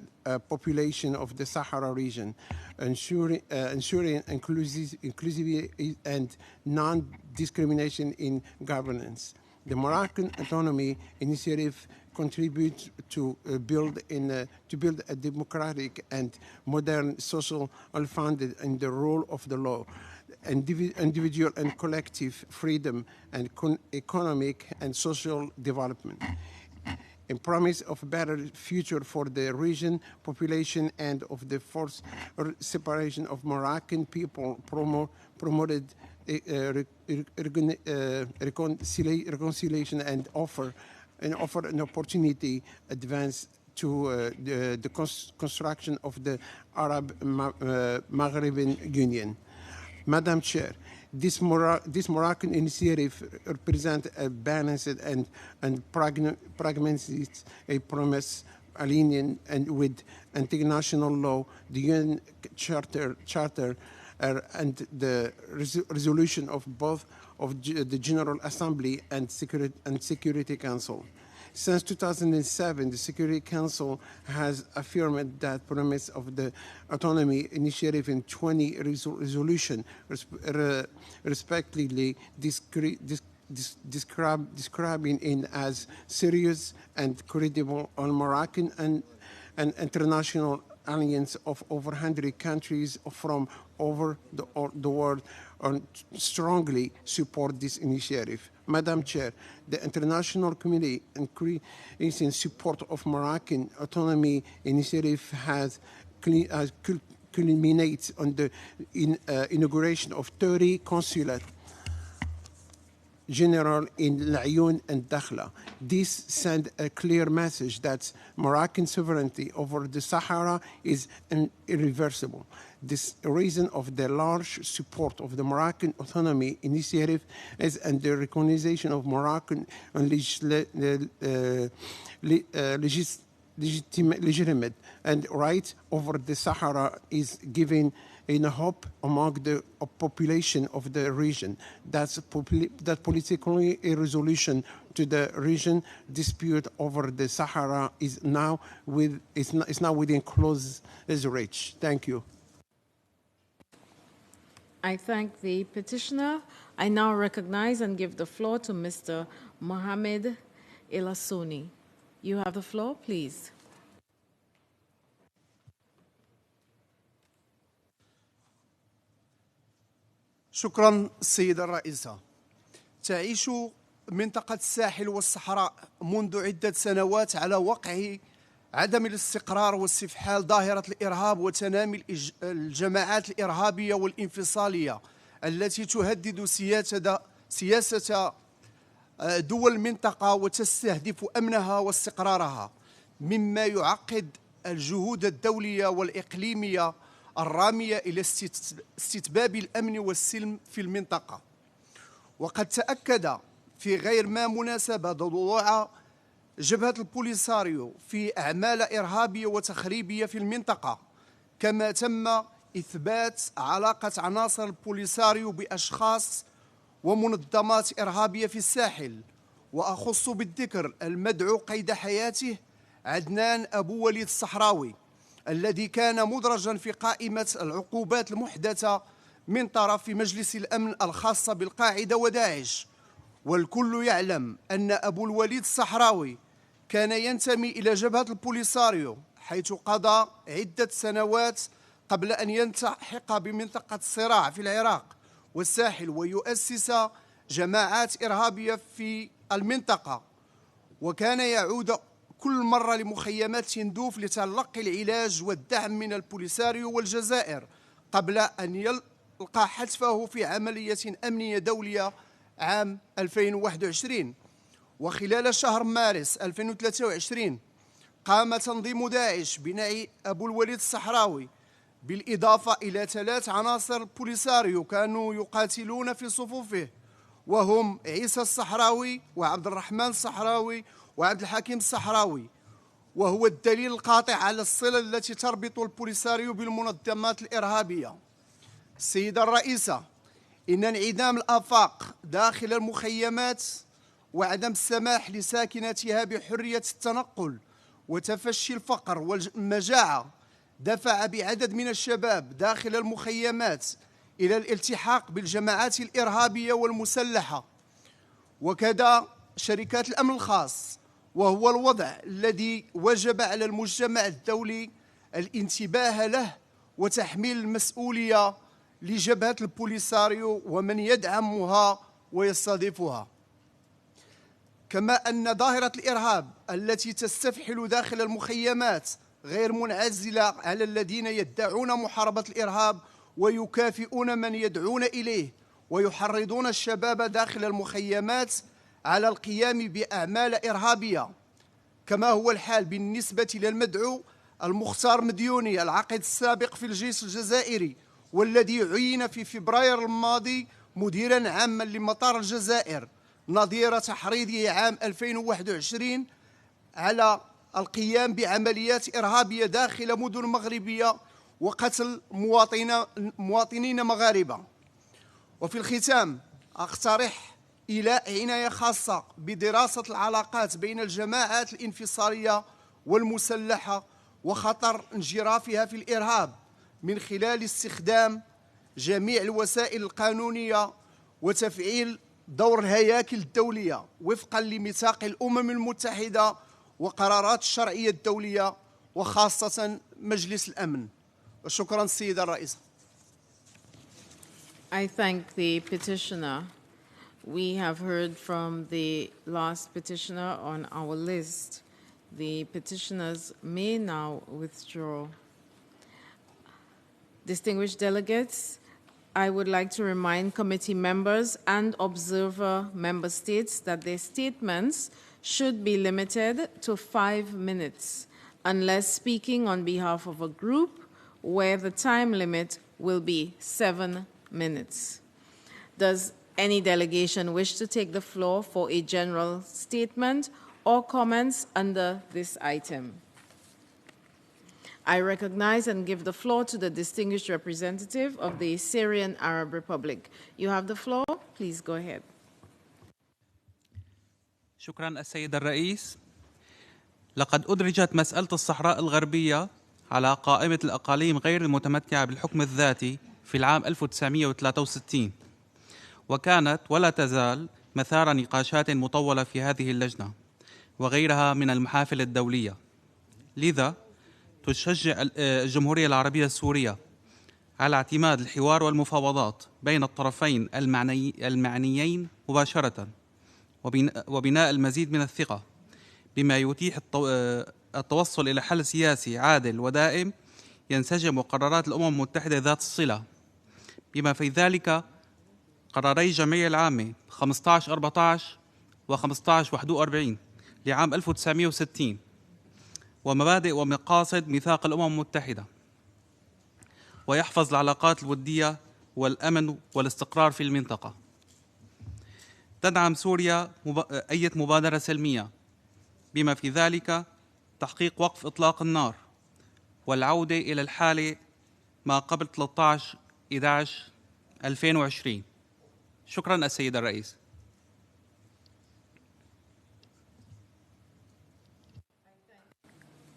population of the Sahara region, ensuring inclusivity and non-discrimination in governance. The Moroccan Autonomy Initiative contributes to build a democratic and modern social founded in the rule of the law, individual and collective freedom, and economic and social development. In promise of a better future for the region, population, and of the forced separation of Moroccan people, promoted reconciliation and offer an opportunity advance to the construction of the Arab Maghrebian Union. Madam Chair, this Moroccan initiative represents a balanced and pragmatic promise aligned and with international law, the UN Charter, and the resolution of both of the General Assembly and Security Council. Since 2007, the Security Council has affirmed that promise of the autonomy initiative in 20 resolutions, respectively describing it as serious and credible on Moroccan and international alliance of over 100 countries from over the world strongly support this initiative. Madam Chair, the international community increasing support of Moroccan autonomy initiative has culminated on the inauguration of 30 consulate general in Laayoune and Dakhla. This sends a clear message that Moroccan sovereignty over the Sahara is irreversible. This reason of the large support of the Moroccan Autonomy Initiative is and the recognition of Moroccan legitimate and right over the Sahara is given in hope among the population of the region. That politically a resolution to the region dispute over the Sahara is now within close reach. Thank you. I thank the petitioner. I now recognize and give the floor to Mr. Mohamed Elassouni. You have the floor, please. شكرا السيدة الرئيسة. تعيش منطقة الساحل والصحراء منذ عدة سنوات على وقع عدم الاستقرار واستفحال ظاهرة الإرهاب وتنامي الجماعات الإرهابية والانفصالية التي تهدد سياسة دول المنطقة وتستهدف أمنها واستقرارها، مما يعقد الجهود الدولية والإقليمية الرامية إلى استتباب الأمن والسلم في المنطقة. وقد تأكد في غير ما مناسبة ضلوع جبهة البوليساريو في أعمال إرهابية وتخريبية في المنطقة، كما تم إثبات علاقة عناصر البوليساريو بأشخاص ومنظمات إرهابية في الساحل، وأخص بالذكر المدعو قيد حياته عدنان أبو وليد الصحراوي، الذي كان مدرجا في قائمة العقوبات المحدثة من طرف مجلس الأمن الخاصة بالقاعدة وداعش. والكل يعلم أن أبو الوليد الصحراوي كان ينتمي إلى جبهة البوليساريو، حيث قضى عدة سنوات قبل أن يلتحق بمنطقة الصراع في العراق والساحل ويؤسس جماعات إرهابية في المنطقة، وكان يعود كل مرة لمخيمات تندوف لتلقي العلاج والدعم من البوليساريو والجزائر قبل أن يلقى حتفه في عملية أمنية دولية عام 2021. وخلال شهر مارس 2023 قام تنظيم داعش بناء أبو الوليد الصحراوي، بالإضافة إلى 3 عناصر بوليساريو كانوا يقاتلون في صفوفه، وهم عيسى الصحراوي وعبد الرحمن الصحراوي وعبد الحكيم الصحراوي، وهو الدليل القاطع على الصلة التي تربط البوليساريو بالمنظمات الإرهابية. السيدة الرئيسة، إن انعدام الآفاق داخل المخيمات وعدم السماح لساكنتها بحرية التنقل وتفشي الفقر والمجاعة دفع بعدد من الشباب داخل المخيمات إلى الالتحاق بالجماعات الإرهابية والمسلحة، وكذا شركات الأمن الخاص، وهو الوضع الذي وجب على المجتمع الدولي الانتباه له وتحميل المسؤولية لجبهة البوليساريو ومن يدعمها ويستضيفها. كما أن ظاهرة الإرهاب التي تستفحل داخل المخيمات غير منعزلة على الذين يدعون محاربة الإرهاب ويكافئون من يدعون إليه، ويحرضون الشباب داخل المخيمات على القيام بأعمال إرهابية، كما هو الحال بالنسبة للمدعو المختار مديوني العقيد السابق في الجيش الجزائري، والذي عين في فبراير الماضي مديرا عاما لمطار الجزائر، نظير تحريضه عام 2021 على القيام بعمليات إرهابية داخل مدن مغربية وقتل مواطنين مغاربة. وفي الختام أقترح إلى عناية خاصة بدراسة العلاقات بين الجماعات الانفصالية والمسلحة وخطر انجرافها في الإرهاب من خلال استخدام جميع الوسائل القانونية وتفعيل دور الهياكل الدولية وفقا لميثاق الأمم المتحدة وقرارات الشرعية الدولية وخاصة مجلس الأمن. وشكرا السيدة الرئيسة. I thank the petitioner. We have heard from the last petitioner on our list. The petitioners may now withdraw. Distinguished delegates, I would like to remind committee members and observer member states that their statements should be limited to 5 minutes, unless speaking on behalf of a group, where the time limit will be 7 minutes. Does any delegation wish to take the floor for a general statement or comments under this item? I recognize and give the floor to the distinguished representative of the Syrian Arab Republic. You have the floor. Please go ahead. شكرا السيد الرئيس. لقد أدرجت مسألة الصحراء الغربية على قائمة الأقاليم غير المتمتعة بالحكم الذاتي في العام 1963، وكانت ولا تزال مثار نقاشات مطولة في هذه اللجنة وغيرها من المحافل الدولية. لذا تشجع الجمهورية العربية السورية على اعتماد الحوار والمفاوضات بين الطرفين المعنيين مباشرة وبناء المزيد من الثقة، بما يتيح التوصل إلى حل سياسي عادل ودائم ينسجم قرارات الأمم المتحدة ذات الصلة، بما في ذلك قراري الجمعية العامة 1514 و 1541 لعام 1960 ومبادئ ومقاصد ميثاق الأمم المتحدة، ويحفظ العلاقات الودية والأمن والاستقرار في المنطقة. تدعم سوريا أي مبادرة سلمية، بما في ذلك تحقيق وقف إطلاق النار والعودة إلى الحالة ما قبل 13/11/2020. شكرا السيد الرئيس.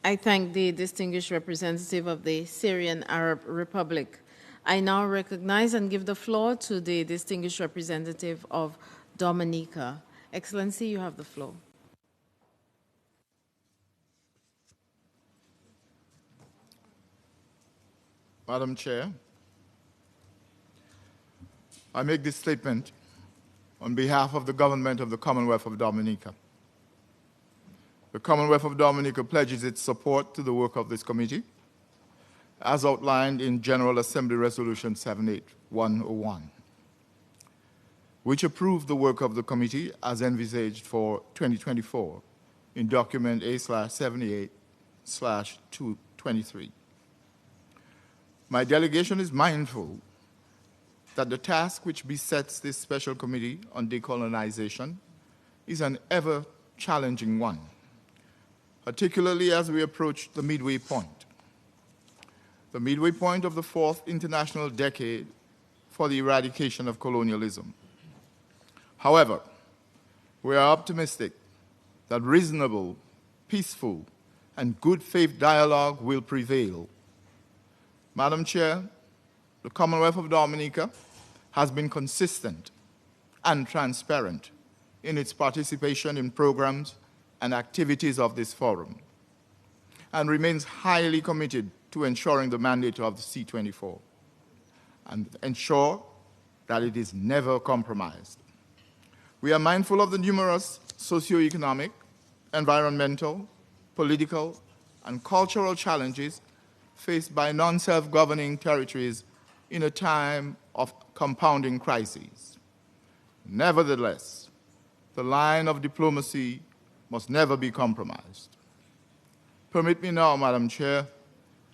I thank the distinguished representative of the Syrian Arab Republic. I now recognize and give the floor to the distinguished representative of Dominica. Excellency, you have the floor. Madam Chair, I make this statement on behalf of the government of the Commonwealth of Dominica. The Commonwealth of Dominica pledges its support to the work of this committee, as outlined in General Assembly Resolution 78101, which approved the work of the committee as envisaged for 2024 in document A/78/223. My delegation is mindful that the task which besets this special committee on decolonization is an ever-challenging one, particularly as we approach the midway point. The midway point of the fourth international decade for the eradication of colonialism. However, we are optimistic that reasonable, peaceful, and good faith dialogue will prevail. Madam Chair, the Commonwealth of Dominica has been consistent and transparent in its participation in programs and activities of this forum, and remains highly committed to ensuring the mandate of the C24 and ensure that it is never compromised. We are mindful of the numerous socio-economic, environmental, political, and cultural challenges faced by non-self-governing territories in a time of compounding crises. Nevertheless, the line of diplomacy must never be compromised. Permit me now, Madam Chair,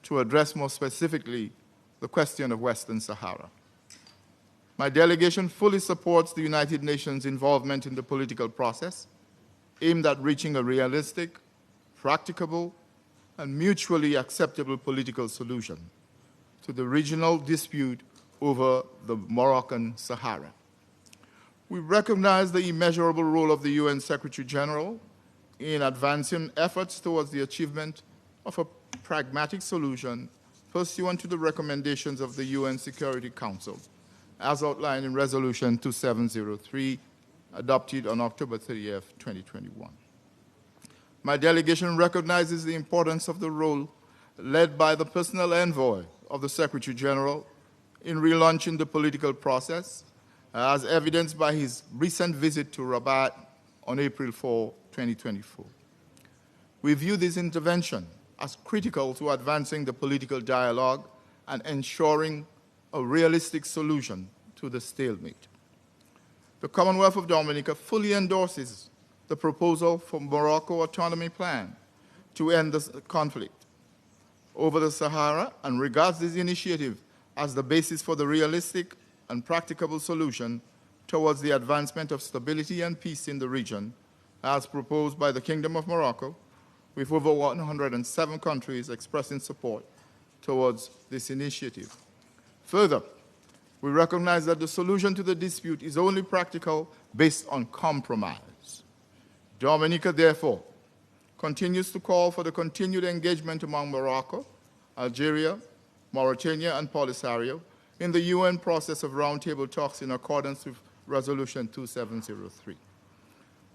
to address more specifically the question of Western Sahara. My delegation fully supports the United Nations' involvement in the political process aimed at reaching a realistic, practicable, and mutually acceptable political solution to the regional dispute over the Moroccan Sahara. We recognize the immeasurable role of the UN Secretary General in advancing efforts towards the achievement of a pragmatic solution pursuant to the recommendations of the UN Security Council, as outlined in Resolution 2703, adopted on October 30th, 2021. My delegation recognizes the importance of the role led by the personal envoy of the Secretary General in relaunching the political process, as evidenced by his recent visit to Rabat on April 4, 2024. We view this intervention as critical to advancing the political dialogue and ensuring a realistic solution to the stalemate. The Commonwealth of Dominica fully endorses the proposal for Morocco Autonomy Plan to end the conflict over the Sahara and regards this initiative as the basis for the realistic and practicable solution towards the advancement of stability and peace in the region, as proposed by the Kingdom of Morocco, with over 107 countries expressing support towards this initiative. Further, we recognize that the solution to the dispute is only practical based on compromise. Dominica, therefore, continues to call for the continued engagement among Morocco, Algeria, Mauritania, and Polisario in the UN process of roundtable talks in accordance with Resolution 2703.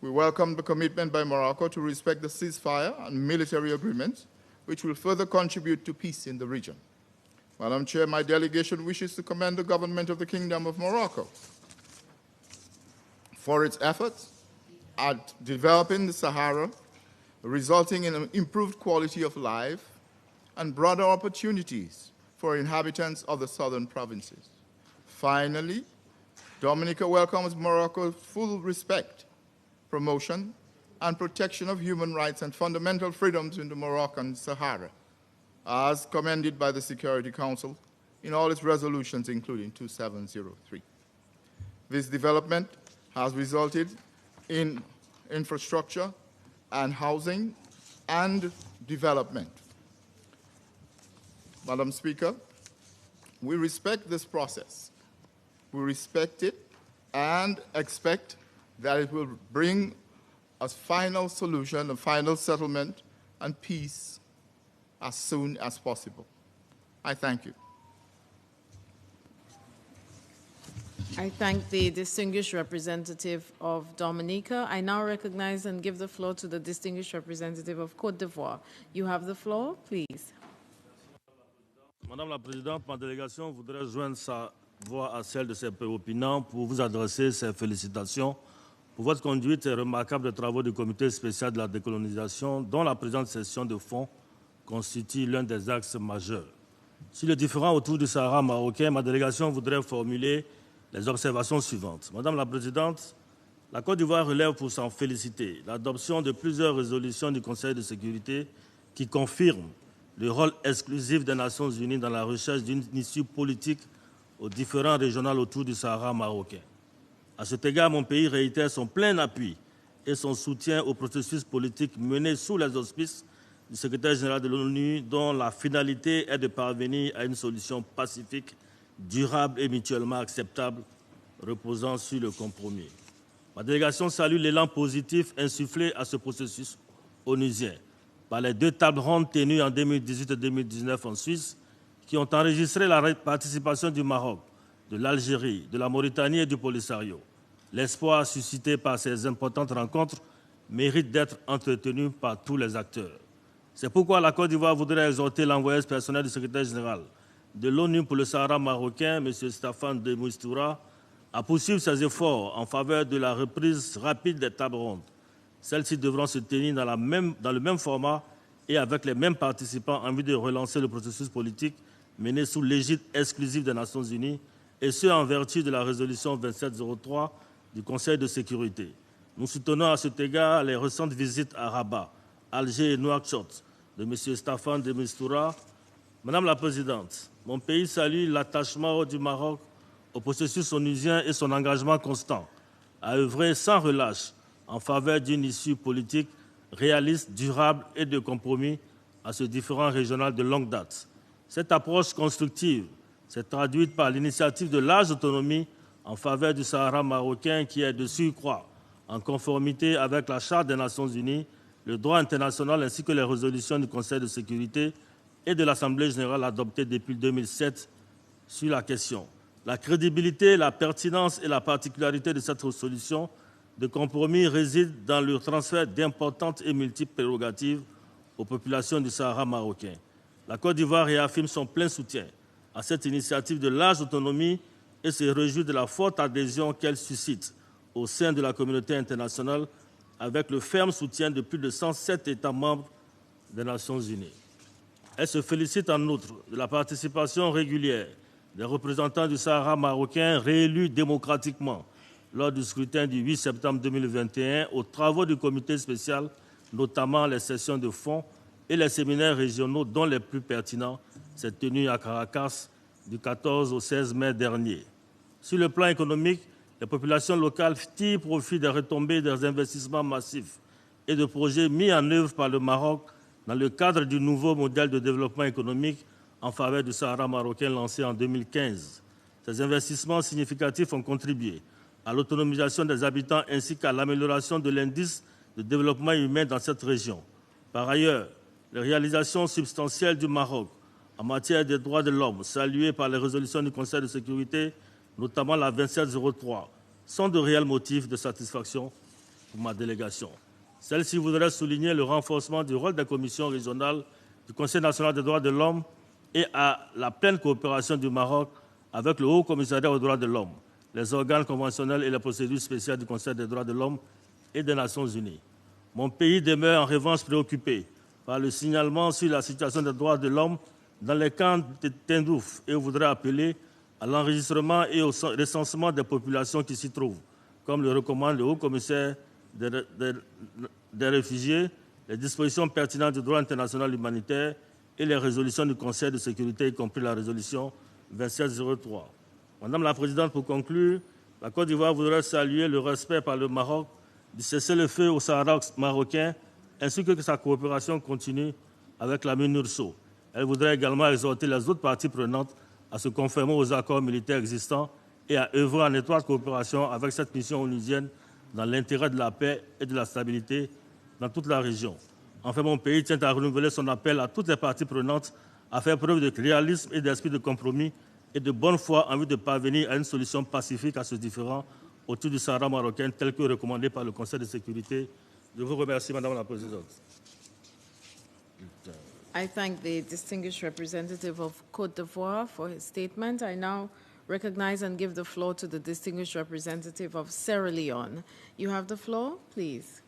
We welcome the commitment by Morocco to respect the ceasefire and military agreements, which will further contribute to peace in the region. Madam Chair, my delegation wishes to commend the government of the Kingdom of Morocco for its efforts at developing the Sahara, resulting in an improved quality of life and broader opportunities for inhabitants of the southern provinces. Finally, Dominica welcomes Morocco's full respect, promotion, and protection of human rights and fundamental freedoms in the Moroccan Sahara, as commended by the Security Council in all its resolutions, including 2703. This development has resulted in infrastructure and housing and development. Madam Speaker, we respect this process. We respect it and expect that it will bring a final solution, a final settlement, and peace as soon as possible. I thank you. I thank the distinguished representative of Dominica. I now recognize and give the floor to the distinguished representative of Côte d'Ivoire. You have the floor, please. Madame la Présidente, ma délégation voudrait joindre sa voix à celle de ses opinions pour vous adresser ses félicitations pour votre conduite et remarquable des travaux du comité spécial de la décolonisation, dont la présente session de fond constitue l'un des axes majeurs. Sur les différends autour du Sahara marocain, ma délégation voudrait formuler les observations suivantes. Madame la Présidente, la Côte d'Ivoire relève pour s'en féliciter l'adoption de plusieurs résolutions du Conseil de sécurité qui confirment le rôle exclusif des Nations unies dans la recherche d'une issue politique aux différends régionaux autour du Sahara marocain. À cet égard, mon pays réitère son plein appui et son soutien au processus politique mené sous les auspices du secrétaire général de l'ONU, dont la finalité est de parvenir à une solution pacifique, durable et mutuellement acceptable, reposant sur le compromis. Ma délégation salue l'élan positif insufflé à ce processus onusien par les 2 tables rondes tenues en 2018 et 2019 en Suisse, qui ont enregistré la participation du Maroc, de l'Algérie, de la Mauritanie et du Polisario. L'espoir suscité par ces importantes rencontres mérite d'être entretenu par tous les acteurs. C'est pourquoi la Côte d'Ivoire voudrait exhorter l'envoyé personnel du secrétaire général de l'ONU pour le Sahara marocain, M. Staffan de Mistura, à poursuivre ses efforts en faveur de la reprise rapide des tables rondes. Celles-ci devront se tenir dans le même format et avec les mêmes participants en vue de relancer le processus politique mené sous l'égide exclusive des Nations unies, et ce en vertu de la résolution 2703 du Conseil de sécurité. Nous soutenons à cet égard les récentes visites à Rabat, Alger et Nouakchott de M. Staffan de Mistura. Madame la Présidente, mon pays salue l'attachement du Maroc au processus onusien et son engagement constant à œuvrer sans relâche en faveur d'une issue politique réaliste, durable et de compromis à ce différend régional de longue date. Cette approche constructive s'est traduite par l'initiative de large autonomie en faveur du Sahara marocain qui est de surcroît en conformité avec la Charte des Nations unies, le droit international ainsi que les résolutions du Conseil de sécurité et de l'Assemblée générale adoptées depuis 2007 sur la question. La crédibilité, la pertinence et la particularité de cette résolution de compromis résident dans le transfert d'importantes et multiples prérogatives aux populations du Sahara marocain. La Côte d'Ivoire réaffirme son plein soutien à cette initiative de large autonomie et se réjouit de la forte adhésion qu'elle suscite au sein de la communauté internationale avec le ferme soutien de plus de 107 États membres des Nations unies. Elle se félicite en outre de la participation régulière des représentants du Sahara marocain réélus démocratiquement lors du scrutin du 8 septembre 2021 aux travaux du comité spécial, notamment les sessions de fond et les séminaires régionaux dont les plus pertinents s'est tenu à Caracas du 14 au 16 mai dernier. Sur le plan économique, les populations locales tirent profit des retombées des investissements massifs et de projets mis en œuvre par le Maroc dans le cadre du nouveau modèle de développement économique en faveur du Sahara marocain lancé en 2015. Ces investissements significatifs ont contribué à l'autonomisation des habitants ainsi qu'à l'amélioration de l'indice de développement humain dans cette région. Par ailleurs, les réalisations substantielles du Maroc en matière des droits de l'homme, saluées par les résolutions du Conseil de sécurité, notamment la 2703, sont de réels motifs de satisfaction pour ma délégation. Celle-ci voudrait souligner le renforcement du rôle des commissions régionales du Conseil national des droits de l'homme et à la pleine coopération du Maroc avec le Haut Commissariat aux droits de l'homme, les organes conventionnels et les procédures spéciales du Conseil des droits de l'homme et des Nations unies. Mon pays demeure en revanche préoccupé par le signalement sur la situation des droits de l'homme dans les camps de Tindouf et voudrait appeler à l'enregistrement et au recensement des populations qui s'y trouvent, comme le recommande le Haut Commissaire des réfugiés, les dispositions pertinentes du droit international humanitaire et les résolutions du Conseil de sécurité, y compris la résolution 2703. Madame la Présidente, pour conclure, la Côte d'Ivoire voudrait saluer le respect par le Maroc du cessez-le-feu au Sahara marocain, ainsi que sa coopération continue avec la MINURSO. Elle voudrait également exhorter les autres parties prenantes à se conformer aux accords militaires existants et à œuvrer en étroite coopération avec cette mission onusienne dans l'intérêt de la paix et de la stabilité dans toute la région. Enfin, mon pays tient à renouveler son appel à toutes les parties prenantes à faire preuve de réalisme et d'esprit de compromis et de bonne foi en vue de parvenir à une solution pacifique à ce différend autour du Sahara marocain tel que recommandé par le Conseil de sécurité. Je vous remercie, Madame la Présidente. I thank the distinguished representative of Côte d'Ivoire for his statement. I now recognize and give the floor to the distinguished representative of Sierra Leone. You have the floor, please.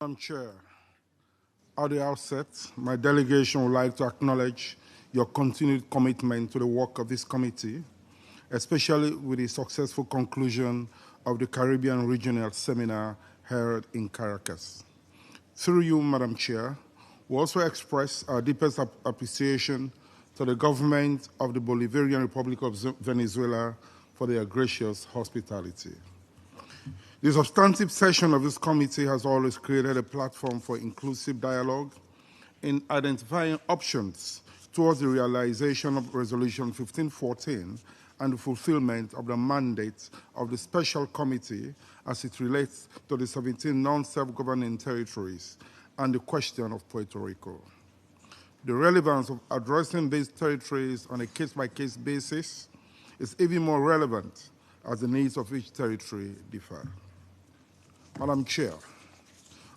Madam Chair, at the outset, my delegation would like to acknowledge your continued commitment to the work of this committee, especially with the successful conclusion of the Caribbean Regional Seminar held in Caracas. Through you, Madam Chair, we also express our deepest appreciation to the government of the Bolivarian Republic of Venezuela for their gracious hospitality. The substantive session of this committee has always created a platform for inclusive dialogue in identifying options towards the realization of Resolution 1514 and the fulfillment of the mandate of the Special Committee as it relates to the 17 non-self-governing territories and the question of Puerto Rico. The relevance of addressing these territories on a case-by-case basis is even more relevant as the needs of each territory differ. Madam Chair,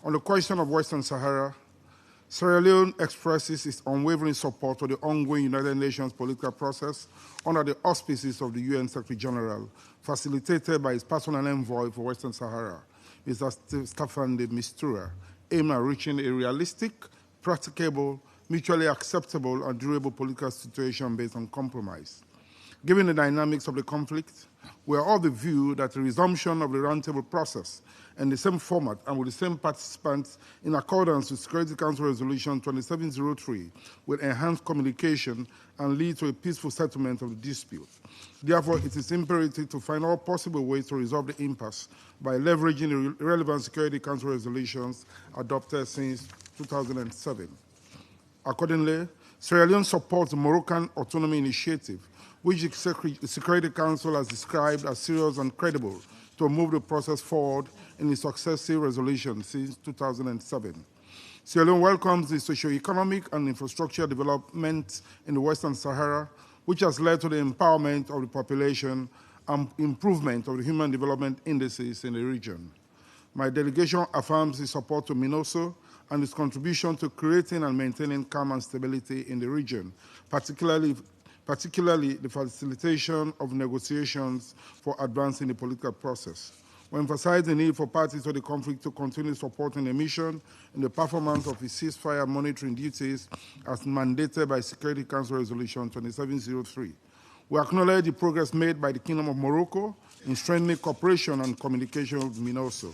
on the question of Western Sahara, Sierra Leone expresses its unwavering support for the ongoing United Nations political process under the auspices of the UN Secretary General, facilitated by its personal envoy for Western Sahara, Mr. Staffan de Mistura, aimed at reaching a realistic, practicable, mutually acceptable, and durable political situation based on compromise. Given the dynamics of the conflict, we are of the view that the resumption of the roundtable process in the same format and with the same participants in accordance with Security Council Resolution 2703 will enhance communication and lead to a peaceful settlement of the dispute. Therefore, it is imperative to find all possible ways to resolve the impasse by leveraging the relevant Security Council resolutions adopted since 2007. Accordingly, Sierra Leone supports the Moroccan Autonomy Initiative, which the Security Council has described as serious and credible to move the process forward in its successive resolutions since 2007. Sierra Leone welcomes the socio-economic and infrastructure development in the Western Sahara, which has led to the empowerment of the population and improvement of the human development indices in the region. My delegation affirms its support to MINUSO and its contribution to creating and maintaining calm and stability in the region, particularly the facilitation of negotiations for advancing the political process. We emphasize the need for parties to the conflict to continue supporting the mission in the performance of its ceasefire monitoring duties as mandated by Security Council Resolution 2703. We acknowledge the progress made by the Kingdom of Morocco in strengthening cooperation and communication with MINUSO.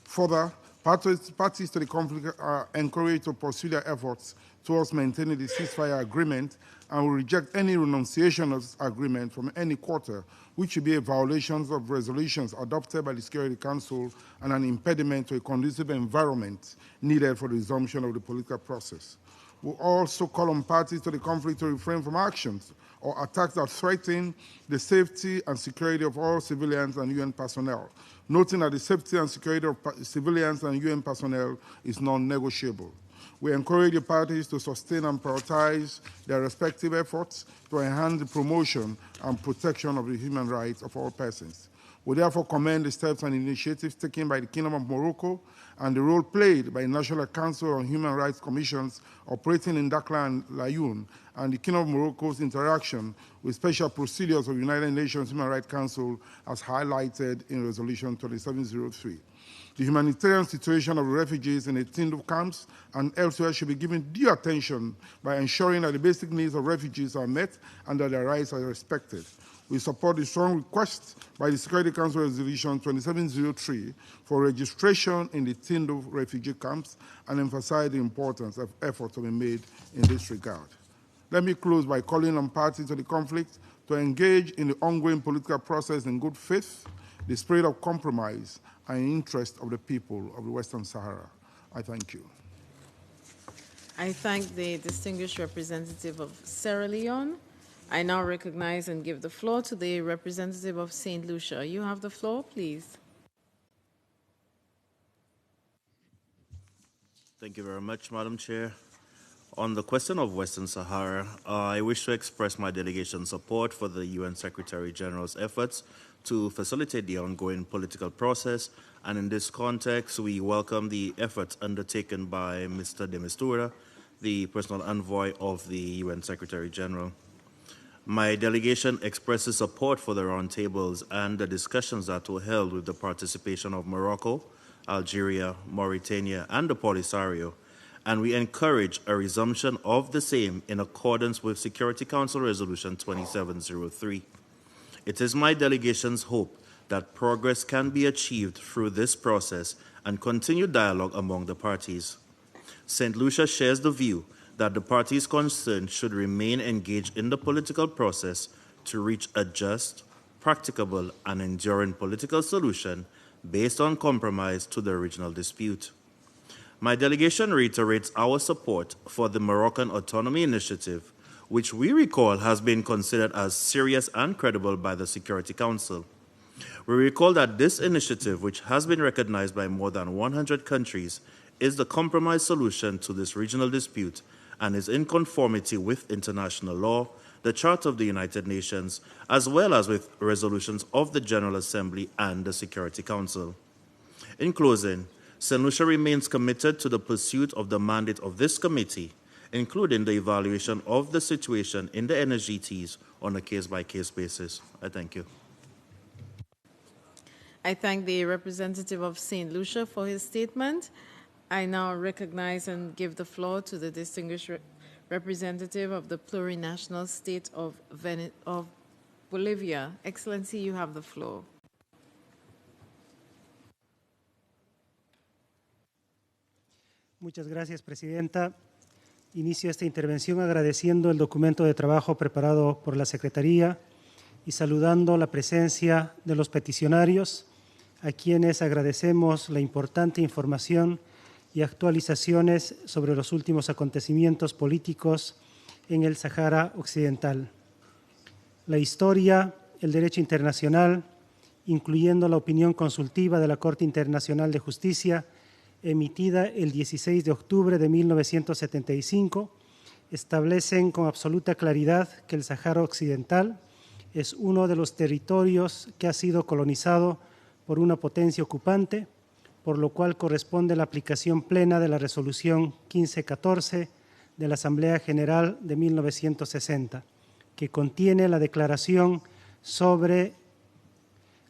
Further, parties to the conflict are encouraged to pursue their efforts towards maintaining the ceasefire agreement and will reject any renunciation of this agreement from any quarter, which would be a violation of resolutions adopted by the Security Council and an impediment to a conducive environment needed for the resumption of the political process. We also call on parties to the conflict to refrain from actions or attacks that threaten the safety and security of all civilians and UN personnel, noting that the safety and security of civilians and UN personnel is non-negotiable. We encourage the parties to sustain and prioritize their respective efforts to enhance the promotion and protection of the human rights of all persons. We therefore commend the steps and initiatives taken by the Kingdom of Morocco and the role played by the National Council on Human Rights Commissions operating in Dakhla and Laayoune, and the Kingdom of Morocco's interaction with special procedures of the United Nations Human Rights Council as highlighted in Resolution 2703. The humanitarian situation of the refugees in the Tindouf camps and elsewhere should be given due attention by ensuring that the basic needs of refugees are met and that their rights are respected. We support the strong request by the Security Council Resolution 2703 for registration in the Tindouf refugee camps and emphasize the importance of efforts to be made in this regard. Let me close by calling on parties to the conflict to engage in the ongoing political process in good faith, the spirit of compromise, and interest of the people of the Western Sahara. I thank you. I thank the distinguished representative of Sierra Leone. I now recognize and give the floor to the representative of St. Lucia. You have the floor, please. Thank you very much, Madam Chair. On the question of Western Sahara, I wish to express my delegation's support for the UN Secretary General's efforts to facilitate the ongoing political process, and in this context, we welcome the efforts undertaken by Mr. de Mistura, the personal envoy of the UN Secretary General. My delegation expresses support for the roundtables and the discussions that were held with the participation of Morocco, Algeria, Mauritania, and the Polisario, and we encourage a resumption of the same in accordance with Security Council Resolution 2703. It is my delegation's hope that progress can be achieved through this process and continued dialogue among the parties. St. Lucia shares the view that the parties concerned should remain engaged in the political process to reach a just, practicable, and enduring political solution based on compromise to the original dispute. My delegation reiterates our support for the Moroccan Autonomy Initiative, which we recall has been considered as serious and credible by the Security Council. We recall that this initiative, which has been recognized by more than 100 countries, is the compromise solution to this regional dispute and is in conformity with international law, the Charter of the United Nations, as well as with resolutions of the General Assembly and the Security Council. In closing, St. Lucia remains committed to the pursuit of the mandate of this committee, including the evaluation of the situation in the NSGTs on a case-by-case basis. I thank you. I thank the representative of St. Lucia for his statement. I now recognize and give the floor to the distinguished representative of the plurinational state of Bolivia. Excellency, you have the floor. Muchas gracias, Presidenta. Inicio esta intervención agradeciendo el documento de trabajo preparado por la Secretaría y saludando la presencia de los peticionarios, a quienes agradecemos la importante información y actualizaciones sobre los últimos acontecimientos políticos en el Sáhara Occidental. La historia, el derecho internacional, incluyendo la opinión consultiva de la Corte Internacional de Justicia, emitida el 16 de octubre de 1975, establecen con absoluta claridad que el Sáhara Occidental es uno de los territorios que ha sido colonizado por una potencia ocupante, por lo cual corresponde la aplicación plena de la Resolución 1514 de la Asamblea General de 1960, que contiene la declaración sobre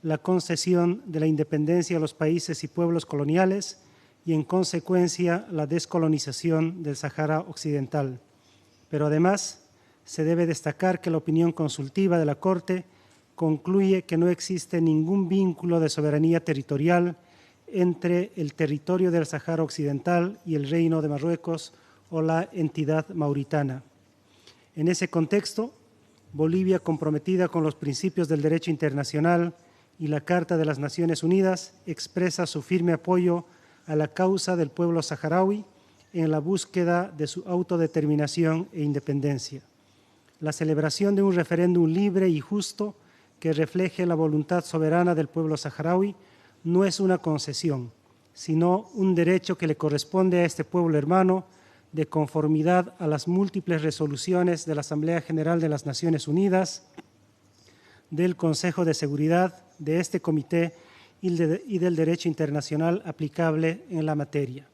la concesión de la independencia a los países y pueblos coloniales y, en consecuencia, la descolonización del Sáhara Occidental. Pero además, se debe destacar que la opinión consultiva de la Corte concluye que no existe ningún vínculo de soberanía territorial entre el territorio del Sáhara Occidental y el Reino de Marruecos o la entidad mauritana. En ese contexto, Bolivia, comprometida con los principios del derecho internacional y la Carta de las Naciones Unidas, expresa su firme apoyo a la causa del pueblo saharaui en la búsqueda de su autodeterminación e independencia. La celebración de un referéndum libre y justo que refleje la voluntad soberana del pueblo saharaui no es una concesión, sino un derecho que le corresponde a este pueblo hermano de conformidad a las múltiples resoluciones de la Asamblea General de las Naciones Unidas, del Consejo de Seguridad, de este Comité y del derecho internacional aplicable en la materia.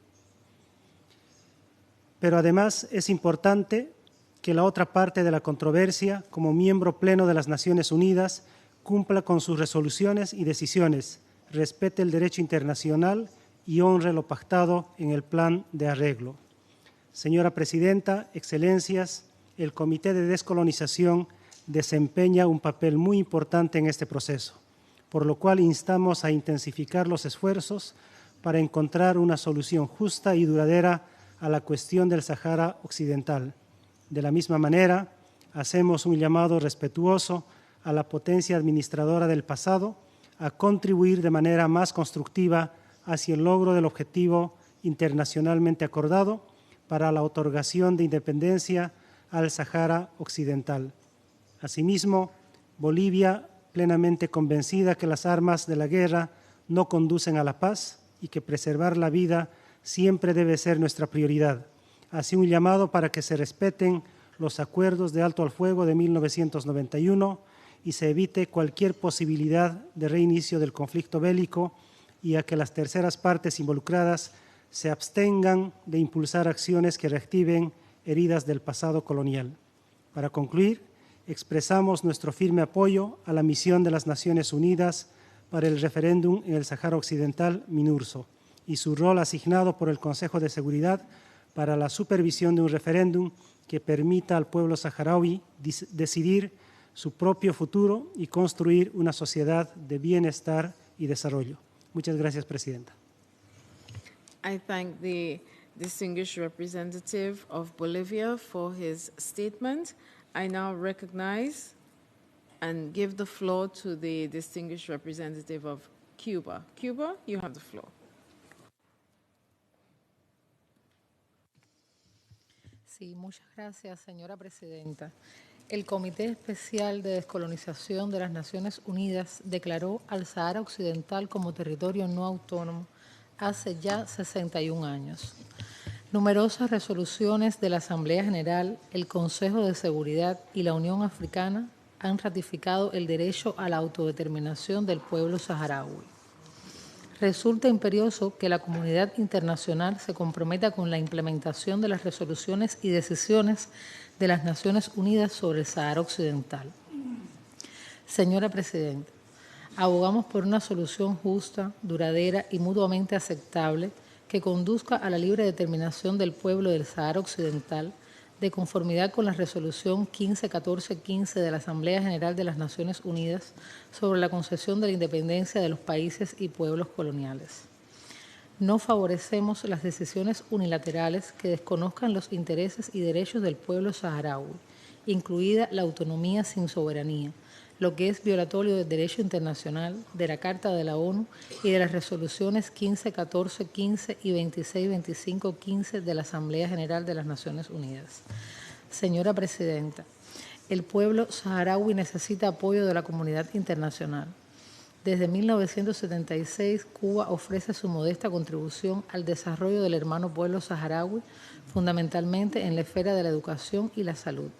Pero además es importante que la otra parte de la controversia, como miembro pleno de las Naciones Unidas, cumpla con sus resoluciones y decisiones, respete el derecho internacional y honre lo pactado en el plan de arreglo. Señora Presidenta, Excelencias, el Comité de Descolonización desempeña un papel muy importante en este proceso, por lo cual instamos a intensificar los esfuerzos para encontrar una solución justa y duradera a la cuestión del Sáhara Occidental. De la misma manera, hacemos un llamado respetuoso a la potencia administradora del pasado a contribuir de manera más constructiva hacia el logro del objetivo internacionalmente acordado para la otorgación de independencia al Sáhara Occidental. Asimismo, Bolivia, plenamente convencida que las armas de la guerra no conducen a la paz y que preservar la vida siempre debe ser nuestra prioridad. Hace un llamado para que se respeten los acuerdos de alto al fuego de 1991 y se evite cualquier posibilidad de reinicio del conflicto bélico y a que las terceras partes involucradas se abstengan de impulsar acciones que reactiven heridas del pasado colonial. Para concluir, expresamos nuestro firme apoyo a la misión de las Naciones Unidas para el referéndum en el Sáhara Occidental, MINURSO, y su rol asignado por el Consejo de Seguridad para la supervisión de un referéndum que permita al pueblo saharaui decidir su propio futuro y construir una sociedad de bienestar y desarrollo. Muchas gracias, Presidenta. I thank the distinguished representative of Bolivia for his statement. I now recognize and give the floor to the distinguished representative of Cuba. Cuba, you have the floor. Sí, muchas gracias, señora Presidenta. El Comité Especial de Descolonización de las Naciones Unidas declaró al Sahara Occidental como territorio no autónomo hace ya 61 años. Numerosas resoluciones de la Asamblea General, el Consejo de Seguridad y la Unión Africana han ratificado el derecho a la autodeterminación del pueblo saharaui. Resulta imperioso que la comunidad internacional se comprometa con la implementación de las resoluciones y decisiones de las Naciones Unidas sobre el Sahara Occidental. Señora Presidenta, abogamos por una solución justa, duradera y mutuamente aceptable que conduzca a la libre determinación del pueblo del Sahara Occidental de conformidad con la resolución 151415 de la Asamblea General de las Naciones Unidas sobre la concesión de la independencia de los países y pueblos coloniales. No favorecemos las decisiones unilaterales que desconozcan los intereses y derechos del pueblo saharaui, incluida la autonomía sin soberanía, lo que es violatorio del derecho internacional, de la Carta de la ONU y de las resoluciones 151415 y 262515 de la Asamblea General de las Naciones Unidas. Señora Presidenta, el pueblo saharaui necesita apoyo de la comunidad internacional. Desde 1976, Cuba ofrece su modesta contribución al desarrollo del hermano pueblo saharaui, fundamentalmente en la esfera de la educación y la salud.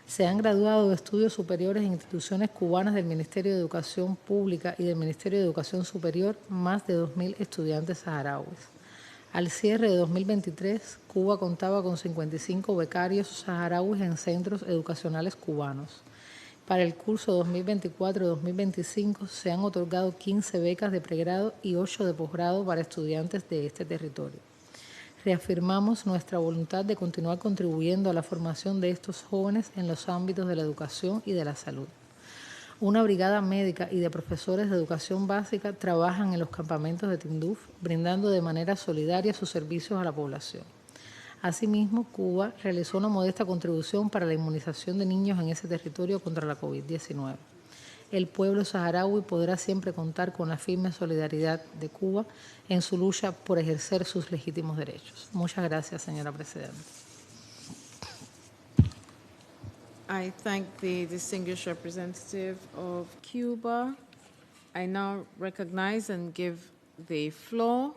Se han graduado de estudios superiores en instituciones cubanas del Ministerio de Educación Pública y del Ministerio de Educación Superior más de 2.000 estudiantes saharauis. Al cierre de 2023, Cuba contaba con 55 becarios saharauis en centros educacionales cubanos. Para el curso 2024-2025 se han otorgado 15 becas de pregrado y 8 de posgrado para estudiantes de este territorio. Reafirmamos nuestra voluntad de continuar contribuyendo a la formación de estos jóvenes en los ámbitos de la educación y de la salud. Una brigada médica y de profesores de educación básica trabajan en los campamentos de Tinduf, brindando de manera solidaria sus servicios a la población. Asimismo, Cuba realizó una modesta contribución para la inmunización de niños en ese territorio contra la COVID-19. El pueblo saharaui podrá siempre contar con la firme solidaridad de Cuba en su lucha por ejercer sus legítimos derechos. Muchas gracias, señora Presidenta. I thank the distinguished representative of Cuba. I now recognize and give the floor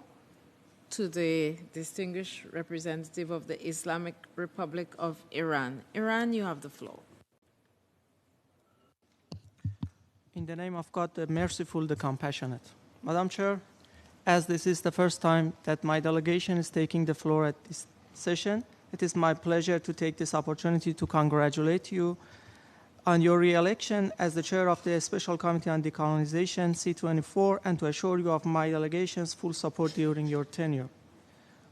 to the distinguished representative of the Islamic Republic of Iran. Iran, you have the floor. In the name of God, the merciful, the compassionate. Madam Chair, as this is the first time that my delegation is taking the floor at this session, it is my pleasure to take this opportunity to congratulate you on your re-election as the chair of the Special Committee on Decolonization C24 and to assure you of my delegation's full support during your tenure.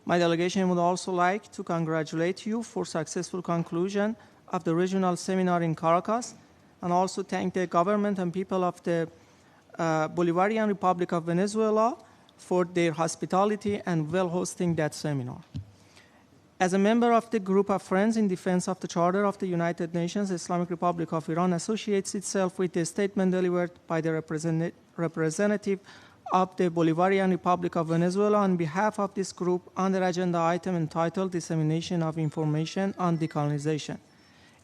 My delegation would also like to congratulate you for successful conclusion of the regional seminar in Caracas and also thank the government and people of the Bolivarian Republic of Venezuela for their hospitality and well hosting that seminar. As a member of the group of friends in defense of the Charter of the United Nations, the Islamic Republic of Iran associates itself with the statement delivered by the representative of the Bolivarian Republic of Venezuela on behalf of this group on the agenda item entitled Dissemination of Information on Decolonization.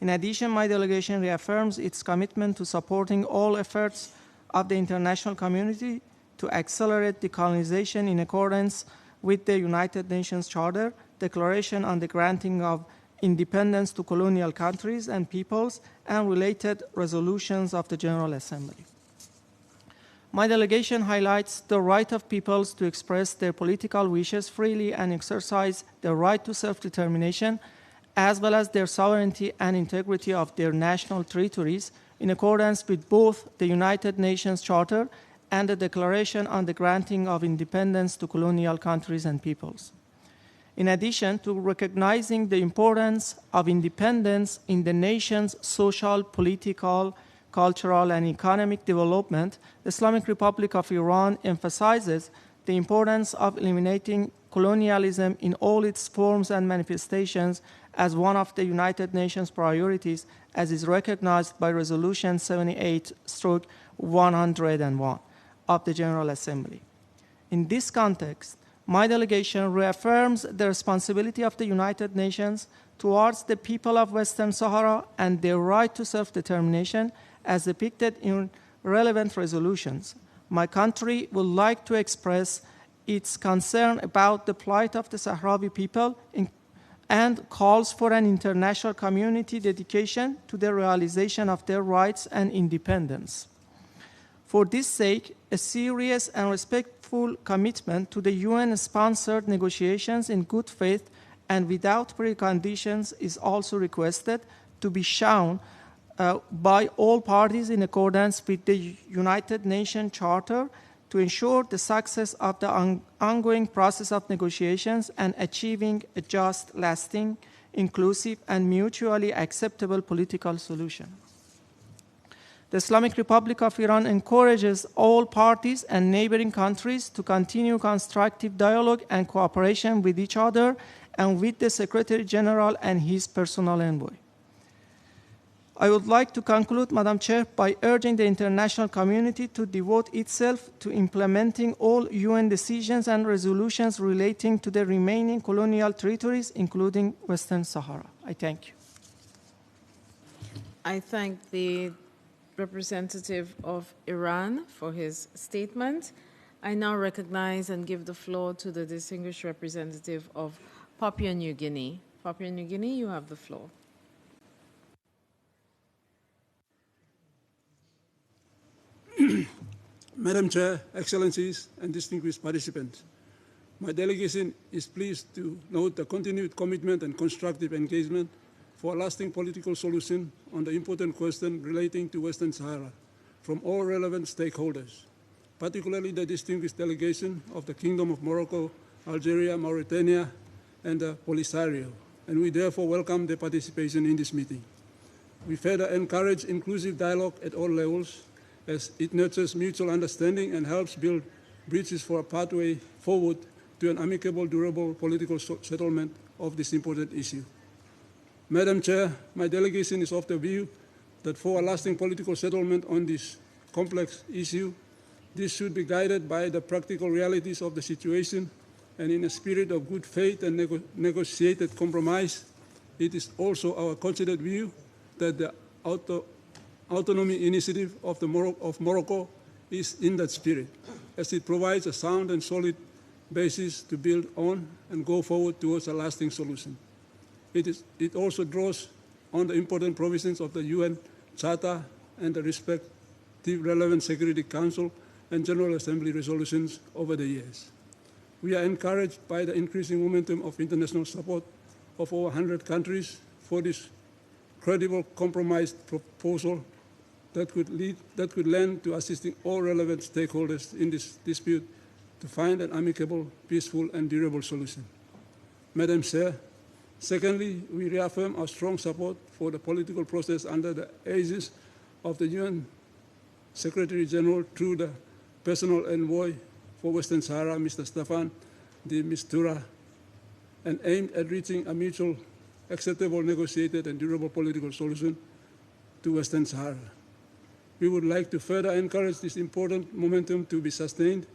In addition, my delegation reaffirms its commitment to supporting all efforts of the international community to accelerate decolonization in accordance with the United Nations Charter, Declaration on the Granting of Independence to Colonial Countries and Peoples, and related resolutions of the General Assembly. My delegation highlights the right of peoples to express their political wishes freely and exercise their right to self-determination as well as their sovereignty and integrity of their national territories in accordance with both the United Nations Charter and the Declaration on the Granting of Independence to Colonial Countries and Peoples. In addition to recognizing the importance of independence in the nation's social, political, cultural, and economic development, the Islamic Republic of Iran emphasizes the importance of eliminating colonialism in all its forms and manifestations as one of the United Nations priorities, as is recognized by Resolution 78/101 of the General Assembly. In this context, my delegation reaffirms the responsibility of the United Nations towards the people of Western Sahara and their right to self-determination as depicted in relevant resolutions. My country would like to express its concern about the plight of the Sahrawi people and calls for an international community dedication to the realization of their rights and independence. For this sake, a serious and respectful commitment to the UN-sponsored negotiations in good faith and without preconditions is also requested to be shown by all parties in accordance with the United Nations Charter to ensure the success of the ongoing process of negotiations and achieving a just, lasting, inclusive, and mutually acceptable political solution. The Islamic Republic of Iran encourages all parties and neighboring countries to continue constructive dialogue and cooperation with each other and with the Secretary General and his personal envoy. I would like to conclude, Madam Chair, by urging the international community to devote itself to implementing all UN decisions and resolutions relating to the remaining colonial territories, including Western Sahara. I thank you. I thank the representative of Iran for his statement. I now recognize and give the floor to the distinguished representative of Papua New Guinea. Papua New Guinea, you have the floor. Madam Chair, Excellencies, and distinguished participants, my delegation is pleased to note the continued commitment and constructive engagement for a lasting political solution on the important question relating to Western Sahara from all relevant stakeholders, particularly the distinguished delegation of the Kingdom of Morocco, Algeria, Mauritania, and the Polisario, and we therefore welcome their participation in this meeting. We further encourage inclusive dialogue at all levels, as it nurtures mutual understanding and helps build bridges for a pathway forward to an amicable, durable political settlement of this important issue. Madam Chair, my delegation is of the view that for a lasting political settlement on this complex issue, this should be guided by the practical realities of the situation, and in a spirit of good faith and negotiated compromise. It is also our considered view that the autonomy initiative of Morocco is in that spirit, as it provides a sound and solid basis to build on and go forward towards a lasting solution. It also draws on the important provisions of the UN Charter and the respective relevant Security Council and General Assembly resolutions over the years. We are encouraged by the increasing momentum of international support of over 100 countries for this credible compromise proposal that could lend to assisting all relevant stakeholders in this dispute to find an amicable, peaceful, and durable solution. Madam Chair, secondly, we reaffirm our strong support for the political process under the aegis of the UN Secretary General through the personal envoy for Western Sahara, Mr. Staffan de Mistura, and aimed at reaching a mutual, acceptable, negotiated, and durable political solution to Western Sahara. We would like to further encourage this important momentum to be sustained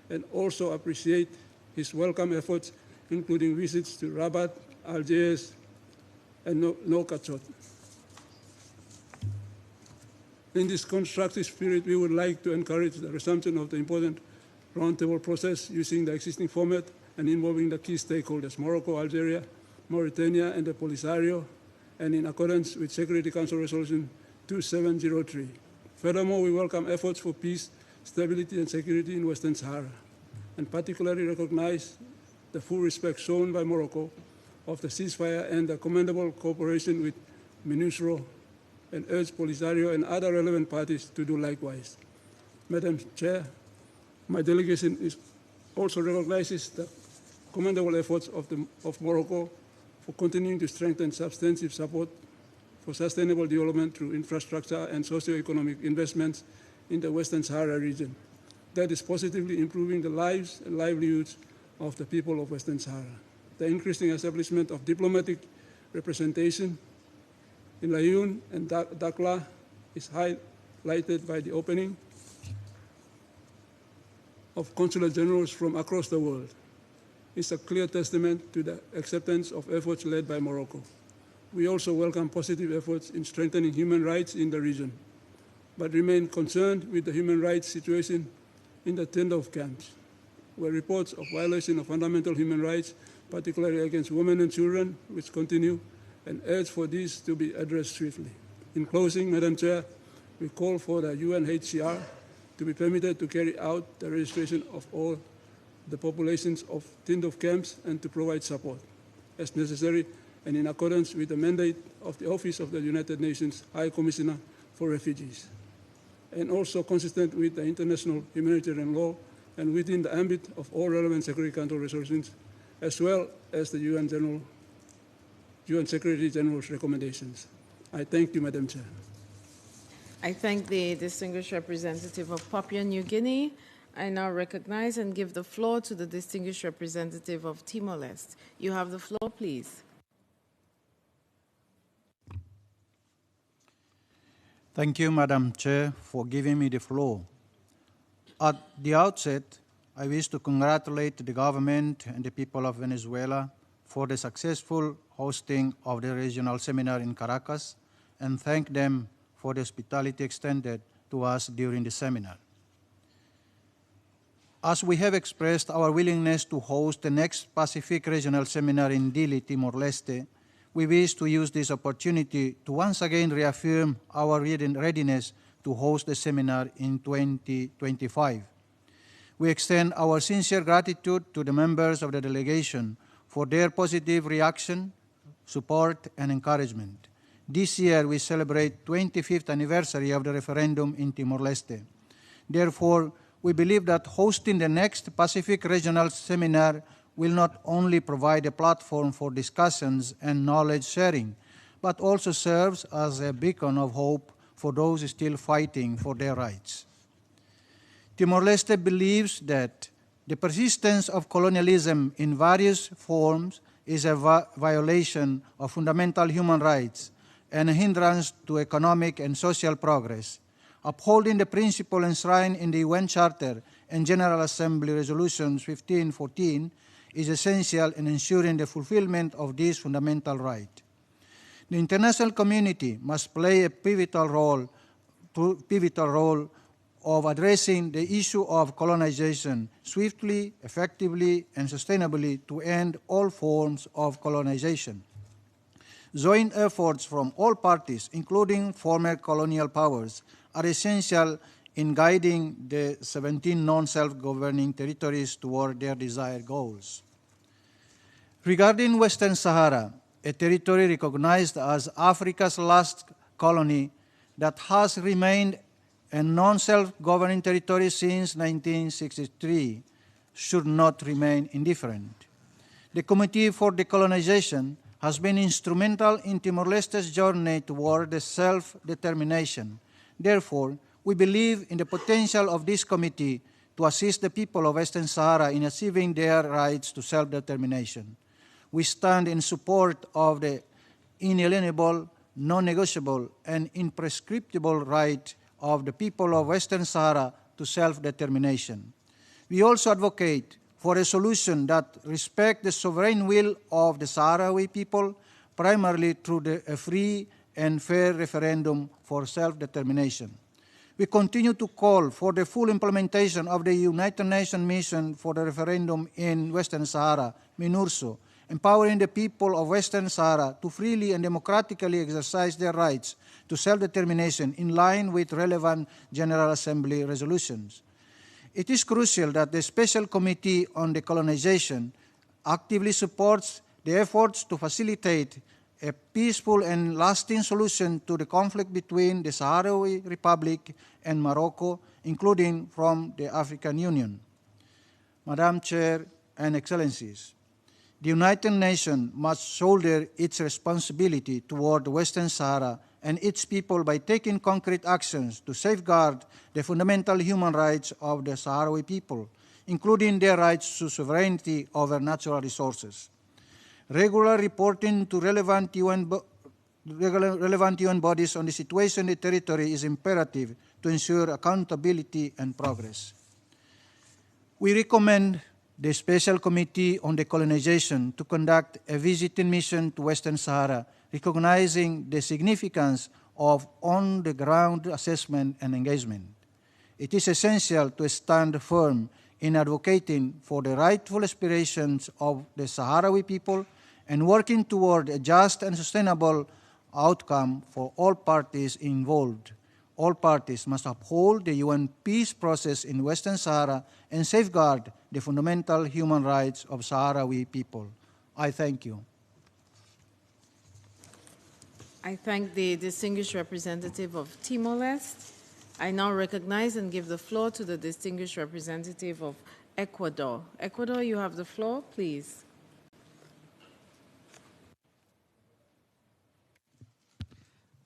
and also appreciate his welcome efforts, including visits to Rabat, Algiers, and Nouakchott. In this constructive spirit, we would like to encourage the resumption of the important roundtable process using the existing format and involving the key stakeholders, Morocco, Algeria, Mauritania, and the Polisario, and in accordance with Security Council Resolution 2703. Furthermore, we welcome efforts for peace, stability, and security in Western Sahara, and particularly recognize the full respect shown by Morocco of the ceasefire and the commendable cooperation with MINUSRO, and urge Polisario and other relevant parties to do likewise. Madam Chair, my delegation also recognizes the commendable efforts of Morocco for continuing to strengthen substantive support for sustainable development through infrastructure and socio-economic investments in the Western Sahara region that is positively improving the lives and livelihoods of the people of Western Sahara. The increasing establishment of diplomatic representation in Laayoune and Dakhla is highlighted by the opening of consular generals from across the world. It's a clear testament to the acceptance of efforts led by Morocco. We also welcome positive efforts in strengthening human rights in the region, but remain concerned with the human rights situation in the Tindouf camps, where reports of violation of fundamental human rights, particularly against women and children, which continue, and urge for these to be addressed swiftly. In closing, Madam Chair, we call for the UNHCR to be permitted to carry out the registration of all the populations of Tindouf camps and to provide support as necessary and in accordance with the mandate of the Office of the United Nations High Commissioner for Refugees, and also consistent with the international humanitarian law and within the ambit of all relevant Security Council resolutions, as well as the UN Secretary General's recommendations. I thank you, Madam Chair. I thank the distinguished representative of Papua New Guinea. I now recognize and give the floor to the distinguished representative of Timor-Leste. You have the floor, please. Thank you, Madam Chair, for giving me the floor. At the outset, I wish to congratulate the government and the people of Venezuela for the successful hosting of the regional seminar in Caracas and thank them for the hospitality extended to us during the seminar. As we have expressed our willingness to host the next Pacific Regional Seminar in Dili, Timor-Leste, we wish to use this opportunity to once again reaffirm our readiness to host the seminar in 2025. We extend our sincere gratitude to the members of the delegation for their positive reaction, support, and encouragement. This year, we celebrate 25th anniversary of the referendum in Timor-Leste. Therefore, we believe that hosting the next Pacific Regional Seminar will not only provide a platform for discussions and knowledge sharing, but also serves as a beacon of hope for those still fighting for their rights. Timor-Leste believes that the persistence of colonialism in various forms is a violation of fundamental human rights and a hindrance to economic and social progress. Upholding the principle enshrined in the UN Charter and General Assembly Resolutions 1514 is essential in ensuring the fulfillment of this fundamental right. The international community must play a pivotal role of addressing the issue of colonization swiftly, effectively, and sustainably to end all forms of colonization. Joint efforts from all parties, including former colonial powers, are essential in guiding the 17 non-self-governing territories toward their desired goals. Regarding Western Sahara, a territory recognized as Africa's last colony that has remained a non-self-governing territory since 1963, should not remain indifferent. The Committee for Decolonization has been instrumental in Timor-Leste's journey toward the self-determination. Therefore, we believe in the potential of this committee to assist the people of Western Sahara in achieving their rights to self-determination. We stand in support of the inalienable, non-negotiable, and imprescriptible right of the people of Western Sahara to self-determination. We also advocate for a solution that respects the sovereign will of the Sahrawi people, primarily through a free and fair referendum for self-determination. We continue to call for the full implementation of the United Nations Mission for the Referendum in Western Sahara, MINURSO, empowering the people of Western Sahara to freely and democratically exercise their rights to self-determination in line with relevant General Assembly resolutions. It is crucial that the Special Committee on Decolonization actively supports the efforts to facilitate a peaceful and lasting solution to the conflict between the Sahrawi Republic and Morocco, including from the African Union. Madam Chair and Excellencies, the United Nations must shoulder its responsibility toward the Western Sahara and its people by taking concrete actions to safeguard the fundamental human rights of the Sahrawi people, including their rights to sovereignty over natural resources. Regular reporting to relevant UN bodies on the situation in the territory is imperative to ensure accountability and progress. We recommend the Special Committee on Decolonization to conduct a visiting mission to Western Sahara, recognizing the significance of on-the-ground assessment and engagement. It is essential to stand firm in advocating for the rightful aspirations of the Sahrawi people and working toward a just and sustainable outcome for all parties involved. All parties must uphold the UN peace process in Western Sahara and safeguard the fundamental human rights of Sahrawi people. I thank you. I thank the distinguished representative of Timor-Leste. I now recognize and give the floor to the distinguished representative of Ecuador. Ecuador, you have the floor, please.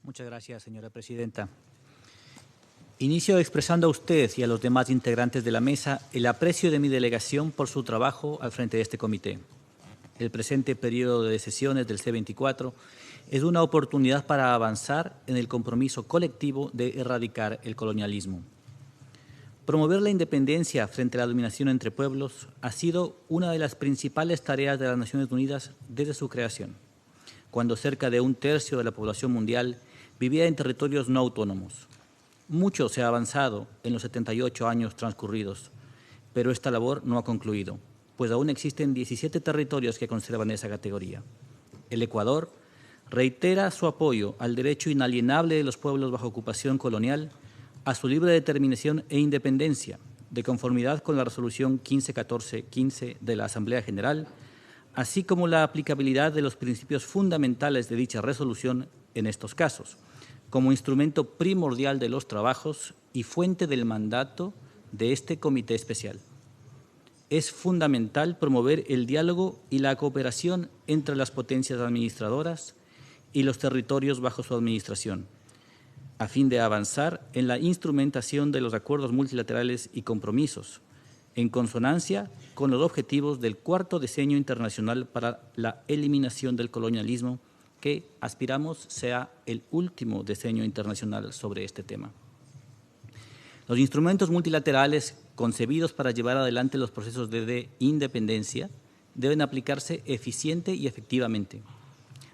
Muchas gracias, señora presidenta. Inicio expresando a usted y a los demás integrantes de la mesa el aprecio de mi delegación por su trabajo al frente de este comité. El presente periodo de sesiones del C24 es una oportunidad para avanzar en el compromiso colectivo de erradicar el colonialismo. Promover la independencia frente a la dominación entre pueblos ha sido una de las principales tareas de las Naciones Unidas desde su creación, cuando cerca de un tercio de la población mundial vivía en territorios no autónomos. Mucho se ha avanzado en los 78 años transcurridos, pero esta labor no ha concluido, pues aún existen 17 territorios que conservan esa categoría. El Ecuador reitera su apoyo al derecho inalienable de los pueblos bajo ocupación colonial a su libre determinación e independencia, de conformidad con la resolución 1514-15 de la Asamblea General, así como la aplicabilidad de los principios fundamentales de dicha resolución en estos casos, como instrumento primordial de los trabajos y fuente del mandato de este comité especial. Es fundamental promover el diálogo y la cooperación entre las potencias administradoras y los territorios bajo su administración, a fin de avanzar en la instrumentación de los acuerdos multilaterales y compromisos, en consonancia con los objetivos del Cuarto Diseño Internacional para la Eliminación del Colonialismo, que aspiramos sea el último diseño internacional sobre este tema. Los instrumentos multilaterales concebidos para llevar adelante los procesos de independencia deben aplicarse eficiente y efectivamente,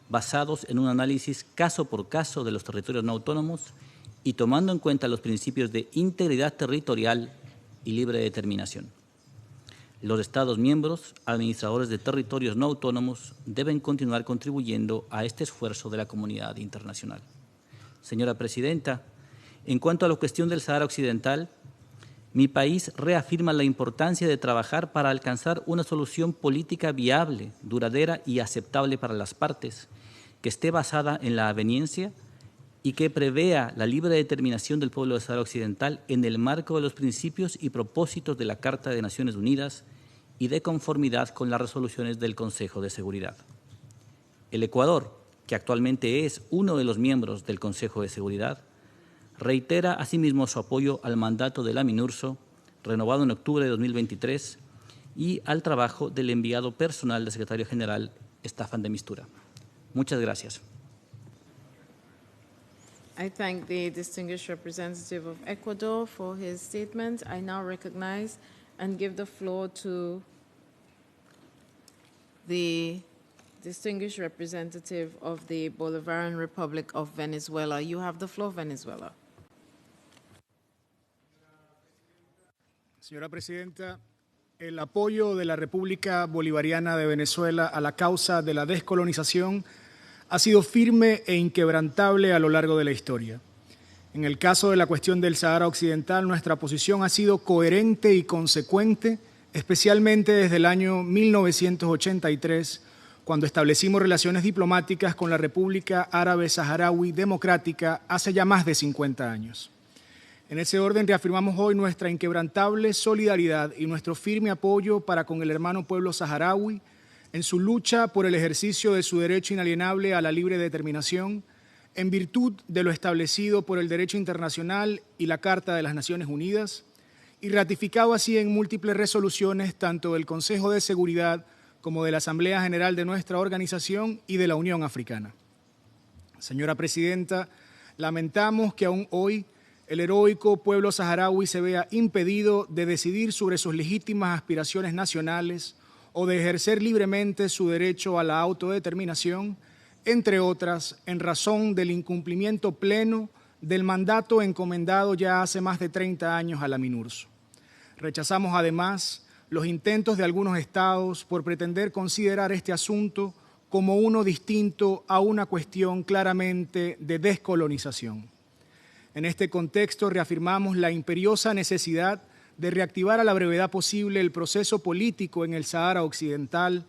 basados en un análisis caso por caso de los territorios no autónomos y tomando en cuenta los principios de integridad territorial y libre determinación. Los Estados miembros, administradores de territorios no autónomos, deben continuar contribuyendo a este esfuerzo de la comunidad internacional. Señora Presidenta, en cuanto a la cuestión del Sahara Occidental, mi país reafirma la importancia de trabajar para alcanzar una solución política viable, duradera y aceptable para las partes, que esté basada en la aveniencia y que prevea la libre determinación del pueblo del Sahara Occidental en el marco de los principios y propósitos de la Carta de Naciones Unidas y de conformidad con las resoluciones del Consejo de Seguridad. El Ecuador, que actualmente es uno de los miembros del Consejo de Seguridad, reitera asimismo su apoyo al mandato de la MINURSO, renovado en octubre de 2023, y al trabajo del enviado personal del secretario general, Staffan de Mistura. Muchas gracias. I thank the distinguished representative of Ecuador for his statement. I now recognize and give the floor to the distinguished representative of the Bolivarian Republic of Venezuela. You have the floor, Venezuela. Señora Presidenta, el apoyo de la República Bolivariana de Venezuela a la causa de la descolonización ha sido firme e inquebrantable a lo largo de la historia. En el caso de la cuestión del Sahara Occidental, nuestra posición ha sido coherente y consecuente, especialmente desde el año 1983, cuando establecimos relaciones diplomáticas con la República Árabe Saharaui Democrática hace ya más de 50 años. En ese orden, reafirmamos hoy nuestra inquebrantable solidaridad y nuestro firme apoyo para con el hermano pueblo saharaui en su lucha por el ejercicio de su derecho inalienable a la libre determinación, en virtud de lo establecido por el derecho internacional y la Carta de las Naciones Unidas, y ratificado así en múltiples resoluciones tanto del Consejo de Seguridad como de la Asamblea General de nuestra organización y de la Unión Africana. Señora Presidenta, lamentamos que aún hoy el heroico pueblo saharaui se vea impedido de decidir sobre sus legítimas aspiraciones nacionales o de ejercer libremente su derecho a la autodeterminación, entre otras, en razón del incumplimiento pleno del mandato encomendado ya hace más de 30 años a la MINURSO. Rechazamos además los intentos de algunos estados por pretender considerar este asunto como uno distinto a una cuestión claramente de descolonización. En este contexto reafirmamos la imperiosa necesidad de reactivar a la brevedad posible el proceso político en el Sahara Occidental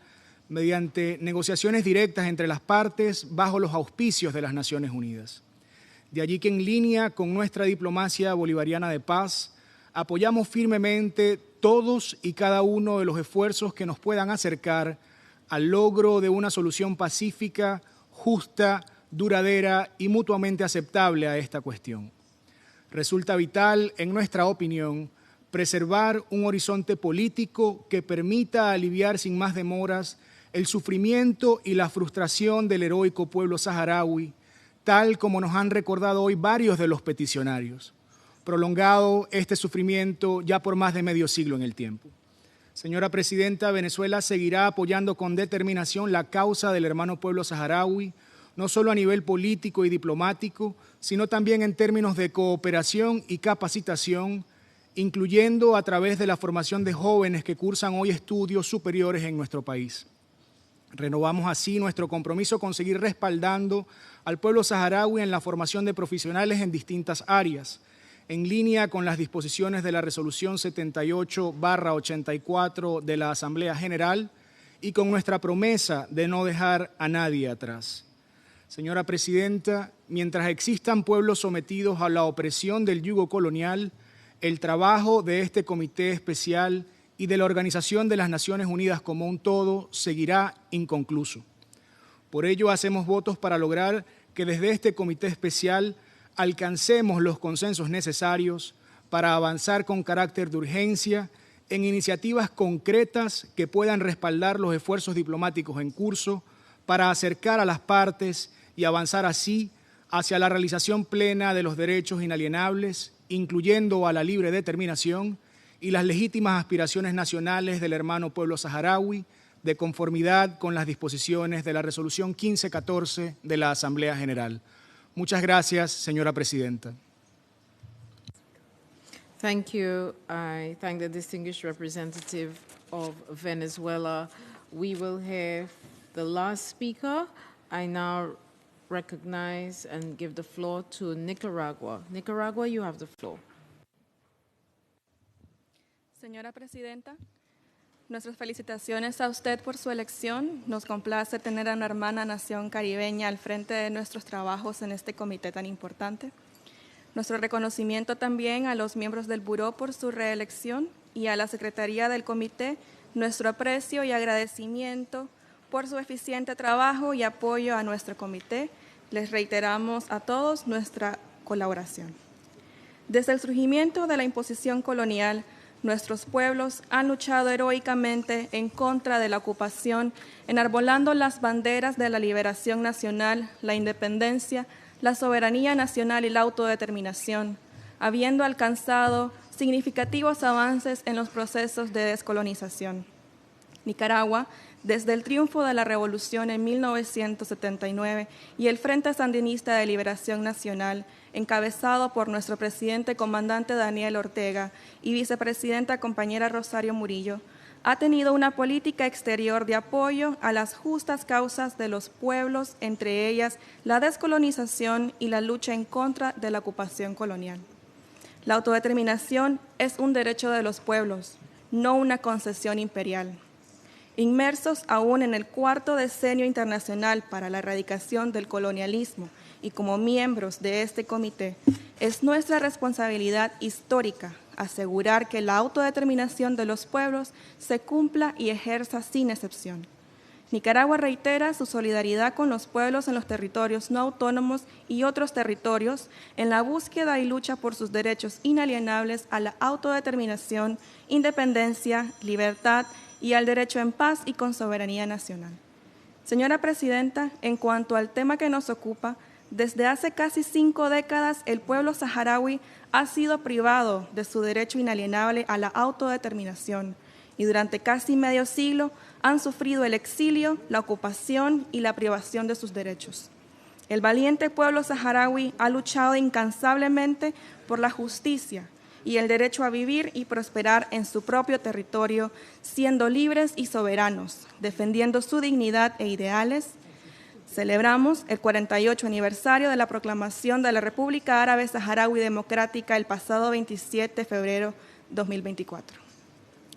mediante negociaciones directas entre las partes bajo los auspicios de las Naciones Unidas. De allí que en línea con nuestra diplomacia bolivariana de paz, apoyamos firmemente todos y cada uno de los esfuerzos que nos puedan acercar al logro de una solución pacífica, justa, duradera y mutuamente aceptable a esta cuestión. Resulta vital, en nuestra opinión, preservar un horizonte político que permita aliviar sin más demoras el sufrimiento y la frustración del heroico pueblo saharaui, tal como nos han recordado hoy varios de los peticionarios, prolongado este sufrimiento ya por más de medio siglo en el tiempo. Señora Presidenta, Venezuela seguirá apoyando con determinación la causa del hermano pueblo saharaui, no solo a nivel político y diplomático, sino también en términos de cooperación y capacitación, incluyendo a través de la formación de jóvenes que cursan hoy estudios superiores en nuestro país. Renovamos así nuestro compromiso con seguir respaldando al pueblo saharaui en la formación de profesionales en distintas áreas, en línea con las disposiciones de la Resolución 78/84 de la Asamblea General y con nuestra promesa de no dejar a nadie atrás. Señora Presidenta, mientras existan pueblos sometidos a la opresión del yugo colonial, el trabajo de este Comité Especial y de la Organización de las Naciones Unidas como un todo seguirá inconcluso. Por ello, hacemos votos para lograr que desde este Comité Especial alcancemos los consensos necesarios para avanzar con carácter de urgencia en iniciativas concretas que puedan respaldar los esfuerzos diplomáticos en curso para acercar a las partes y avanzar así hacia la realización plena de los derechos inalienables, incluyendo a la libre determinación y las legítimas aspiraciones nacionales del hermano pueblo saharaui, de conformidad con las disposiciones de la Resolución 1514 de la Asamblea General. Muchas gracias, señora Presidenta. Thank you. I thank the distinguished representative of Venezuela. We will hear the last speaker. I now recognize and give the floor to Nicaragua. Nicaragua, you have the floor. Señora Presidenta, nuestras felicitaciones a usted por su elección. Nos complace tener a una hermana nación caribeña al frente de nuestros trabajos en este comité tan importante. Nuestro reconocimiento también a los miembros del Buró por su reelección y a la Secretaría del Comité, nuestro aprecio y agradecimiento por su eficiente trabajo y apoyo a nuestro comité. Les reiteramos a todos nuestra colaboración. Desde el surgimiento de la imposición colonial, nuestros pueblos han luchado heroicamente en contra de la ocupación, enarbolando las banderas de la liberación nacional, la independencia, la soberanía nacional y la autodeterminación, habiendo alcanzado significativos avances en los procesos de descolonización. Nicaragua, desde el triunfo de la Revolución en 1979 y el Frente Sandinista de Liberación Nacional, encabezado por nuestro presidente comandante Daniel Ortega y vicepresidenta compañera Rosario Murillo, ha tenido una política exterior de apoyo a las justas causas de los pueblos, entre ellas la descolonización y la lucha en contra de la ocupación colonial. La autodeterminación es un derecho de los pueblos, no una concesión imperial. Inmersos aún en el 4º decenio internacional para la erradicación del colonialismo y como miembros de este comité, es nuestra responsabilidad histórica asegurar que la autodeterminación de los pueblos se cumpla y ejerza sin excepción. Nicaragua reitera su solidaridad con los pueblos en los territorios no autónomos y otros territorios en la búsqueda y lucha por sus derechos inalienables a la autodeterminación, independencia, libertad y al derecho en paz y con soberanía nacional. Señora Presidenta, en cuanto al tema que nos ocupa, desde hace casi 5 décadas el pueblo saharaui ha sido privado de su derecho inalienable a la autodeterminación y durante casi medio siglo han sufrido el exilio, la ocupación y la privación de sus derechos. El valiente pueblo saharaui ha luchado incansablemente por la justicia y el derecho a vivir y prosperar en su propio territorio, siendo libres y soberanos, defendiendo su dignidad e ideales. Celebramos el 48 aniversario de la proclamación de la República Árabe Saharaui Democrática el pasado 27 de febrero de 2024.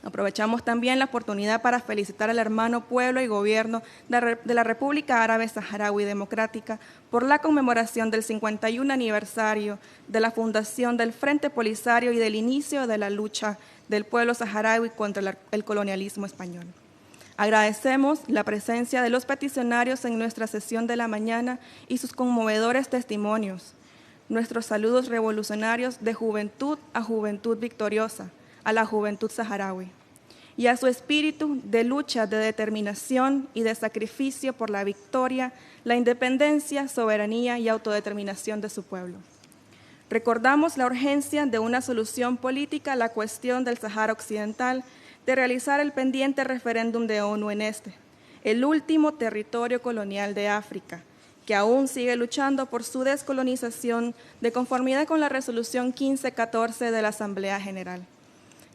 Aprovechamos también la oportunidad para felicitar al hermano pueblo y gobierno de la República Árabe Saharaui Democrática por la conmemoración del 51 aniversario de la fundación del Frente Polisario y del inicio de la lucha del pueblo saharaui contra el colonialismo español. Agradecemos la presencia de los peticionarios en nuestra sesión de la mañana y sus conmovedores testimonios. Nuestros saludos revolucionarios de juventud a juventud victoriosa, a la juventud saharaui, y a su espíritu de lucha, de determinación y de sacrificio por la victoria, la independencia, soberanía y autodeterminación de su pueblo. Recordamos la urgencia de una solución política a la cuestión del Sahara Occidental, de realizar el pendiente referéndum de ONU en el último territorio colonial de África, que aún sigue luchando por su descolonización de conformidad con la resolución 1514 de la Asamblea General.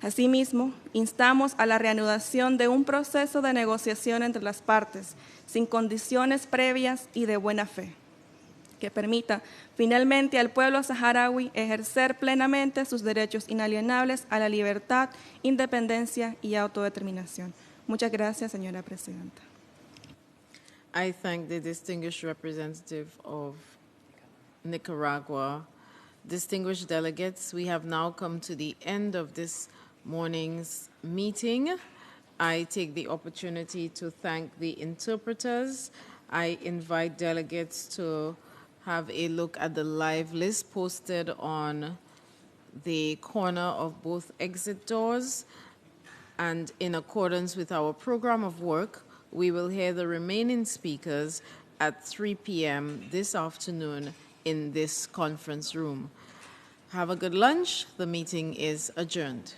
Asimismo, instamos a la reanudación de un proceso de negociación entre las partes, sin condiciones previas y de buena fe, que permita finalmente al pueblo saharaui ejercer plenamente sus derechos inalienables a la libertad, independencia y autodeterminación. Muchas gracias, señora Presidenta. I thank the distinguished representative of Nicaragua. Distinguished delegates, we have now come to the end of this morning's meeting. I take the opportunity to thank the interpreters. I invite delegates to have a look at the live list posted on the corner of both exit doors. And in accordance with our program of work, we will hear the remaining speakers at 3 p.m. this afternoon in this conference room. Have a good lunch. The meeting is adjourned.